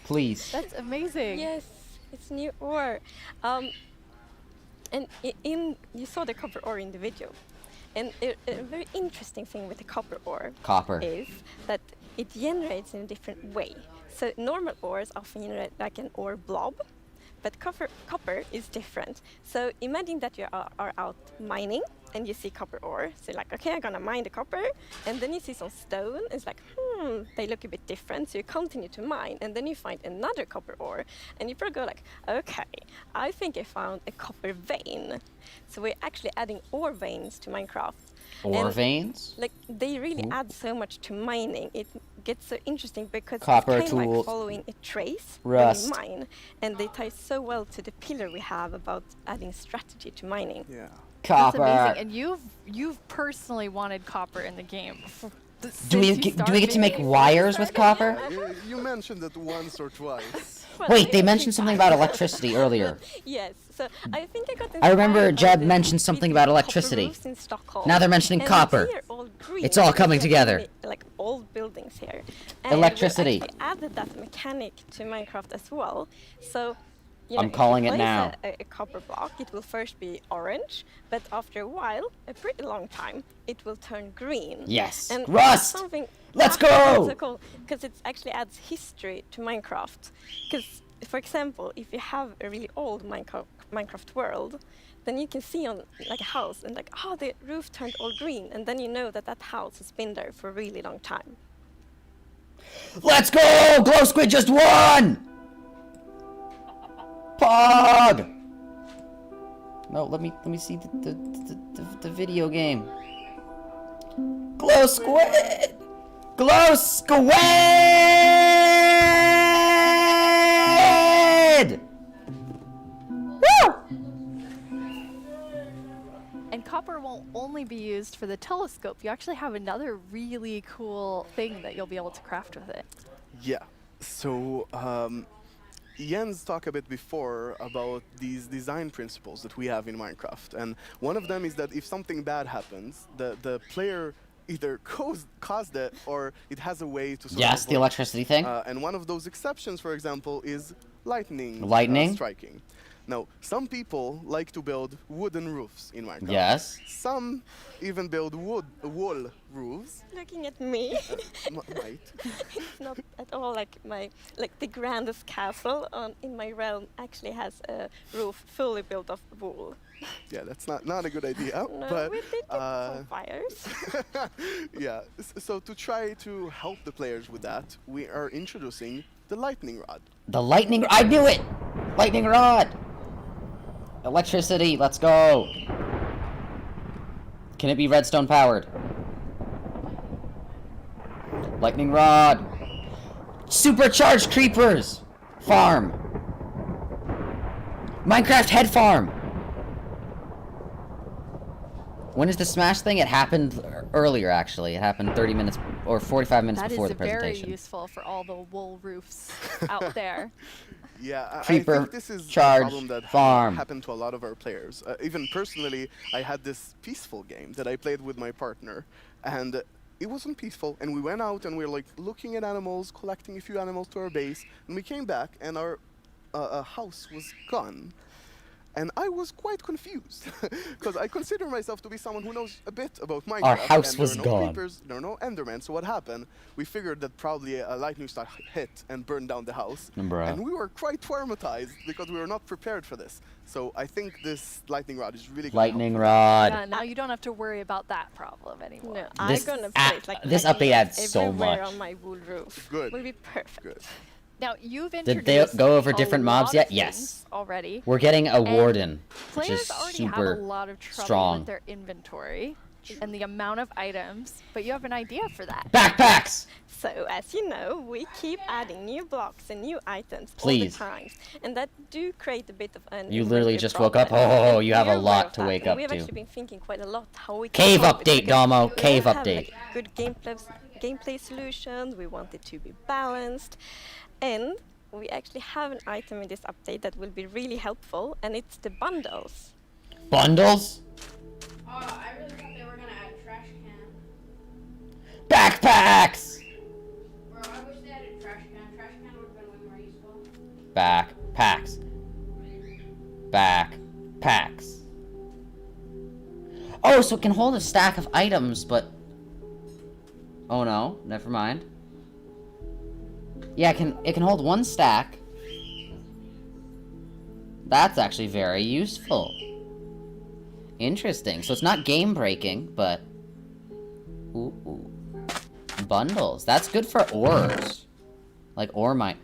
Please. That's amazing. Yes, it's new ore. And you saw the copper ore in the video. And a very interesting thing with the copper ore is that it generates in a different way. So normal ores often generate like an ore blob, but copper is different. So imagine that you are out mining and you see copper ore. So you're like, okay, I'm gonna mine the copper. And then you see some stone. It's like, they look a bit different. So you continue to mine. And then you find another copper ore. And you probably go like, okay, I think I found a copper vein. So we're actually adding ore veins to Minecraft. Ore veins? Like, they really add so much to mining. It gets so interesting because Copper it's kind of like tools. following a trace Rust. when you mine. And they tie so well to the pillar we have about adding strategy to mining. Yeah. That's Copper. amazing. And you've personally wanted copper in the game. Do we get to make wires with copper? You mentioned it once or twice. Wait, they mentioned something about electricity earlier. Yes, so I think I got I remember inspired by Jeb the mentioned something about electricity. roofs in Stockholm. Now they're mentioning And copper. they're all green It's all because coming we have together. many, like old buildings here. And Electricity. we actually added that mechanic to Minecraft as well. So you know, I'm calling if it you now. place a copper block, it will first be orange, but after a while, a pretty long time, it will turn green. Yes. And Rust! Something Let's that's go! so cool, because it actually adds history to Minecraft. Because for example, if you have a really old Minecraft world, then you can see on like a house and like, oh, the roof turned all green, and then you know that that house has been there for a really long time. Let's go! Glow Squid just won! Pog! No, let me see the video game. Glow Squid! Glow Squid! Woo! And copper won't only be used for the telescope. You actually have another really cool thing that you'll be able to craft with it. Yeah. So Jens talked a bit before about these design principles that we have in Minecraft, and one of them is that if something bad happens, the player either caused it or it has a way to sort of the electricity thing. And one of those exceptions, for example, is lightning striking. Now, some people like to build wooden roofs in Minecraft. Yes. Some even build wall roofs. Looking at me. Right. It's not at all like the grandest castle in my realm actually has a roof fully built of wool. Yeah, that's not a good idea. No, but we did get some fires. Yeah. So to try to help the players with that, we are introducing the lightning rod. The lightning... I knew it! Lightning rod! Electricity, let's go! Can it be redstone powered? Lightning rod! Supercharged creepers! Farm! Minecraft head farm! When is the Smash thing? It happened earlier, actually. It happened 30 minutes or 45 minutes before the presentation. That is very useful for all the wool roofs out there. Yeah, Creeper, I think this is charge, a problem that farm. happened to a lot of our players. Even personally, I had this peaceful game that I played with my partner, and it wasn't peaceful. And we went out and we were like looking at animals, collecting a few animals to our base, and we came back and our house was gone. And I was quite confused, because I consider myself to be someone who knows a bit about Minecraft. Our house was there are no gone. Creepers, there are no Endermen, so what happened? We figured that probably a lightning strike hit and burned down the house. Bruh. And we were quite traumatized, because we were not prepared for this. So I think this lightning rod is really good. Lightning rod. Yeah, now you don't have to worry about that problem anymore. No, I'm gonna place like this lightning update rods adds so everywhere much. on my wool roof. Good. Will be perfect. Good. Now you've Did introduced they go over a different lot mobs of yet? things Yes. already. We're getting a And warden, which Players is already have a super lot of trouble strong. with their inventory and the amount of items, but you have an idea for that. Backpacks! So as you know, we keep adding new blocks and new items Please. all the time, and that do create a bit of an. You literally inventory just woke up. problem. Oh, you have a We're aware lot of to that, wake and up we have to. actually been thinking quite a lot how we can Cave come up with, update, like, Domo. we Cave have, update. like, good gameplay solutions. We want it to be balanced, and we actually have an item in this update that will be really helpful, and it's the bundles. Bundles? Oh, I really thought they were gonna add trash can. Backpacks! Bro, I wish they added trash can. Trash can would have been way more useful. Backpacks. Backpacks. Oh, so it can hold a stack of items, but... Oh no, never mind. Yeah, it can hold one stack. That's actually very useful. Interesting. So it's not game breaking, but... Ooh. Bundles. That's good for ores. Like ore mine.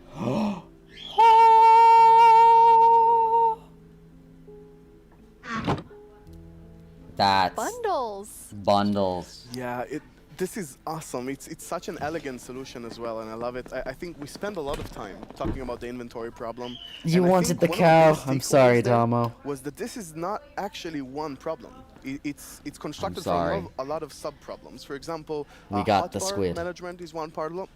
That's... Bundles. Yeah, this is awesome. It's such an elegant solution as well, and I love it. I think we spend a lot of time talking about the inventory problem. You and I wanted think the one of cow. biggest I'm takeaways sorry, there Damo. Was that this is not actually one problem. It's constructed sorry. from a lot of sub-problems. For example, We got the hotbar squid. management is one problem.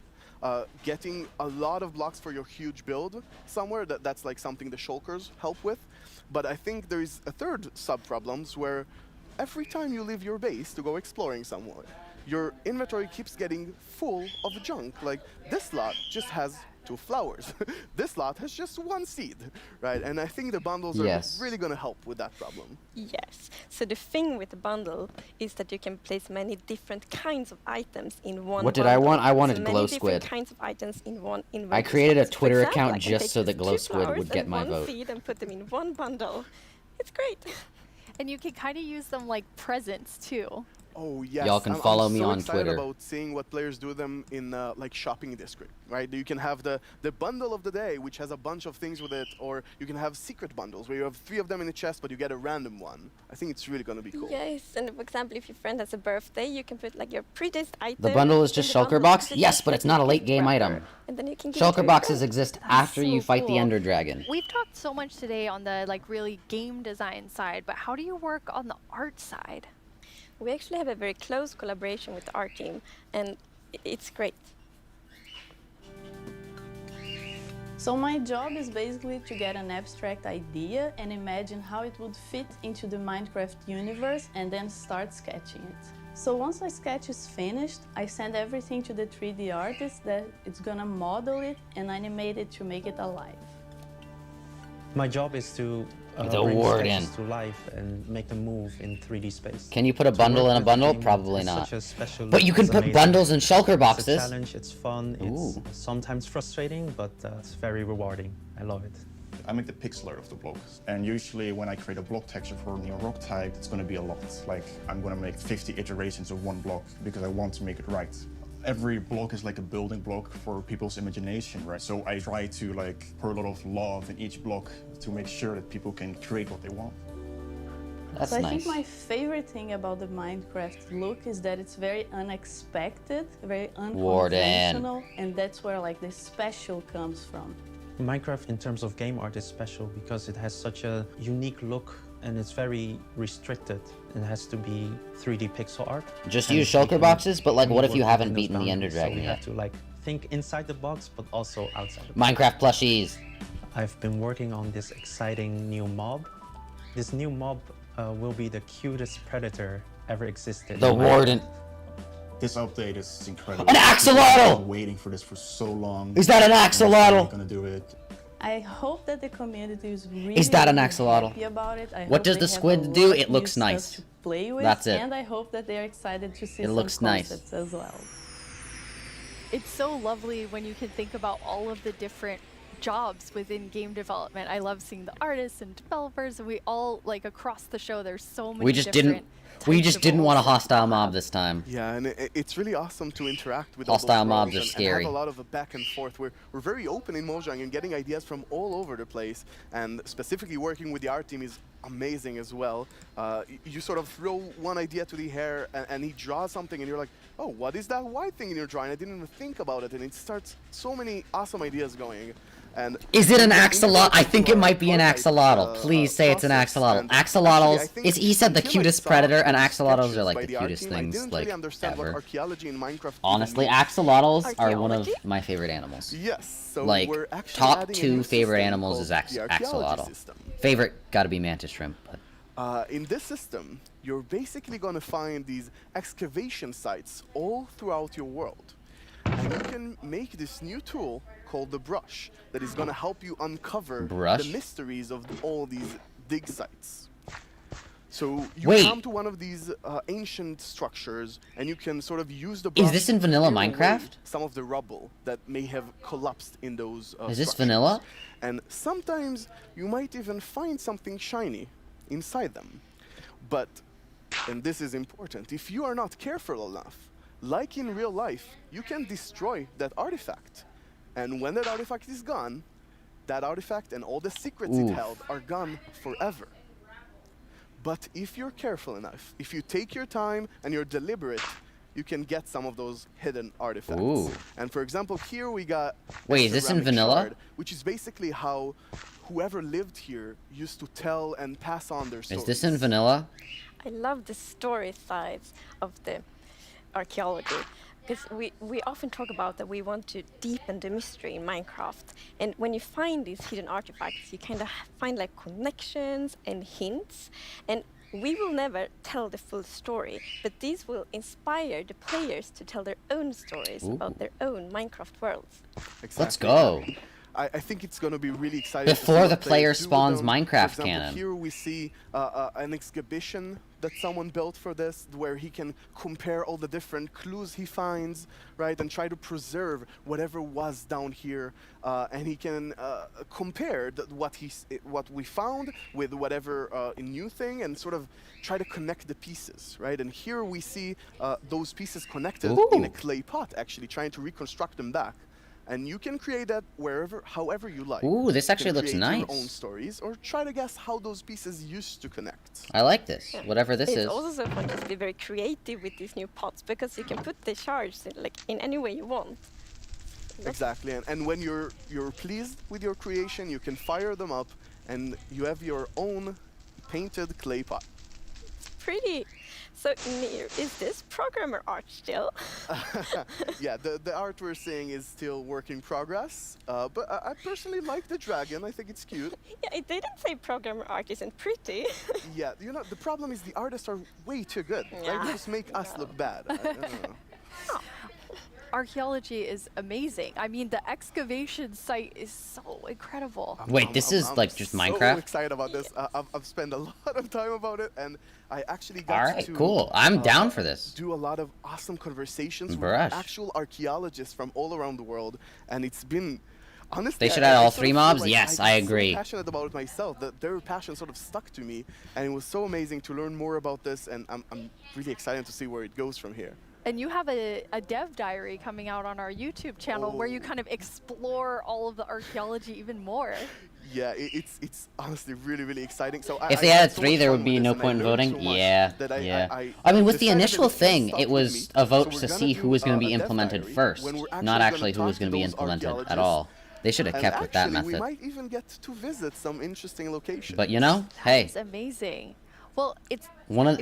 Getting a lot of blocks for your huge build somewhere, that's like something the shulkers help with. But I think there is a third sub-problems where every time you leave your base to go exploring somewhere, your inventory keeps getting full of junk. Like, this lot just has to flowers. This lot has just one seed, right? And I think the bundles are really going to help with that problem. Yes. So the thing with the bundle is that you can place many different kinds of items in one. What did I want? I wanted glow many squid. different kinds of items in one. I created a Twitter account just so that glow squid would get my vote. Seed and put them in one bundle. It's great. And you can kind of use them like presents too. Oh yes, y'all can follow me on Twitter. I'm so excited about seeing what players do them in like shopping district, right? You can have the bundle of the day, which has a bunch of things with it, or you can have secret bundles where you have 3 of them in a chest, but you get a random one. I think it's really going to be cool. Yes, and for example, if your friend has a birthday, you can put like your prettiest item. The bundle is just shulker box? Yes, but it's not a late game item. And then you can get Shulker boxes exist after you fight the Ender Dragon. We've talked so much today on the like really game design side, but how do you work on the art side? We actually have a very close collaboration with the art team, and it's great. So my job is basically to get an abstract idea and imagine how it would fit into the Minecraft universe and then start sketching it. So once my sketch is finished, I send everything to the 3D artist that it's gonna model it and animate it to make it alive. My job is to bring sketches to life and make them move in 3D space. Can you put a bundle in a bundle? Probably not. But you can put bundles in shulker boxes. It's a challenge, it's fun, it's sometimes frustrating, but it's very rewarding. I love it. I make the pixel art of the block, and usually when I create a block texture for a new rock type, it's going to be a lot. Like, I'm going to make 50 iterations of one block because I want to make it right. Every block is like a building block for people's imagination, right? So I try to like pour a lot of love in each block to make sure that people can create what they want. That's so I nice. think my favorite thing about the Minecraft look is that it's very unexpected, very unconventional, and that's where like the special comes from. Minecraft in terms of game art is special because it has such a unique look and it's very restricted. It has to be 3D pixel art. Just use shulker boxes, but like what if you haven't beaten the Ender Dragon yet? So we yet? have to like think inside the box, but also outside the box. Minecraft plushies. I've been working on this exciting new mob. This new mob will be the cutest predator ever existed. The Warden. This update is incredible. An axolotl! I've been waiting for this for so long. Is that an axolotl? I'm gonna do it. I hope that the community is really, Is that an really axolotl? happy about it. What does the squid do? It looks nice. To play with, That's it. And I hope that they're excited to see It some looks nice. concepts as well. It's so lovely when you can think about all of the different jobs within game development. I love seeing the artists and developers, and we all, like, across the show, there's so many We just didn't want a hostile mob this time. Yeah, and it's really awesome to interact with hostile all those mobs roles are scary. And have a lot of a back and forth. We're very open in Mojang and getting ideas from all over the place, and specifically working with the art team is amazing as well. You sort of throw one idea to the hair and he draws something and you're like, oh, what is that white thing in your drawing? I didn't even think about it, and it starts so many awesome ideas going. And is it an axolotl? I think it might be an axolotl. Please say it's an axolotl. Axolotls, he said the cutest predator, and axolotls are like the cutest things like ever. Honestly, axolotls are one of my favorite animals. Yes, so like we're actually top adding a 2 new favorite system animals called is the archaeology axolotl. system. Favorite gotta be mantis shrimp. But in this system, you're basically going to find these excavation sites all throughout your world. And you can make this new tool called the brush that is going to help you uncover the mysteries of all these dig sites. So you come to one of these ancient structures and you can sort of use the brush. Is this in vanilla Minecraft? Some of the rubble that may have collapsed in those Is this vanilla? And sometimes you might even find something shiny inside them. But, and this is important, if you are not careful enough, like in real life, you can destroy that artifact. And when that artifact is gone, that artifact and all the secrets it held are gone forever. But if you're careful enough, if you take your time and you're deliberate, you can get some of those hidden artifacts. Ooh. And for example, here we got Wait, is this in vanilla? Shard, which is basically how whoever lived here used to tell and pass on their stories. Is this in vanilla? I love the story sides of the archaeology, because we often talk about that we want to deepen the mystery in Minecraft, and when you find these hidden artifacts, you kind of find like connections and hints, and We will never tell the full story, but these will inspire the players to tell their own stories about their own Minecraft worlds. Exactly. Let's go. I think it's going to be really exciting. Before the player spawns Minecraft canon. Here we see an exhibition that someone built for this, where he can compare all the different clues he finds, right, and try to preserve whatever was down here, and he can compare what we found with whatever new thing, and sort of try to connect the pieces, right? And here we see those pieces connected in a clay pot, actually trying to reconstruct them back. And you can create that however you like. Ooh, this actually looks nice. You can create your own stories, or try to guess how those pieces used to connect. I like this, whatever this is. It's also so fun to be very creative with these new pots, because you can put the shards in any way you want. Exactly, and when you're pleased with your creation, you can fire them up, and you have your own painted clay pot. Pretty. So, Nir, is this programmer art still? Yeah, the art we're seeing is still work in progress, but I personally like the dragon. I think it's cute. Yeah, it didn't say programmer art isn't pretty. Yeah, you know, the problem is the artists are way too good. Yeah. They just make us look bad. I don't know. Archaeology is amazing. I mean, the excavation site is so incredible. Wait, this is like just Minecraft? I'm so excited about this. I've spent a lot of time about it, and I actually got to cool. I'm down for this. Do a lot of awesome conversations with Brush. actual archaeologists from all around the world, and it's been honestly. They should add all 3 mobs? Yes, I agree. I'm so passionate about it myself. That their passion sort of stuck to me, and it was so amazing to learn more about this, and I'm really excited to see where it goes from here. And you have a dev diary coming out on our YouTube channel where you kind of explore all of the archaeology even more. Yeah, it's honestly really exciting. So if they had 3, there would be no point in voting. Yeah. I mean, with the initial thing, it was a vote to see who was going to be implemented first, not actually who was going to be implemented at all. They should have kept with that method. We might even get to visit some interesting locations. But you know, hey. It's amazing. Well, it's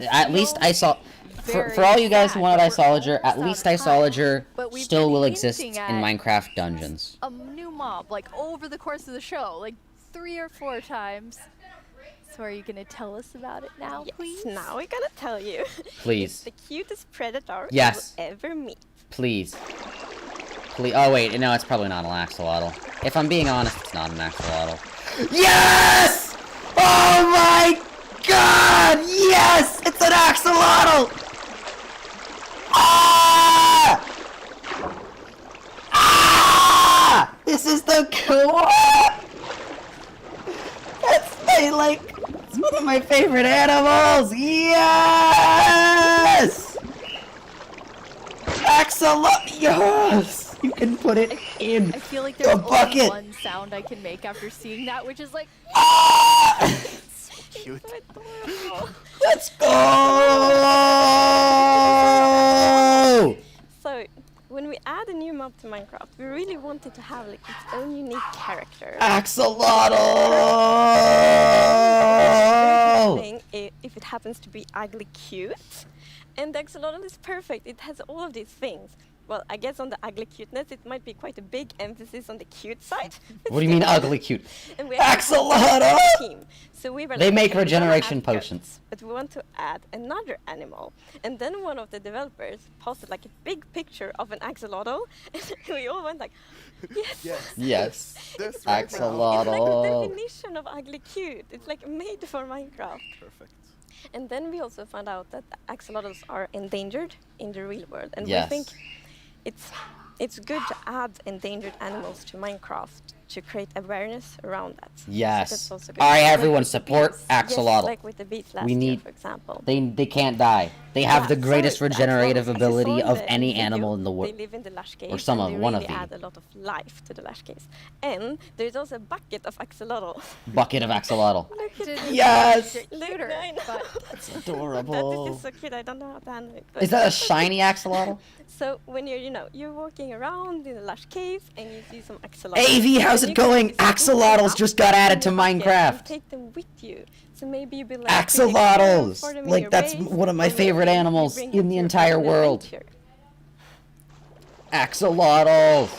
at least I saw for all you guys who wanted Isolager, at least Isolager still will exist in Minecraft dungeons. A new mob, like over the course of the show, like 3 or 4 times. So are you gonna tell us about it now, please? Now we're gonna tell you. Please. It's the cutest predator you will ever meet. Please. Please. Oh wait, no, it's probably not an axolotl. If I'm being honest, it's not an axolotl. Yes! Oh my God! Yes! It's an axolotl! Ah! Ah! This is the cool. It's one of my favorite animals. Yes! Axolotl. Yes! You can put it in I feel like the there's bucket. only one sound I can make after seeing that, which is like. Ah! Cute. Let's go! So, when we add a new mob to Minecraft, we really wanted to have like its own unique character. Axolotl! If it happens to be ugly cute, and the axolotl is perfect. It has all of these things. Well, I guess on the ugly cuteness, it might be quite a big emphasis on the cute side. What do you mean ugly cute? And we Axolotl! Team. So we were They like, make okay, we wanna regeneration add goats, potions. but we want to add another animal. And then one of the developers posted like a big picture of an axolotl, and we all went like, yes. Yes. It's Axolotl. like the definition of ugly cute. It's like made for Minecraft. Perfect. And then we also found out that axolotls are endangered in the real world, and Yes. we think it's good to add endangered animals to Minecraft to create awareness around that. Yes. So that's also good. All right, Like everyone, with the support bees. Axolotl. Yes, like with the bees last We year, need. for example. They can't die. They have the greatest regenerative ability of any animal in the They world. live in the Lush Caves, Or some and of they one of really the add a lot of life to the Lush Caves. And there's also a bucket of axolotl. bucket of axolotl. Look at this. Yes! Look, I know. That's adorable. That is just so cute. I don't know how to handle it. Is that a shiny axolotl? So when you're walking around in the Lush Caves and you see some axolotl. AV, how's it going? Axolotls just got added to Minecraft. Take them with you. So maybe you build like Axolotls! for them in Like, your that's base, one of my and maybe favorite you animals bring in it the to entire an world. adventure. Axolotls!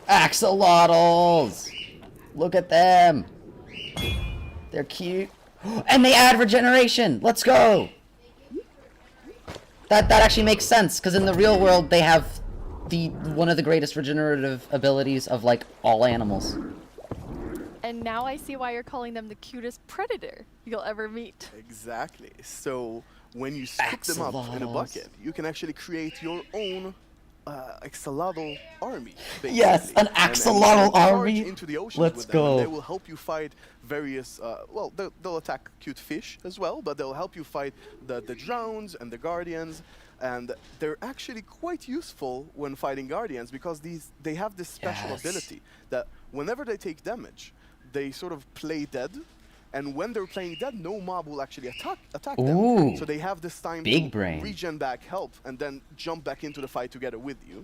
Axolotls! Look at them! They're cute. And they add regeneration! Let's go! That actually makes sense, because in the real world they have one of the greatest regenerative abilities of, like, all animals. And now I see why you're calling them the cutest predator you'll ever meet. Exactly. So when you scoop them up in a bucket, you can actually create your own axolotl army. Basically. Yes, an axolotl army. Into the oceans Let's with them, go. and they will help you fight various. Well, they'll attack cute fish as well, but they'll help you fight the drowns and the guardians. And they're actually quite useful when fighting guardians because they have this special ability that whenever they take damage, they sort of play dead. And when they're playing dead, no mob will actually attack them. So they have this time to regen back, help, and then jump back into the fight together with you.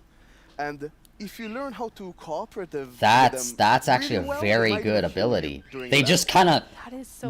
And if you learn how to cooperative, that's actually a very good ability. They just kind of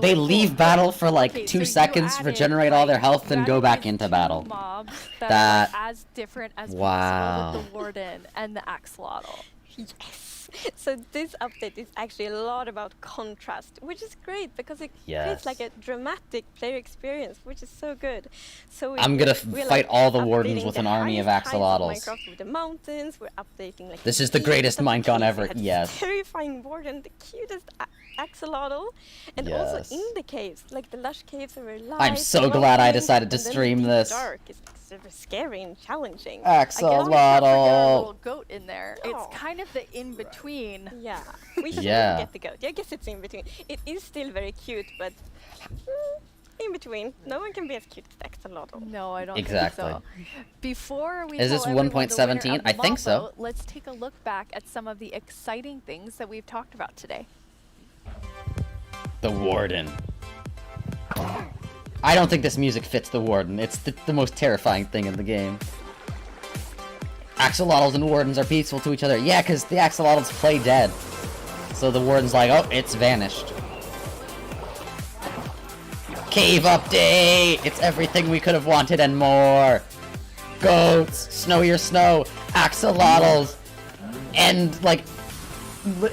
they leave battle for like 2 seconds, regenerate all their health, and go back into battle. Mobs that are as different as possible with the Warden and the Axolotl. Yes. So this update is actually a lot about contrast, which is great because it creates like a dramatic player experience, which is so good. So I'm gonna fight all the Wardens with an army of axolotls. Minecraft with the mountains, we're updating like this is the greatest Minecon ever. Yes. Terrifying Warden, the cutest axolotl, and also in the caves, like the Lush caves are very light. I'm so glad I decided to stream this. Dark is super scary and challenging. Axolotl. A little goat in there. It's kind of the in between. Yeah, we should get the goat. I guess it's in between. It is still very cute, but in between. No one can be as cute as Axolotl. No, I don't think so. Before we is this 1.17? I think so. Let's take a look back at some of the exciting things that we've talked about today. The Warden. I don't think this music fits the Warden. It's the most terrifying thing in the game. Axolotls and Wardens are peaceful to each other. Yeah, because the Axolotls play dead. So the Warden's like, oh, it's vanished. Cave update! It's everything we could have wanted and more. Goats, snow your snow, axolotls, and like,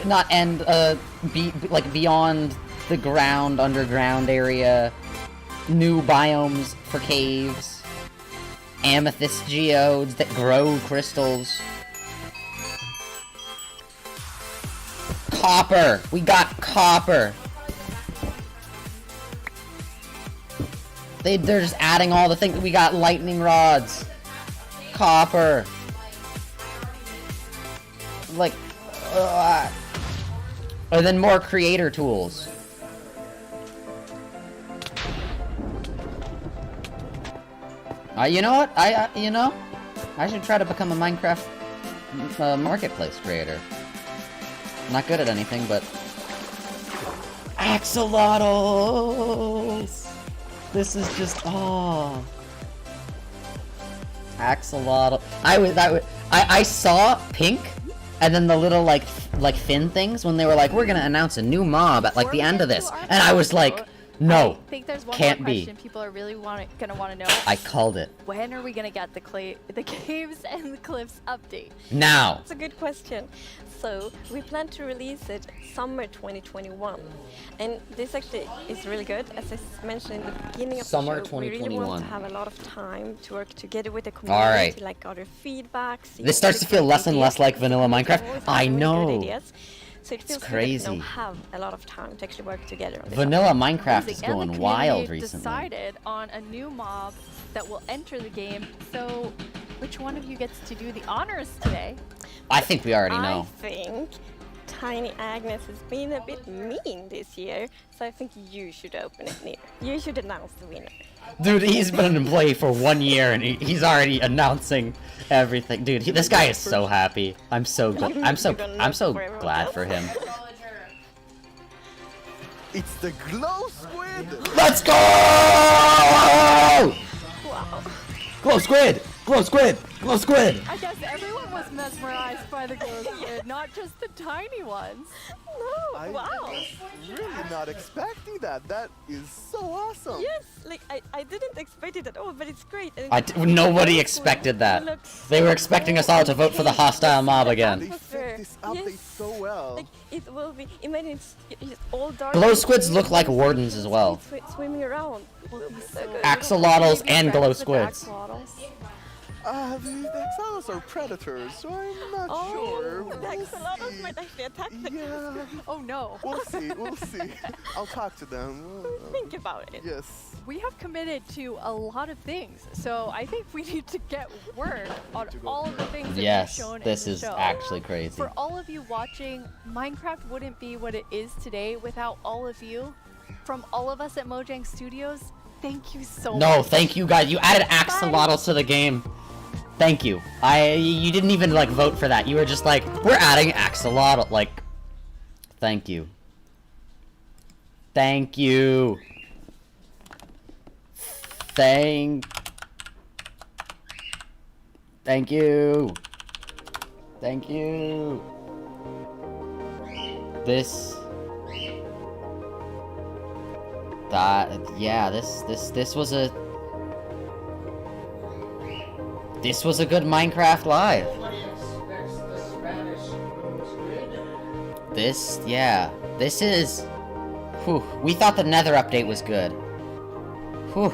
not end, like beyond the ground, underground area, new biomes for caves, amethyst geodes that grow crystals. Copper! We got copper! They're just adding all the things. We got lightning rods. Copper. Like, and then more creator tools. You know what? I should try to become a Minecraft marketplace creator. Not good at anything, but axolotls. This is just axolotl. I saw pink, and then the little like fin things when they were like, we're gonna announce a new mob at like the end of this, and I was like, no, I think there's one can't more question people are really gonna want to know. I called it. When are we gonna get the Caves and the Cliffs update? Now. That's a good question. So we plan to release it summer 2021, and this actually is really good. As I mentioned in the beginning of summer the show, we really 2021. want to have a lot of time to work together with the community, like other feedbacks. This starts to feel less and less like vanilla Minecraft. I know. So it feels crazy. Like we don't have a lot of time to actually work together on this. Vanilla Minecraft is going wild recently. Decided on a new mob that will enter the game. So, which one of you gets to do the honors today? I think we already know. I think Tiny Agnes has been a bit mean this year, so I think you should open it, Near. You should announce the winner. Dude, he's been an employee for 1 year and he's already announcing everything. Dude, this guy is so happy. I'm so glad. I'm so glad for him. It's the glow squid. Let's go! Wow. Glow squid! Glow squid! Glow squid! I guess everyone was mesmerized by the glow squid, not just the tiny ones. No, I wow. was really not expecting that. That is so awesome. Yes, like I didn't expect it at all, but it's great. Nobody expected that. They were expecting us all to vote for the hostile mob again. this update so well. Like it will be. Imagine it's all dark. Glow squids look like wardens as well. Swimming around. Will be so good. Axolotls and glow squids. The axolotls are predators, so I'm not sure. The axolotls might actually attack them. Yeah. Oh no. We'll see, we'll see. I'll talk to them. Think about it. Yes. We have committed to a lot of things, so I think we need to get work on all of the things that Yes, we've shown this in the is show. actually crazy. For all of you watching, Minecraft wouldn't be what it is today without all of you. From all of us at Mojang Studios, thank you so much. No, thank you guys. You added axolotls to the game. Thank you. You didn't even like vote for that. You were just like, we're adding axolotl. Like, thank you. Thank you. Thank you. Thank you. This was a good Minecraft Live. This is whew, we thought the Nether update was good. Whew.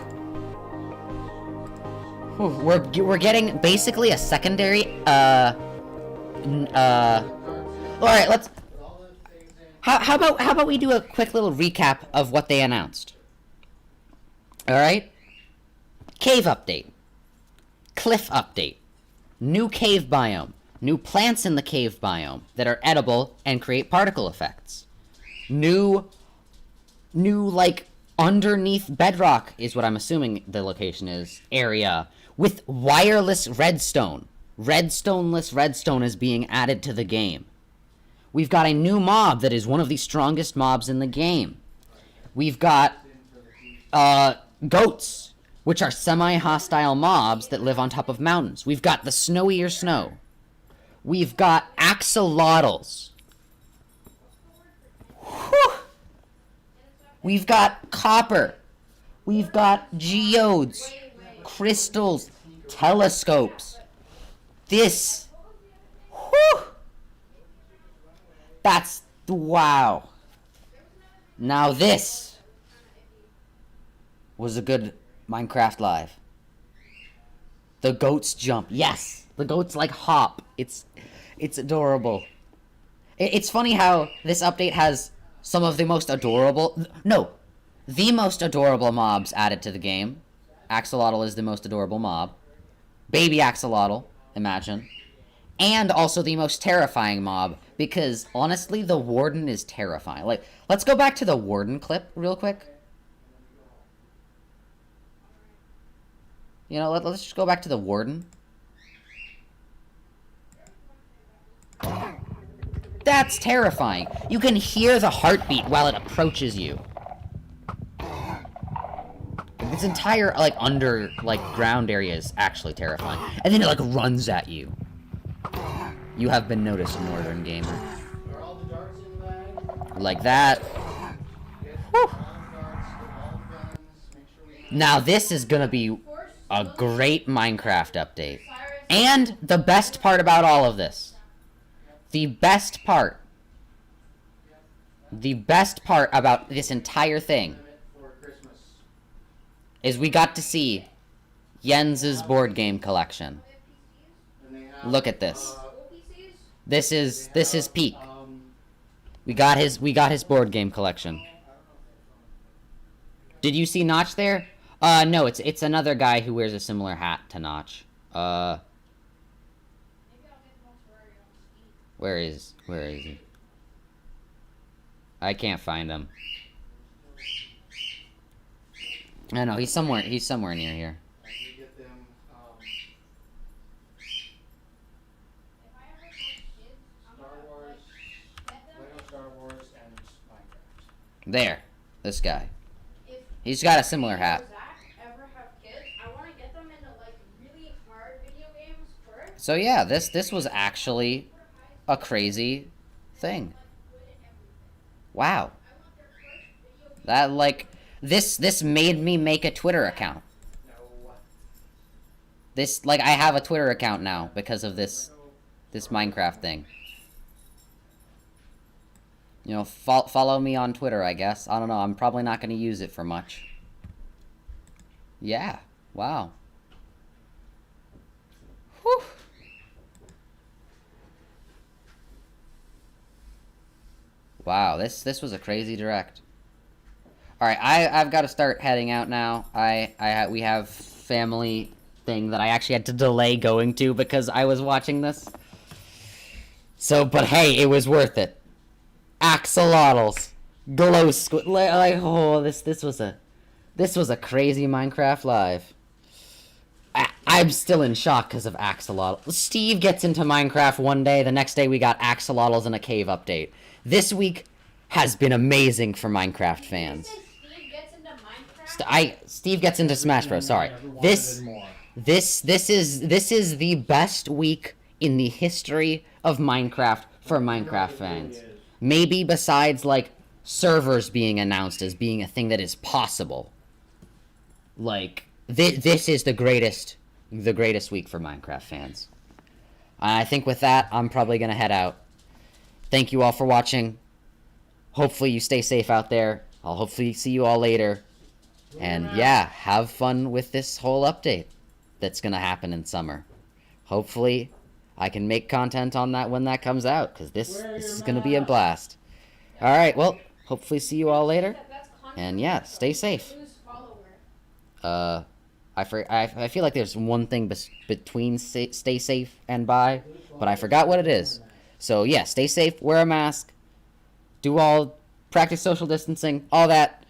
We're getting basically a secondary all right, let's how about we do a quick little recap of what they announced. All right? Cave update. Cliff update. New cave biome. New plants in the cave biome that are edible and create particle effects. New like underneath bedrock is what I'm assuming the location is, area with wireless redstone. Redstone-less redstone is being added to the game. We've got a new mob that is one of the strongest mobs in the game. We've got goats, which are semi-hostile mobs that live on top of mountains. We've got the snowier snow. We've got axolotls. Whew. We've got copper. We've got geodes, crystals, telescopes. This. Whew. That's wow. Now this was a good Minecraft Live. The goats jump. Yes, the goats like hop. It's adorable. It's funny how this update has some of the most adorable, the most adorable mobs added to the game. Axolotl is the most adorable mob. Baby Axolotl, imagine. And also the most terrifying mob, because honestly, the Warden is terrifying. Like, let's go back to the Warden clip real quick. You know, let's just go back to the Warden. That's terrifying. You can hear the heartbeat while it approaches you. Its entire, like, ground area is actually terrifying. And then it, like, runs at you. You have been noticed, Northern Gamer. Like that. Whew. Now this is gonna be a great Minecraft update. And the best part about all of this. The best part about this entire thing is we got to see Jens's board game collection. Look at this. This is peak. We got his board game collection. Did you see Notch there? No, it's another guy who wears a similar hat to Notch. Where is he? I can't find him. I know he's somewhere near here. There, this guy. He's got a similar hat. So yeah, this was actually a crazy thing. Wow. That, like, this made me make a Twitter account. This, like, I have a Twitter account now because of this Minecraft thing. You know, follow me on Twitter, I guess. I don't know. I'm probably not going to use it for much. Yeah. Wow. Whew. Wow, this was a crazy direct. All right, I've got to start heading out now. We have family thing that I actually had to delay going to because I was watching this. So, but hey, it was worth it. Axolotls, glow squid, like oh, this was a crazy Minecraft live. I'm still in shock because of Axolotl. Steve gets into Minecraft one day, the next day we got Axolotls in a cave update. This week has been amazing for Minecraft fans. Steve gets into Smash Bros. Sorry. This is the best week in the history of Minecraft for Minecraft fans. Maybe besides like servers being announced as being a thing that is possible. Like this is the greatest week for Minecraft fans. I think with that, I'm probably gonna head out. Thank you all for watching. Hopefully you stay safe out there. I'll hopefully see you all later. And yeah, have fun with this whole update that's gonna happen in summer. Hopefully I can make content on that when that comes out, because this is gonna be a blast. Alright, well, hopefully see you all later. And yeah, stay safe. I feel like there's one thing between stay safe and bye, but I forgot what it is. So yeah, stay safe, wear a mask, practice social distancing, all that.